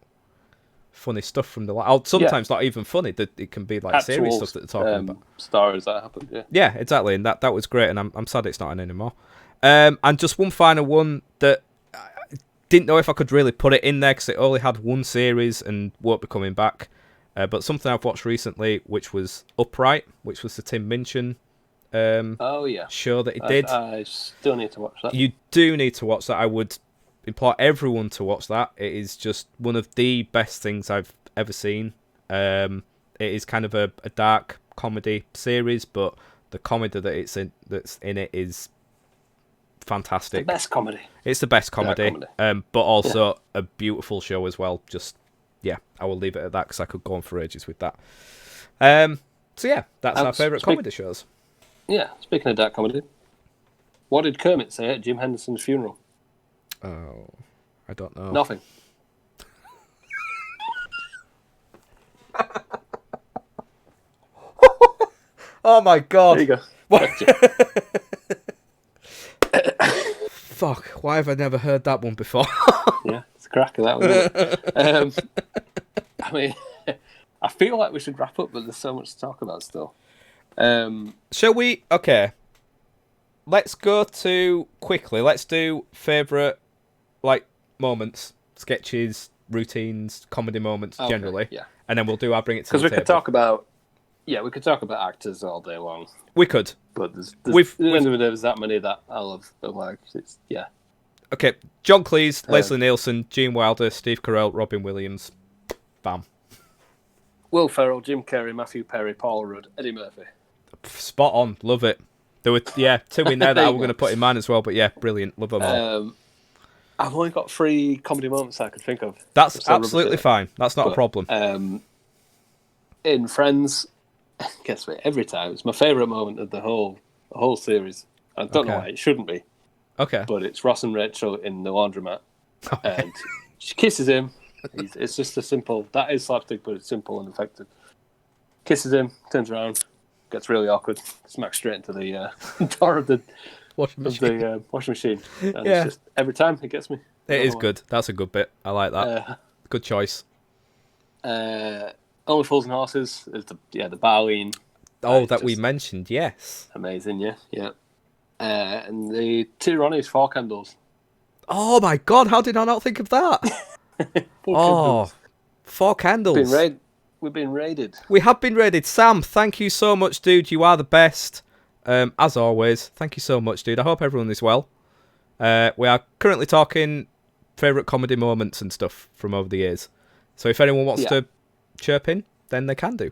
funny stuff from the life. Sometimes not even funny. It can be like actual serious stuff that they're talking about. Stories that happened. Yeah. Yeah, exactly, and that was great, and I'm sad it's not on anymore. And just one final one that I didn't know if I could really put it in there because it only had one series and won't be coming back. But something I've watched recently, which was Upright, which was the Tim Minchin show that he did. I still need to watch that. You do need to watch that. I would implore everyone to watch that. It is just one of the best things I've ever seen. It is kind of a dark comedy series, but the comedy that's in it is fantastic. The best comedy. It's the best comedy, but also a beautiful show as well. Just I will leave it at that because I could go on for ages with that. So yeah, that's our favourite comedy shows. Yeah, speaking of dark comedy, what did Kermit say at Jim Henderson's funeral? Oh, I don't know. Nothing. Oh my god! There you go. Fuck! Why have I never heard that one before? Yeah, it's a cracker, that one. Isn't it? I mean, I feel like we should wrap up, but there's so much to talk about still. Shall we? Okay. Let's go to quickly. Let's do favourite moments, sketches, routines, comedy moments generally. Yeah. And then we'll do our bring it to the table. Because we could talk about actors all day long. We could. But there's that many that I love. Okay, John Cleese, Leslie Nielsen, Gene Wilder, Steve Carell, Robin Williams. Bam. Will Ferrell, Jim Carrey, Matthew Perry, Paul Rudd, Eddie Murphy. Spot on. Love it. There were two in there that There I you was go. going to put in mine as well. But yeah, brilliant. Love them all. I've only got 3 comedy moments I could think of. That's So absolutely fine. That's not a But, problem. In Friends, guess what? Every time it's my favourite moment of the whole series. I don't know why it shouldn't be, Okay. but it's Ross and Rachel in the laundromat, and she kisses him. It's just a simple. That is slapstick, but it's simple and effective. Kisses him, turns around, gets really awkward, smacks straight into the door of the washing machine. washing machine. And Yeah. it's just every time it gets me. It is good. That's a good bit. I like that. Good choice. Only Fools and Horses is the Barleen. Oh, that we mentioned, yes. Amazing, yeah. And the 2 Ronnies, 4 Candles. Oh my God! How did I not think of that? 4 Candles. 4 Candles. We've been raided. We have been raided. Sam, thank you so much, dude. You are the best. As always, thank you so much, dude. I hope everyone is well. We are currently talking favourite comedy moments and stuff from over the years. So if anyone wants to chirp in, then they can do.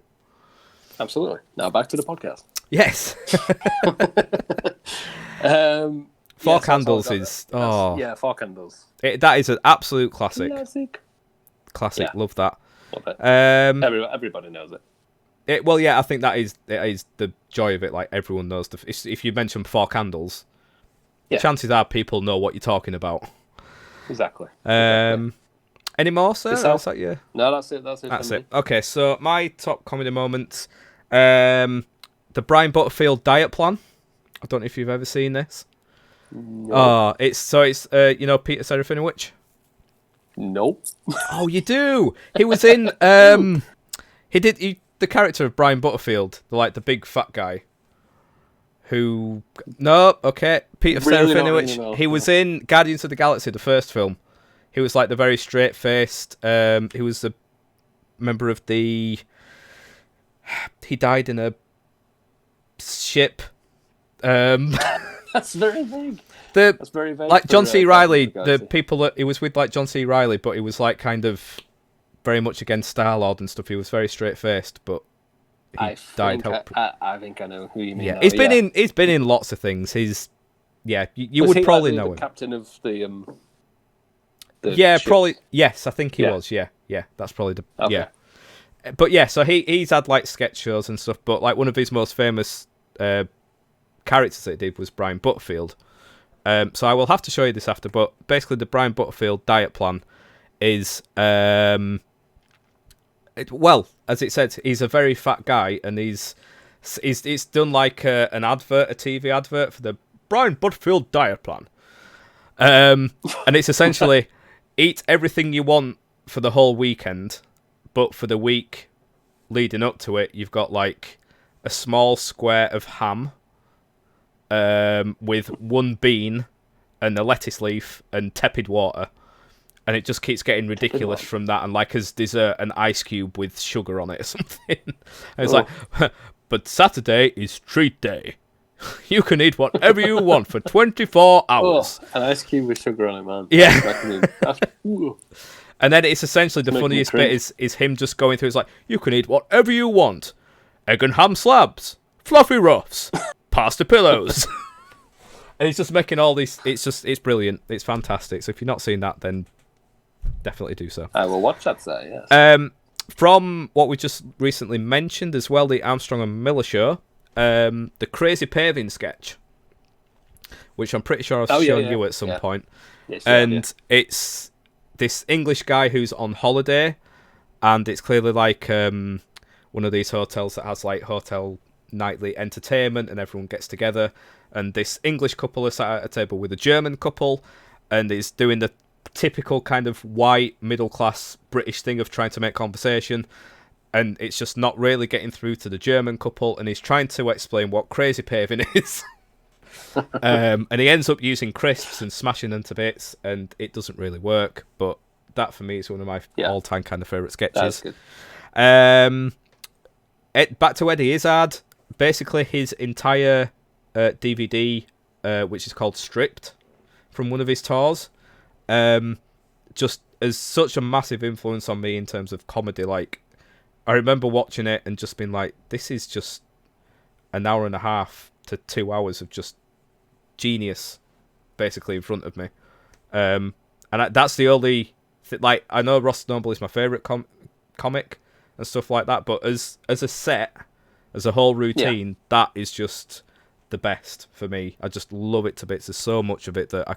Absolutely. Now back to the podcast. Yes. 4 Candles is... Yeah, 4 Candles. That is an absolute classic. Classic. Yeah. Love that. Love it. Everybody knows it. Well, yeah, I think it is the joy of it. Like, everyone knows. If you mention 4 Candles, chances are people know what you're talking about. Exactly. Any more, sir? Yourself? Is that you? No, that's it. That's it. Okay, so my top comedy moments. The Brian Butterfield diet plan. I don't know if you've ever seen this. No. It's Peter Serafinowicz? Nope. Oh, you do. He was in the character of Brian Butterfield, the big fat guy. Who? No, okay. Peter Really Serafinowicz. He was in Guardians of the Galaxy, the first film. He was like the very straight-faced. He was a member of the. He died in a ship. That's very vague. That's very vague. Like John C. Reilly, the people that he was with, like John C. Reilly, but he was like kind of very much against Star-Lord and stuff. He was very straight-faced, but he died. I think I know who you mean. Yeah, he's been in lots of things. You would probably know him. Captain of the ship? probably. Yes, I think he was. Yeah, that's probably But yeah, so he's had like sketch shows and stuff. But like one of his most famous characters that he did was Brian Butterfield. So I will have to show you this after. But basically, the Brian Butterfield diet plan is as it said, he's a very fat guy, and it's done like a TV advert for the Brian Butterfield diet plan. And it's essentially eat everything you want for the whole weekend, but for the week leading up to it, you've got like a small square of ham with 1 bean and a lettuce leaf and tepid water. And it just keeps getting ridiculous from that. And like as dessert, an ice cube with sugar on it or something. And it's like, but Saturday is treat day. You can eat whatever you want for 24 hours. An ice cube with sugar on it, man. Yeah. And then it's essentially the funniest bit is him just going through. It's like, you can eat whatever you want. Egg and ham slabs, fluffy ruffs, pasta pillows. And he's just making all these. It's brilliant. It's fantastic. So if you've not seen that, then definitely do so. I will watch that, sir, yes. From what we just recently mentioned as well, the Armstrong and Miller show, the Crazy Paving sketch, which I'm pretty sure I've shown you at some point. Yes, it's this English guy who's on holiday, and it's clearly like one of these hotels that has like hotel nightly entertainment, and everyone gets together, and this English couple is sat at a table with a German couple, and is doing the typical kind of white middle class British thing of trying to make conversation, and it's just not really getting through to the German couple, and he's trying to explain what crazy paving is. And he ends up using crisps and smashing them to bits, and it doesn't really work, but that for me is one of my all-time kind of favourite sketches. That's good. Back to Eddie Izzard. Basically his entire DVD, which is called Stripped, from one of his tours, just as such a massive influence on me in terms of comedy. Like, I remember watching it and just being like, this is just an hour and a half to 2 hours of just genius, basically in front of me. That's the only like, I know Ross Noble is my favourite comic and stuff like that, but as a set, as a whole routine, that is just the best for me. I just love it to bits. There's so much of it that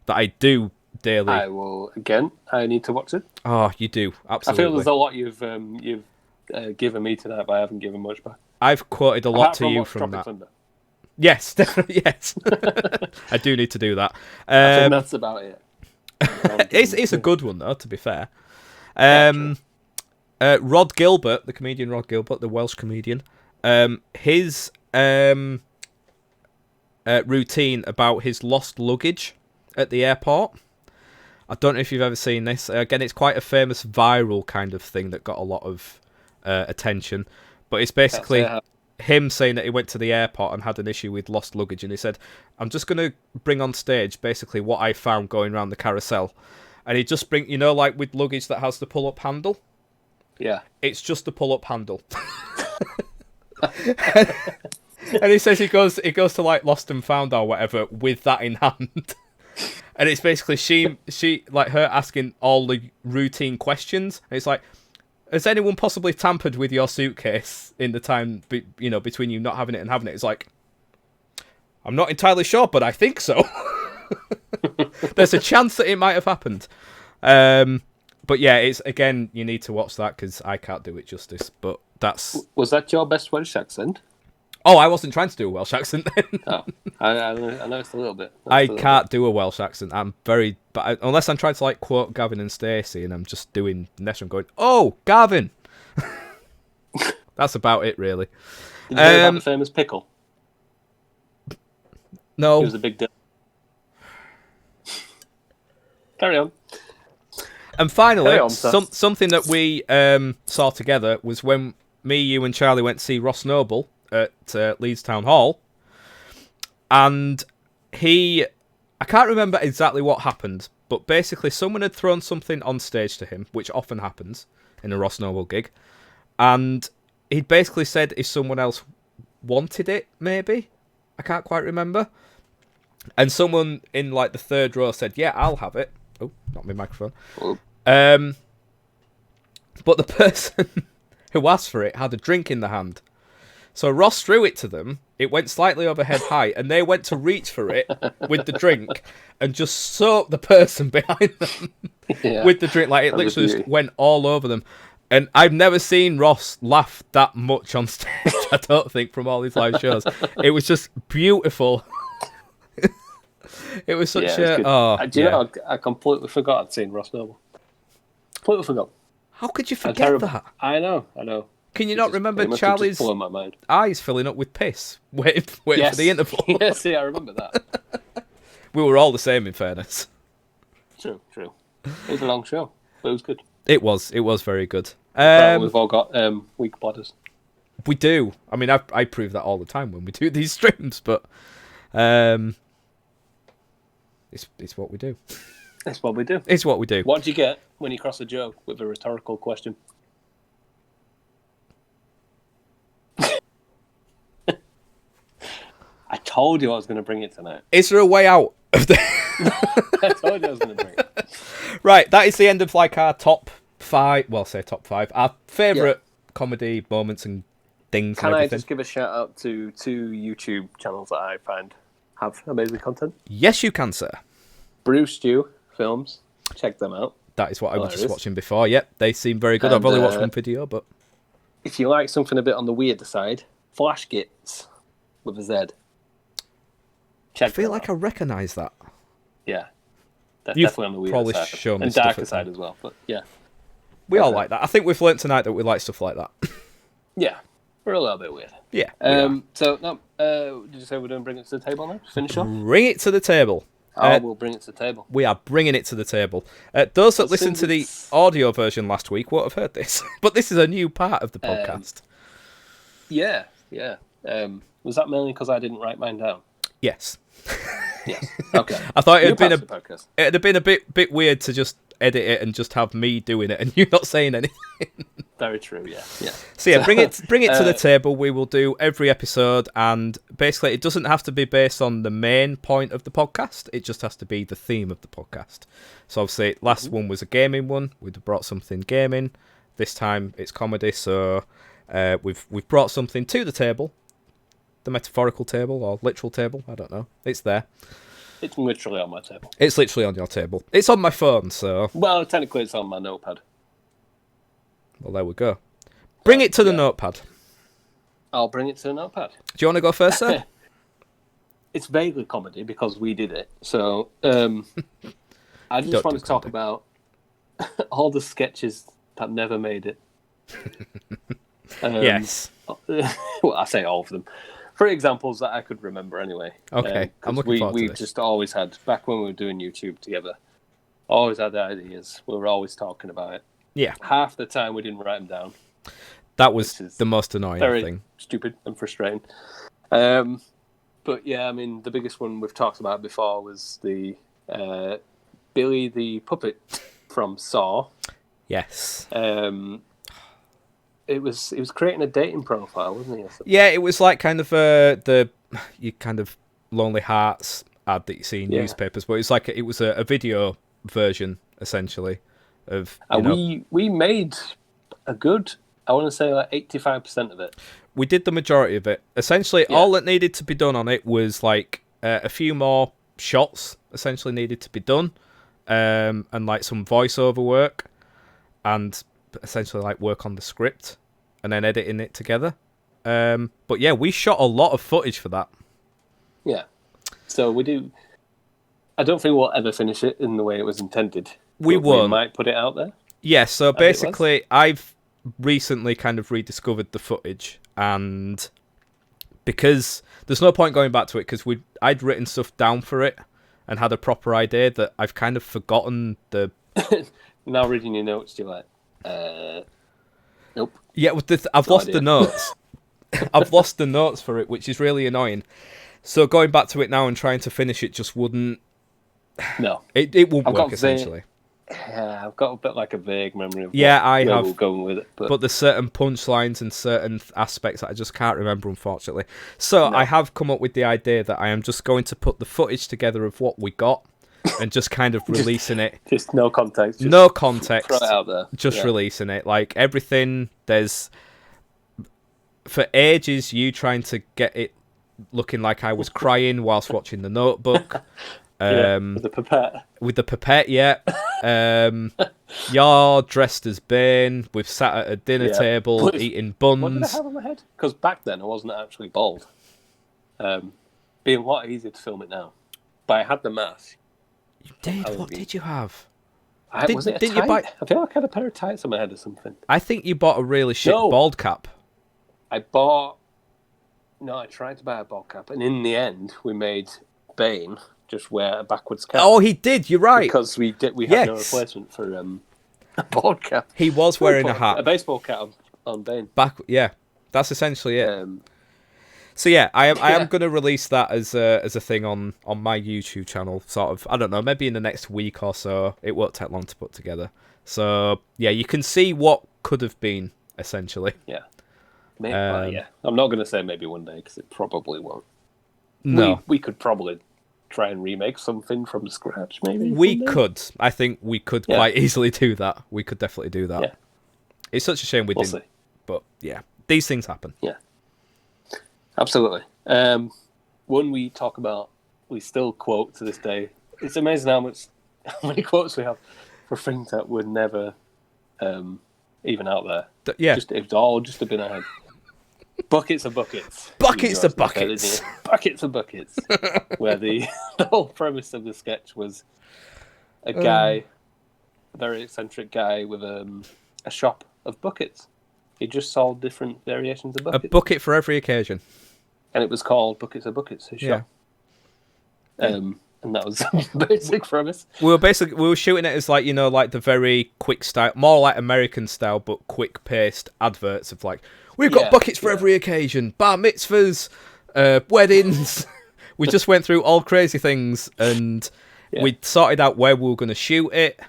I do daily. I need to watch it. Oh, you do, absolutely. I feel there's a lot you've given me tonight, but I haven't given much back. I've quoted a lot to you from that. Thunder. Yes, definitely, yes. I do need to do that. I think that's about it. It's a good one, though, to be fair. Rod Gilbert, the comedian Rod Gilbert, the Welsh comedian, his routine about his lost luggage at the airport. I don't know if you've ever seen this. Again, it's quite a famous viral kind of thing that got a lot of attention. But it's basically him saying that he went to the airport and had an issue with lost luggage, and he said, I'm just going to bring on stage basically what I found going around the carousel. And he just bring, like with luggage that has the pull-up handle? Yeah. It's just the pull-up handle. And he says he goes to like Lost and Found or whatever with that in hand. And it's basically she like her asking all the routine questions. And it's like, has anyone possibly tampered with your suitcase in the time, between you not having it and having it? It's like, I'm not entirely sure, but I think so. There's a chance that it might have happened. But yeah, it's, again, you need to watch that because I can't do it justice. But that's... Was that your best Welsh accent? Oh, I wasn't trying to do a Welsh accent then. Oh, I noticed a little bit. I can't do a Welsh accent. I'm very... But unless I'm trying to like quote Gavin and Stacey and I'm just doing Ness and going, oh, Gavin! That's about it, really. Did you hear about the famous pickle? No. It was a big deal. Carry on. And finally, something that we saw together was when me, you and Charlie went to see Ross Noble at Leeds Town Hall. And I can't remember exactly what happened, but basically someone had thrown something on stage to him, which often happens in a Ross Noble gig. And he'd basically said if someone else wanted it, maybe. I can't quite remember. And someone in like the third row said, yeah, I'll have it. Oh, not my microphone. Oh. But the person who asked for it had a drink in the hand. So Ross threw it to them. It went slightly overhead high, and they went to reach for it with the drink and just soaked the person behind them with the drink. Like, it literally just went all over them. And I've never seen Ross laugh that much on stage, I don't think, from all his live shows. It was just beautiful. It was such a... Oh, do you know, I completely forgot I'd seen Ross Noble. Completely forgot. How could you forget that? I know. Can you not remember Charlie's eyes filling up with piss waiting for the interval? Yes, see, I remember that. We were all the same, in fairness. True. It was a long show, but it was good. It was very good. We've all got weak bladders. We do. I mean, I prove that all the time when we do these streams, but it's what we do. It's what we do. It's what we do. What do you get when you cross a joke with a rhetorical question? I told you I was going to bring it tonight. Is there a way out of the... I told you I was going to bring it. Right, that is the end of like our top five. Well, say top five. Our favourite comedy moments and things. Can and everything. I just give a shout out to 2 YouTube channels that I find have amazing content? Yes, you can, sir. Brew Stew Films. Check them out. That is what I was just watching before. Yep, they seem very good. I've only watched one video, but if you like something a bit on the weirder side, Flash Gits with a Z. I feel like I recognise that. Yeah. Definitely on the weirder side. Shown me and darker side as well, but yeah. We all like that. I think we've learnt tonight that we like stuff like that. Yeah. We're a little bit weird. Yeah. So, did you say we're going to bring it to the table now? Finish off? Bring it to the table. We'll bring it to the table. We are bringing it to the table. Those that listened to the audio version last week won't have heard this, but this is a new part of the podcast. Yeah. Was that mainly because I didn't write mine down? Yes. Yes. Okay. I thought it'd have been a bit weird to just edit it and just have me doing it and you not saying anything. Very true, yeah. So yeah, bring it to the table. We will do every episode, and basically it doesn't have to be based on the main point of the podcast. It just has to be the theme of the podcast. So obviously, last one was a gaming one. We've brought something gaming. This time it's comedy. So we've brought something to the table, the metaphorical table or literal table. I don't know. It's there. It's literally on my table. It's literally on your table. It's on my phone. So well, technically it's on my notepad. Well, there we go. Bring it to the notepad. I'll bring it to the notepad. Do you want to go first, sir? It's vaguely comedy because we did it. So I just want to talk about all the sketches that never made it. Yes. Well, I say all of them. For examples that I could remember anyway. Okay, I'm looking forward to this. We've just always had, back when we were doing YouTube together, always had the ideas. We were always talking about it. Yeah. Half the time we didn't write them down. That was the most annoying very thing. Stupid and frustrating. But yeah, I mean, the biggest one we've talked about before was the Billy the Puppet from Saw. Yes. It was creating a dating profile, wasn't he? Yeah, it was like kind of the kind of Lonely Hearts ad that you see in newspapers, but it was a video version essentially of. We made a good, I want to say like 85% of it. We did the majority of it. Essentially, all that needed to be done on it was like a few more shots. Essentially, needed to be done, and like some voiceover work, and essentially like work on the script, and then editing it together. But yeah, we shot a lot of footage for that. Yeah. So we do. I don't think we'll ever finish it in the way it was intended. We won't. We might put it out there. Yeah. So basically, I've recently kind of rediscovered the footage, and because there's no point going back to it because I'd written stuff down for it and had a proper idea that I've kind of forgotten the. Now reading your notes, you're like, nope. Yeah, I've lost the notes. I've lost the notes for it, which is really annoying. So going back to it now and trying to finish it just wouldn't. No, it won't work essentially. Yeah, I've got a bit like a vague memory of I where have we're going with it. But there's certain punchlines and certain aspects that I just can't remember, unfortunately. So I have come up with the idea that I am just going to put the footage together of what we got and just kind of releasing it. Just no context. No context. Throw it out there. Just releasing it. Like everything, there's... For ages, you trying to get it looking like I was crying whilst watching The Notebook. With the pipette. With the pipette, yeah. You're dressed as Bane. We've sat at a dinner table eating buns. What did I have on my head? Because back then I wasn't actually bald. Being a lot easier to film it now. But I had the mask. You did? What did you have? Was it a tight? I feel like I had a pair of tights on my head or something. I think you bought a really shit bald cap. I tried to buy a bald cap. And in the end, we made Bane just wear a backwards cap. Oh, he did. You're right. Because we had no replacement for a bald cap. He was wearing a hat, a baseball cap on Bane. That's essentially it. So yeah, I am going to release that as a thing on my YouTube channel. Sort of, I don't know, maybe in the next week or so. It won't take long to put together. So yeah, you can see what could have been essentially. Yeah. Maybe, I'm not going to say maybe one day because it probably won't. No, we could probably try and remake something from scratch, maybe? We could. I think we could quite easily do that. We could definitely do that. Yeah. It's such a shame we didn't. See. But yeah, these things happen. Yeah. Absolutely. One we talk about, we still quote to this day. It's amazing how many quotes we have for things that were never even out there. It's all just have been ahead. Buckets of buckets. Buckets of buckets. Buckets of buckets. Where the whole premise of the sketch was a guy, a very eccentric guy with a shop of buckets. He just sold different variations of buckets. A bucket for every occasion. And it was called Buckets of Buckets, his shop. And that was the basic premise. We were shooting it as like the very quick style, more like American style, but quick paced adverts of like, we've got buckets for every occasion, bar mitzvahs, weddings. We just went through all crazy things, and we sorted out where we were going to shoot it,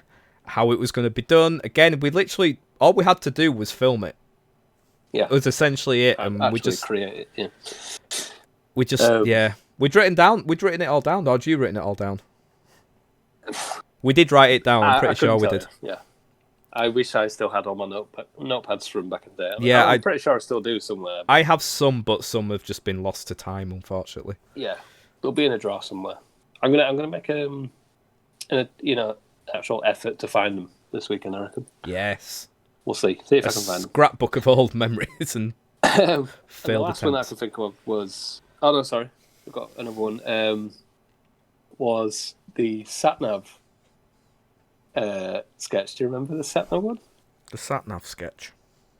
how it was going to be done. Again, we literally all we had to do was film it. Yeah, it was essentially it, and actually we just create it. Yeah, we'd written it all down. Or had you written it all down? We did write it down. I'm pretty sure we did. You. Yeah, I wish I still had all my notepads from back in the day. Yeah, I'm pretty sure I still do somewhere. I have some, but some have just been lost to time, unfortunately. Yeah, they'll be in a drawer somewhere. I'm gonna make an actual effort to find them this weekend, I reckon. Yes. We'll see. See if I can find them. Scrapbook of old memories and and the attempts. last one I could think of was... Oh, no, sorry. I've got another one. Was the Satnav sketch. Do you remember the Satnav one? The Satnav sketch.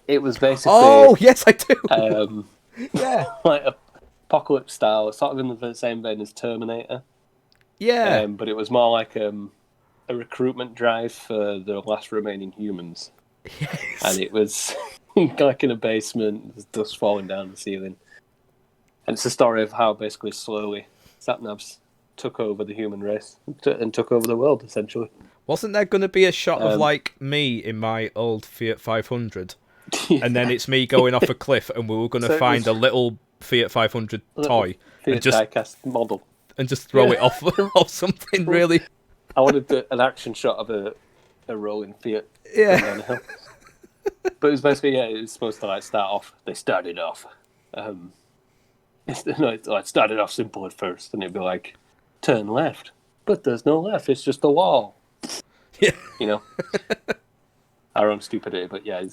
It was basically... Oh, yes, I do. Yeah. Like apocalypse style, sort of in the same vein as Terminator. Yeah. But it was more like a recruitment drive for the last remaining humans. Yes. And it was like in a basement, there's dust falling down the ceiling. And it's a story of how basically slowly Satnavs took over the human race and took over the world, essentially. Wasn't there going to be a shot of like me in my old Fiat 500? Yeah. And then it's me going off a cliff and we were going to find a little Fiat 500 toy Fiat diecast model. And just throw it off something really... I wanted an action shot of a rolling Fiat. Yeah. But it was basically, it was supposed to like start off. They started off. It started off simple at first, and it'd be like, turn left, but there's no left. It's just a wall. Yeah. You know, our own stupidity. But yeah,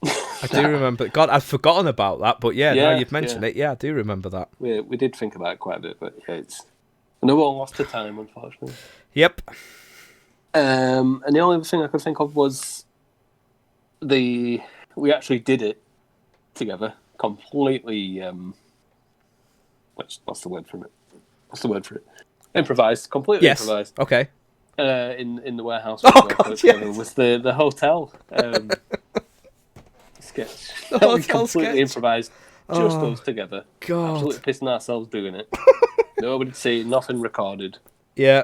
I do remember. God, I'd forgotten about that. But now you've mentioned it. Yeah, I do remember that. We did think about it quite a bit, but yeah, it's no one lost to time, unfortunately. Yep. And the only other thing I could think of was we actually did it together, completely. What's the word for it? Improvised, completely improvised. Okay. In the warehouse. Oh God, yes. Was the hotel sketch. The we hotel completely sketch. Improvised. Just us together. God. Absolutely pissing ourselves doing it. Nobody'd see, nothing recorded. Yeah.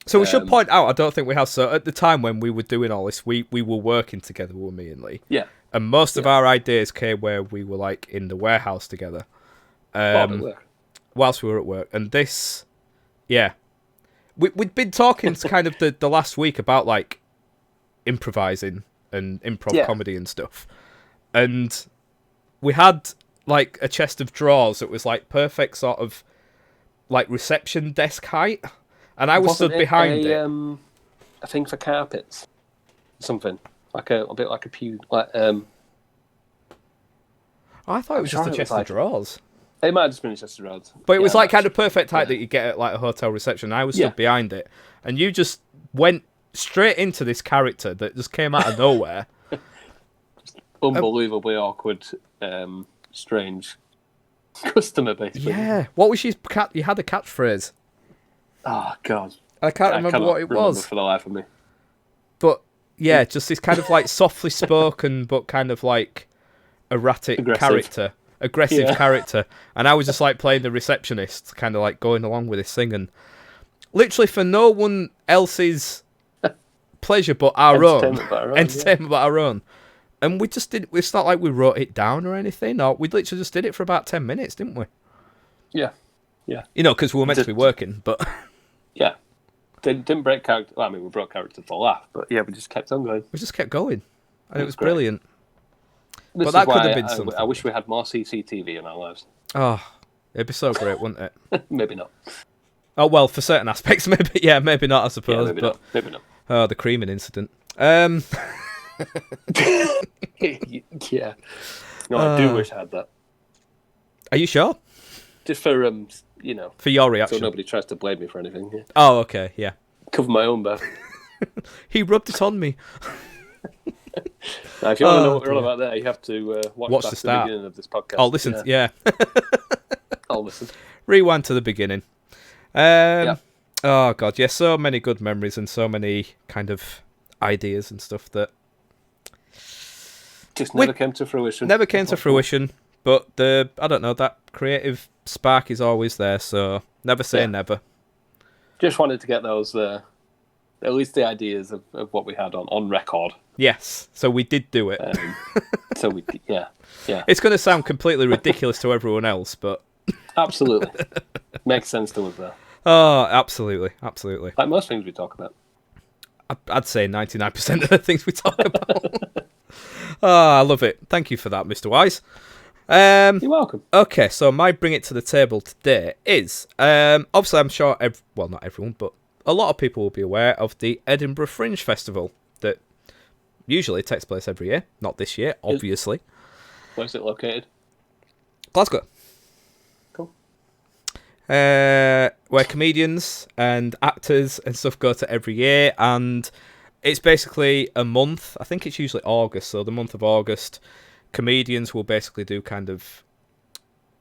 So we should point out, I don't think we have, so at the time when we were doing all this, we were working together with me and Lee. Yeah. And most of our ideas came where we were like in the warehouse together. Whilst we were at work. And this, we'd been talking kind of the last week about like improvising and improv comedy and stuff. And we had like a chest of drawers that was like perfect sort of like reception desk height. And I was stood behind it. A thing for carpets, something like a bit like a pew. Like I thought it was just a chest of drawers. It might have just been a chest of drawers, but it was like kind of perfect height that you get at like a hotel reception. I was stood behind it, and you just went straight into this character that just came out of nowhere. Just unbelievably awkward, strange customer, basically. Yeah. What was your cat? You had a catchphrase. Oh God, I can't remember what it was for the life of me. But yeah, just this kind of like softly spoken, but kind of like erratic character, aggressive character, and I was just like playing the receptionist, kind of like going along with this thing, and literally for no one else's pleasure but our own entertainment, but our own. And we just did. It's not like we wrote it down or anything. Or we literally just did it for about 10 minutes, didn't we? Yeah, yeah. You know, because we were meant to be working, but. Yeah. Didn't break character. Well, I mean, we broke character for a laugh, but yeah, we just kept on going. We just kept going, and it was brilliant. But that could have been something. I wish we had more CCTV in our lives. Oh, it'd be so great, wouldn't it? Maybe not. Oh well, for certain aspects, maybe. Yeah, maybe not. I suppose. Yeah, maybe not. Oh, the creaming incident. Yeah. No, I do wish I had that. Are you sure? Just for for your reaction, so nobody tries to blame me for anything. Yeah. Oh, okay, yeah. Cover my own back. He rubbed it on me. Now, if you want to know what we're all about there, you have to watch back the start. The beginning of this podcast. Oh, listen, yeah. I'll listen. Rewind to the beginning. Oh God, yeah, so many good memories and so many kind of ideas and stuff that just never came to fruition. Never came to fruition, but that creative spark is always there, so never say never. Just wanted to get those, at least the ideas of what we had on record, Yes, so we did do it. So we did, yeah. It's going to sound completely ridiculous to everyone else, but... Absolutely. Makes sense to us, though. Oh, absolutely. Like most things we talk about. I'd say 99% of the things we talk about. Oh, I love it. Thank you for that, Mr. Wise. You're welcome. Okay, so my bring it to the table today is... obviously, I'm sure... well, not everyone, but a lot of people will be aware of the Edinburgh Fringe Festival that usually takes place every year. Not this year, obviously. Where's it located? Glasgow. Cool. Where comedians and actors and stuff go to every year, and it's basically a month. I think it's usually August, so the month of August, comedians will basically do kind of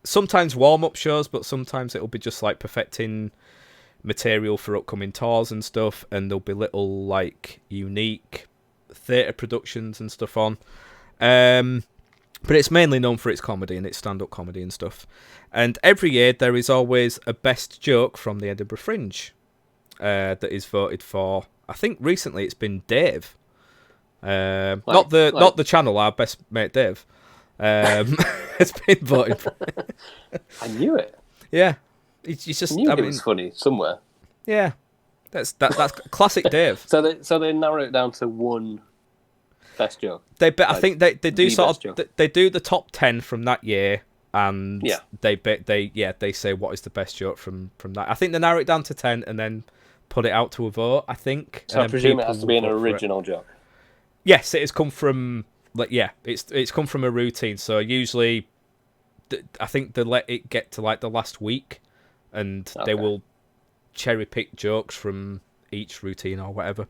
sometimes warm-up shows, but sometimes it'll be just like perfecting material for upcoming tours and stuff, and there'll be little like unique theatre productions and stuff on. But it's mainly known for its comedy and its stand-up comedy and stuff. And every year there is always a best joke from the Edinburgh Fringe that is voted for. I think recently it's been Dave. Not the channel, our best mate Dave. It's been voted for. I knew it. Yeah. It's just, I knew it was funny somewhere. Yeah. That's classic Dave. So they narrow it down to one best joke. I think they do sort of they do the top 10 from that year, and they say what is the best joke from that. I think they narrow it down to 10 and then put it out to a vote. I think. So I presume it has to be an original joke. Yes, it has come from it's come from a routine. So usually, I think they let it get to like the last week, and they will cherry pick jokes from each routine or whatever.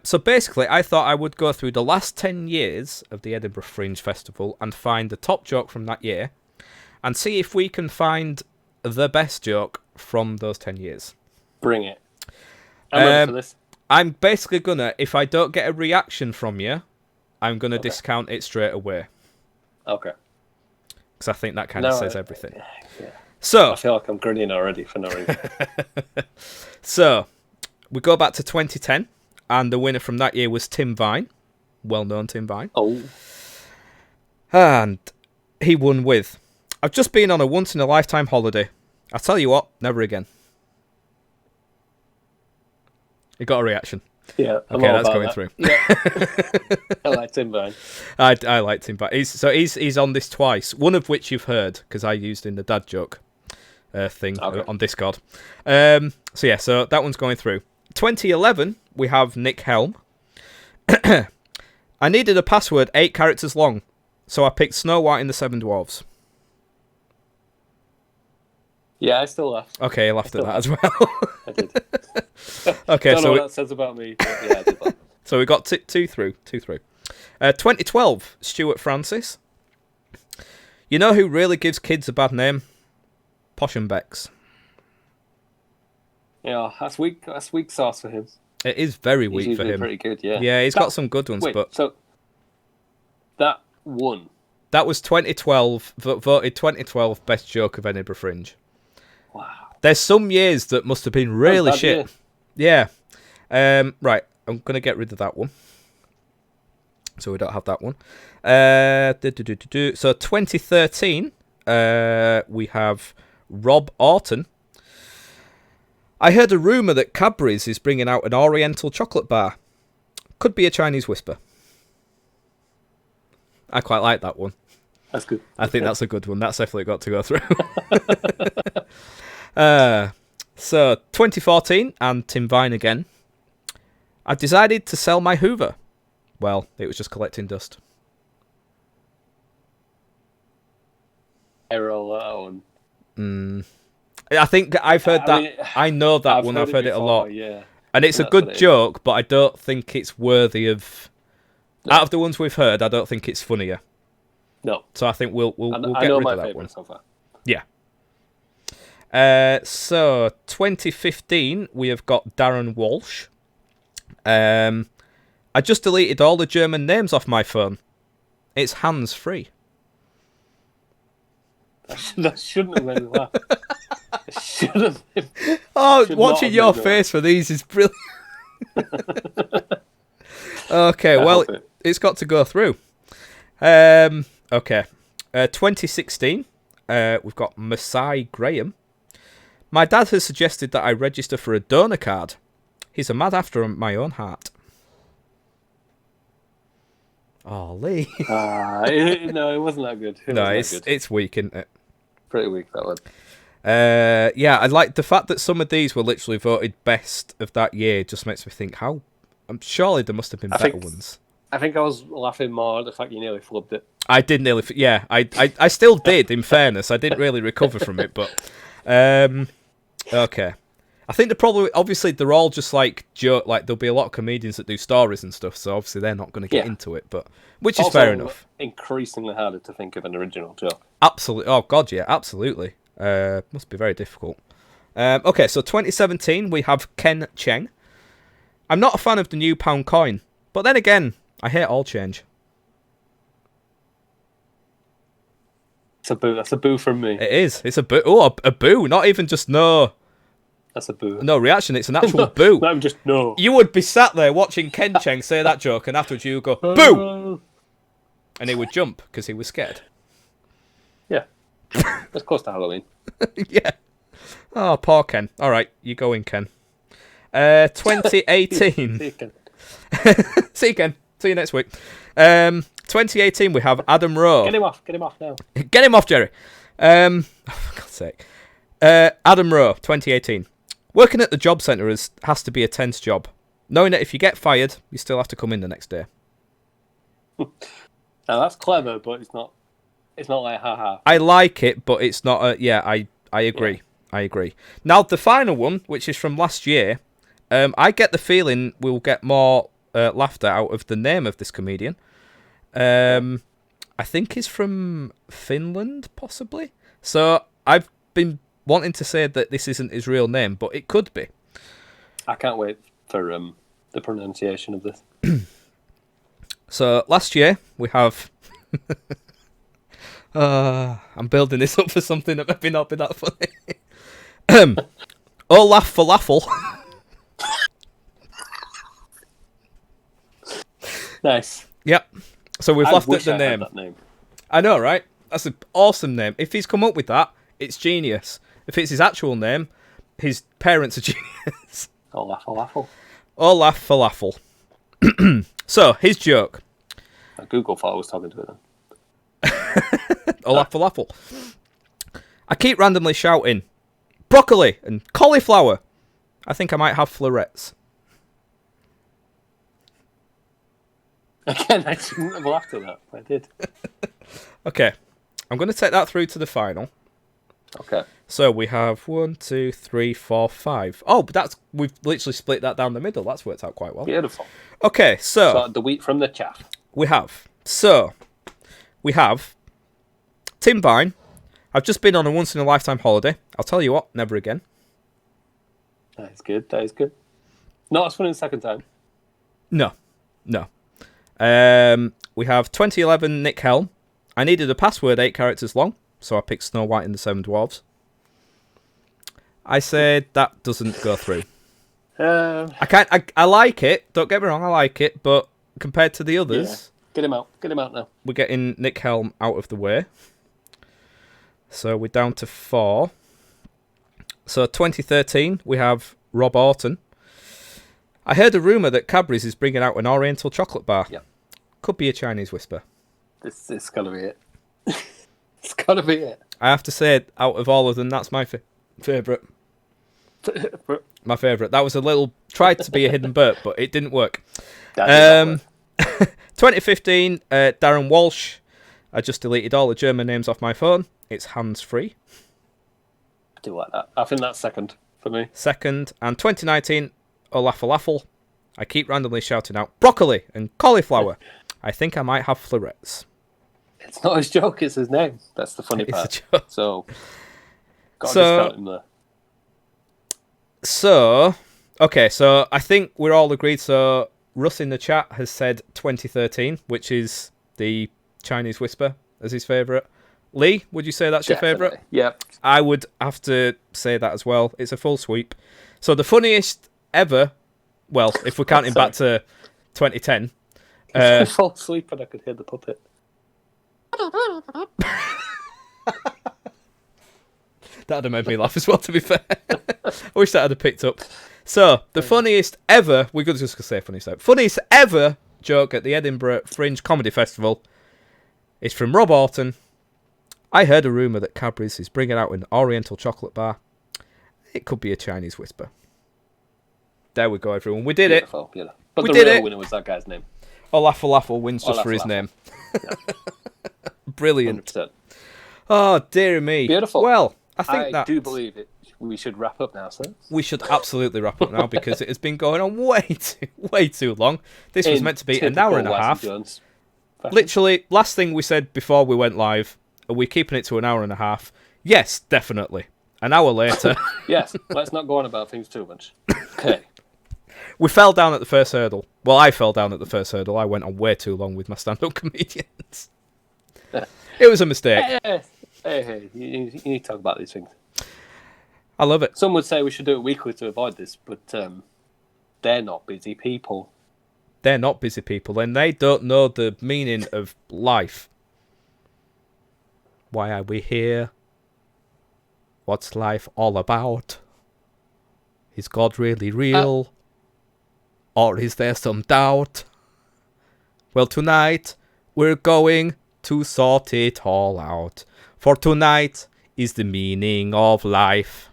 So basically, I thought I would go through the last 10 years of the Edinburgh Fringe Festival and find the top joke from that year and see if we can find the best joke from those 10 years. Bring it. I'm ready for this. I'm basically gonna, if I don't get a reaction from you, I'm gonna discount it straight away. Okay. Because I think that kind of says everything. Yeah. So I feel like I'm grinning already for no reason. So, we go back to 2010. And the winner from that year was Tim Vine. Well-known Tim Vine. Oh. And he won with, I've just been on a once-in-a-lifetime holiday. I tell you what, never again. He got a reaction. Yeah. Okay, that's going through. Yeah. I like Tim Vine. I like Tim Vine. He's on this twice. One of which you've heard, because I used in the dad joke thing on Discord. So that one's going through. 2011, we have Nick Helm. I needed a password 8 characters long, so I picked Snow White and the Seven Dwarfs. Yeah, I still laughed. Okay, I laughed at that as well. I did. Okay, don't know what that says about me, but yeah, I did laugh. So we got two through. 2012, Stuart Francis. You know who really gives kids a bad name? Posh and Becks. Yeah, that's weak sauce for him. It is very weak for him. Pretty good, yeah. Yeah, he's got some good ones. So that won. That was 2012, voted 2012 best joke of Edinburgh Fringe. Wow. There's some years that must have been really shit. Year. Yeah. Right, I'm gonna get rid of that one, so we don't have that one. So 2013, we have Rob Orton. I heard a rumour that Cadbury's is bringing out an Oriental chocolate bar. Could be a Chinese whisper. I quite like that one. That's good. I think that's a good one. That's definitely got to go through. So, 2014, and Tim Vine again. I've decided to sell my Hoover. Well, it was just collecting dust. I roll that one. I think I've heard that. I know that one. I've heard it a lot. Yeah. And it's a good joke, but I don't think it's worthy of... No. Out of the ones we've heard, I don't think it's funnier. No. So I think we'll get rid of that one. So far. Yeah. So 2015, we have got Darren Walsh. I just deleted all the German names off my phone. It's hands-free. That shouldn't have made me laugh. Oh, watching your face for these is brilliant. Okay, well, it's got to go through. Okay. 2016, we've got Masai Graham. My dad has suggested that I register for a donor card. He's a man after my own heart. Oh, Lee. No, it wasn't that good. It's weak, isn't it? Pretty weak, that one. Yeah, I like the fact that some of these were literally voted best of that year. Just makes me think, surely there must have been better ones. I think I was laughing more at the fact you nearly flubbed it. I did nearly, yeah. I still did. In fairness, I didn't really recover from it, but okay. I think obviously they're all just like joke. Like there'll be a lot of comedians that do stories and stuff, so obviously they're not going to get into it. But which is fair enough. Increasingly harder to think of an original joke. Absolutely. Oh God, yeah, absolutely. Must be very difficult. Okay, so 2017 we have Ken Cheng. I'm not a fan of the new pound coin, but then again, I hate all change. It's a boo. That's a boo from me. It is. It's a boo. Oh, a boo. Not even just no. That's a boo. No reaction. It's an actual boo. Not just no. You would be sat there watching Ken Cheng say that joke, and afterwards you would go boo, and he would jump because he was scared. Yeah, that's close to Halloween. Yeah. Oh, poor Ken. All right, you go in, Ken. 2018. See you, Ken. See you, Ken. See you next week. 2018, we have Adam Rowe. Get him off. Get him off now. Get him off, Jerry. Oh, for God's sake. Adam Rowe, 2018. Working at the job centre has to be a tense job. Knowing that if you get fired, you still have to come in the next day. Now that's clever, but it's not like haha. I like it, but it's not I agree. Yeah. I agree. Now, the final one, which is from last year, I get the feeling we'll get more laughter out of the name of this comedian. I think he's from Finland, possibly. So I've been wanting to say that this isn't his real name, but it could be. I can't wait for the pronunciation of this. So last year we have. I'm building this up for something that maybe not be that funny. Olaf Falafel. Nice. Yep. So we've laughed at the I name. had that name. I know, right? That's an awesome name. If he's come up with that, it's genius. If it's his actual name, his parents are genius. Olaf Falafel. Olaf Falafel. So, his joke. Google thought I was talking to it then. Olaf Falafel. I keep randomly shouting, broccoli and cauliflower. I think I might have florets. Again, I shouldn't have laughed at that. I did. Okay. I'm going to take that through to the final. Okay. So we have 1, 2, 3, 4, 5. Oh, but we've literally split that down the middle. That's worked out quite well. Beautiful. Okay, so the wheat from the chaff. We have Tim Vine. I've just been on a once-in-a-lifetime holiday. I'll tell you what, never again. That is good. Not as funny the second time. No. We have 2011 Nick Helm. I needed a password 8 characters long, so I picked Snow White and the Seven Dwarfs. I said that doesn't go through. I like it. Don't get me wrong, I like it, but compared to the others, get him out now. We're getting Nick Helm out of the way. So we're down to 4. So 2013, we have Rob Orton. I heard a rumour that Cadbury's is bringing out an Oriental chocolate bar. Yeah. Could be a Chinese whisper. It's got to be it. It's got to be it. I have to say, out of all of them, that's my favourite. My favourite. That was a little... Tried to be a hidden burp, but it didn't work. 2015, Darren Walsh. I just deleted all the German names off my phone. It's hands-free. I do like that. I think that's second for me. Second. And 2019, Olaf Falafel. I keep randomly shouting out broccoli and cauliflower. I think I might have florets. It's not his joke, it's his name. That's the funny part. It's a joke. So, got to discount him there. So, okay, so I think we're all agreed. So, Russ in the chat has said 2013, which is the Chinese Whisper as his favourite. Lee, would you say that's your favourite? Yep. I would have to say that as well. It's a full sweep. So, the funniest ever, well, if we're counting back to 2010. I fall asleep and I could hear the puppet. That'd have made me laugh as well, to be fair. I wish that had picked up. So, the funniest ever, we're just going to say funniest ever joke at the Edinburgh Fringe Comedy Festival is from Rob Orton. I heard a rumour that Cadbury's is bringing out an Oriental chocolate bar. It could be a Chinese whisper. There we go, everyone. We did it. Beautiful. But we the did real it. winner was that guy's name. Olafalaffle wins just for his name. Yeah. Brilliant. 100%. Oh, dear me. Beautiful. Well, I do believe it. We should wrap up now, sir. We should absolutely wrap up now because it has been going on way too long. This was meant to be an hour and a half. Literally, last thing we said before we went live, are we keeping it to an hour and a half? Yes, definitely. An hour later. Yes, let's not go on about things too much. Okay. We fell down at the first hurdle. Well, I fell down at the first hurdle. I went on way too long with my stand-up comedians. It was a mistake. Hey, you need to talk about these things. I love it. Some would say we should do it weekly to avoid this, but they're not busy people. They're not busy people, and they don't know the meaning of life. Why are we here? What's life all about? Is God really real? Or is there some doubt? Well, tonight we're going to sort it all out. For tonight is the meaning of life.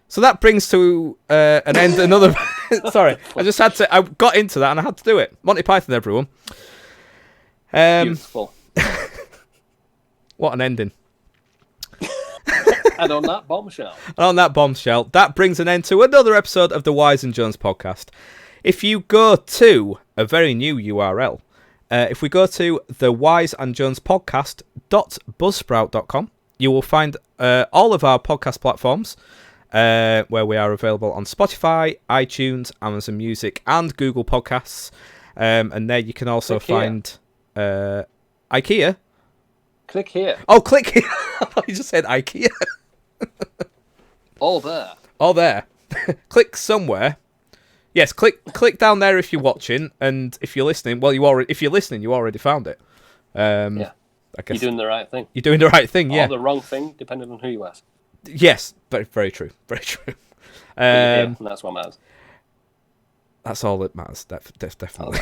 So that brings to an end another... Sorry, I got into that and I had to do it. Monty Python, everyone. Beautiful. What an ending. And on that bombshell. That brings an end to another episode of the Wise and Jones podcast. If you go to a very new URL, if we go to the Wise and Jones podcast.buzzsprout.com, you will find all of our podcast platforms where we are available on Spotify, iTunes, Amazon Music, and Google Podcasts. And there you can also find IKEA. Click here. Oh, click here. I thought you just said IKEA. All there. All there. Click somewhere. Yes, click down there if you're watching, and if you're listening, well, you already found it. Yeah. I guess you're doing the right thing. You're doing the right thing, yeah. Or the wrong thing, depending on who you ask. Yes, very, very true. Very true. And that's what matters. That's all that matters. Definitely.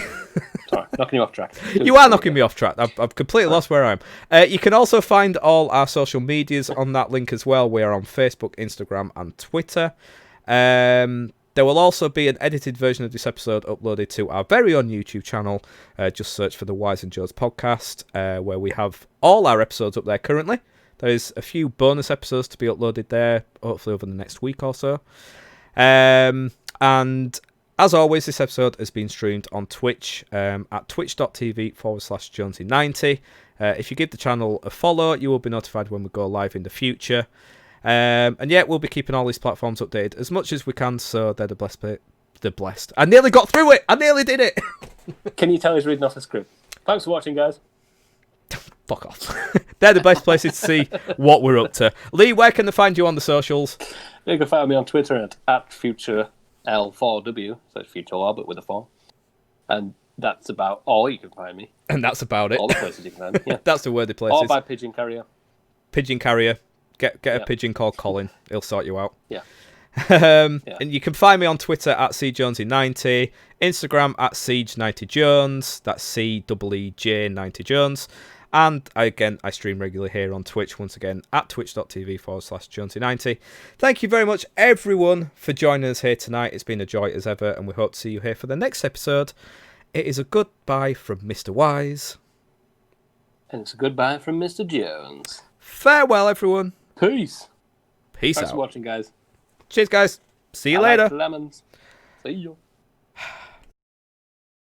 Sorry, knocking you off track. You are knocking me off track. I've completely lost where I am. You can also find all our social medias on that link as well. We are on Facebook, Instagram, and Twitter. There will also be an edited version of this episode uploaded to our very own YouTube channel. Just search for the Wise and Jones podcast, where we have all our episodes up there currently. There's a few bonus episodes to be uploaded there, hopefully over the next week or so. And as always, this episode has been streamed on Twitch at twitch.tv/Jonesy90. If you give the channel a follow, you will be notified when we go live in the future. And yeah, we'll be keeping all these platforms updated as much as we can, so they're the blessed. I nearly got through it! I nearly did it! Can you tell he's reading off the script? Thanks for watching, guys. Fuck off. They're the best places to see what we're up to. Lee, where can they find you on the socials? You can find me on Twitter at FutureL4W, so it's Future Law, but with a 4. And that's about all you can find me. And that's about it. All the places you can find me, yeah. That's the worthy places. Or by Pigeon Carrier. Pigeon Carrier. Get a pigeon called Colin. He'll sort you out. Yeah. And you can find me on Twitter at CJonesy90, Instagram at Siege90Jones, that's CEEJ90Jones, and I stream regularly here on Twitch, once again, at twitch.tv/Jonesy90. Thank you very much, everyone, for joining us here tonight. It's been a joy as ever, and we hope to see you here for the next episode. It is a goodbye from Mr. Wise. And it's a goodbye from Mr. Jones. Farewell, everyone. Peace. Peace out. Thanks for watching, guys. Cheers, guys. See you later. Like lemons. See you.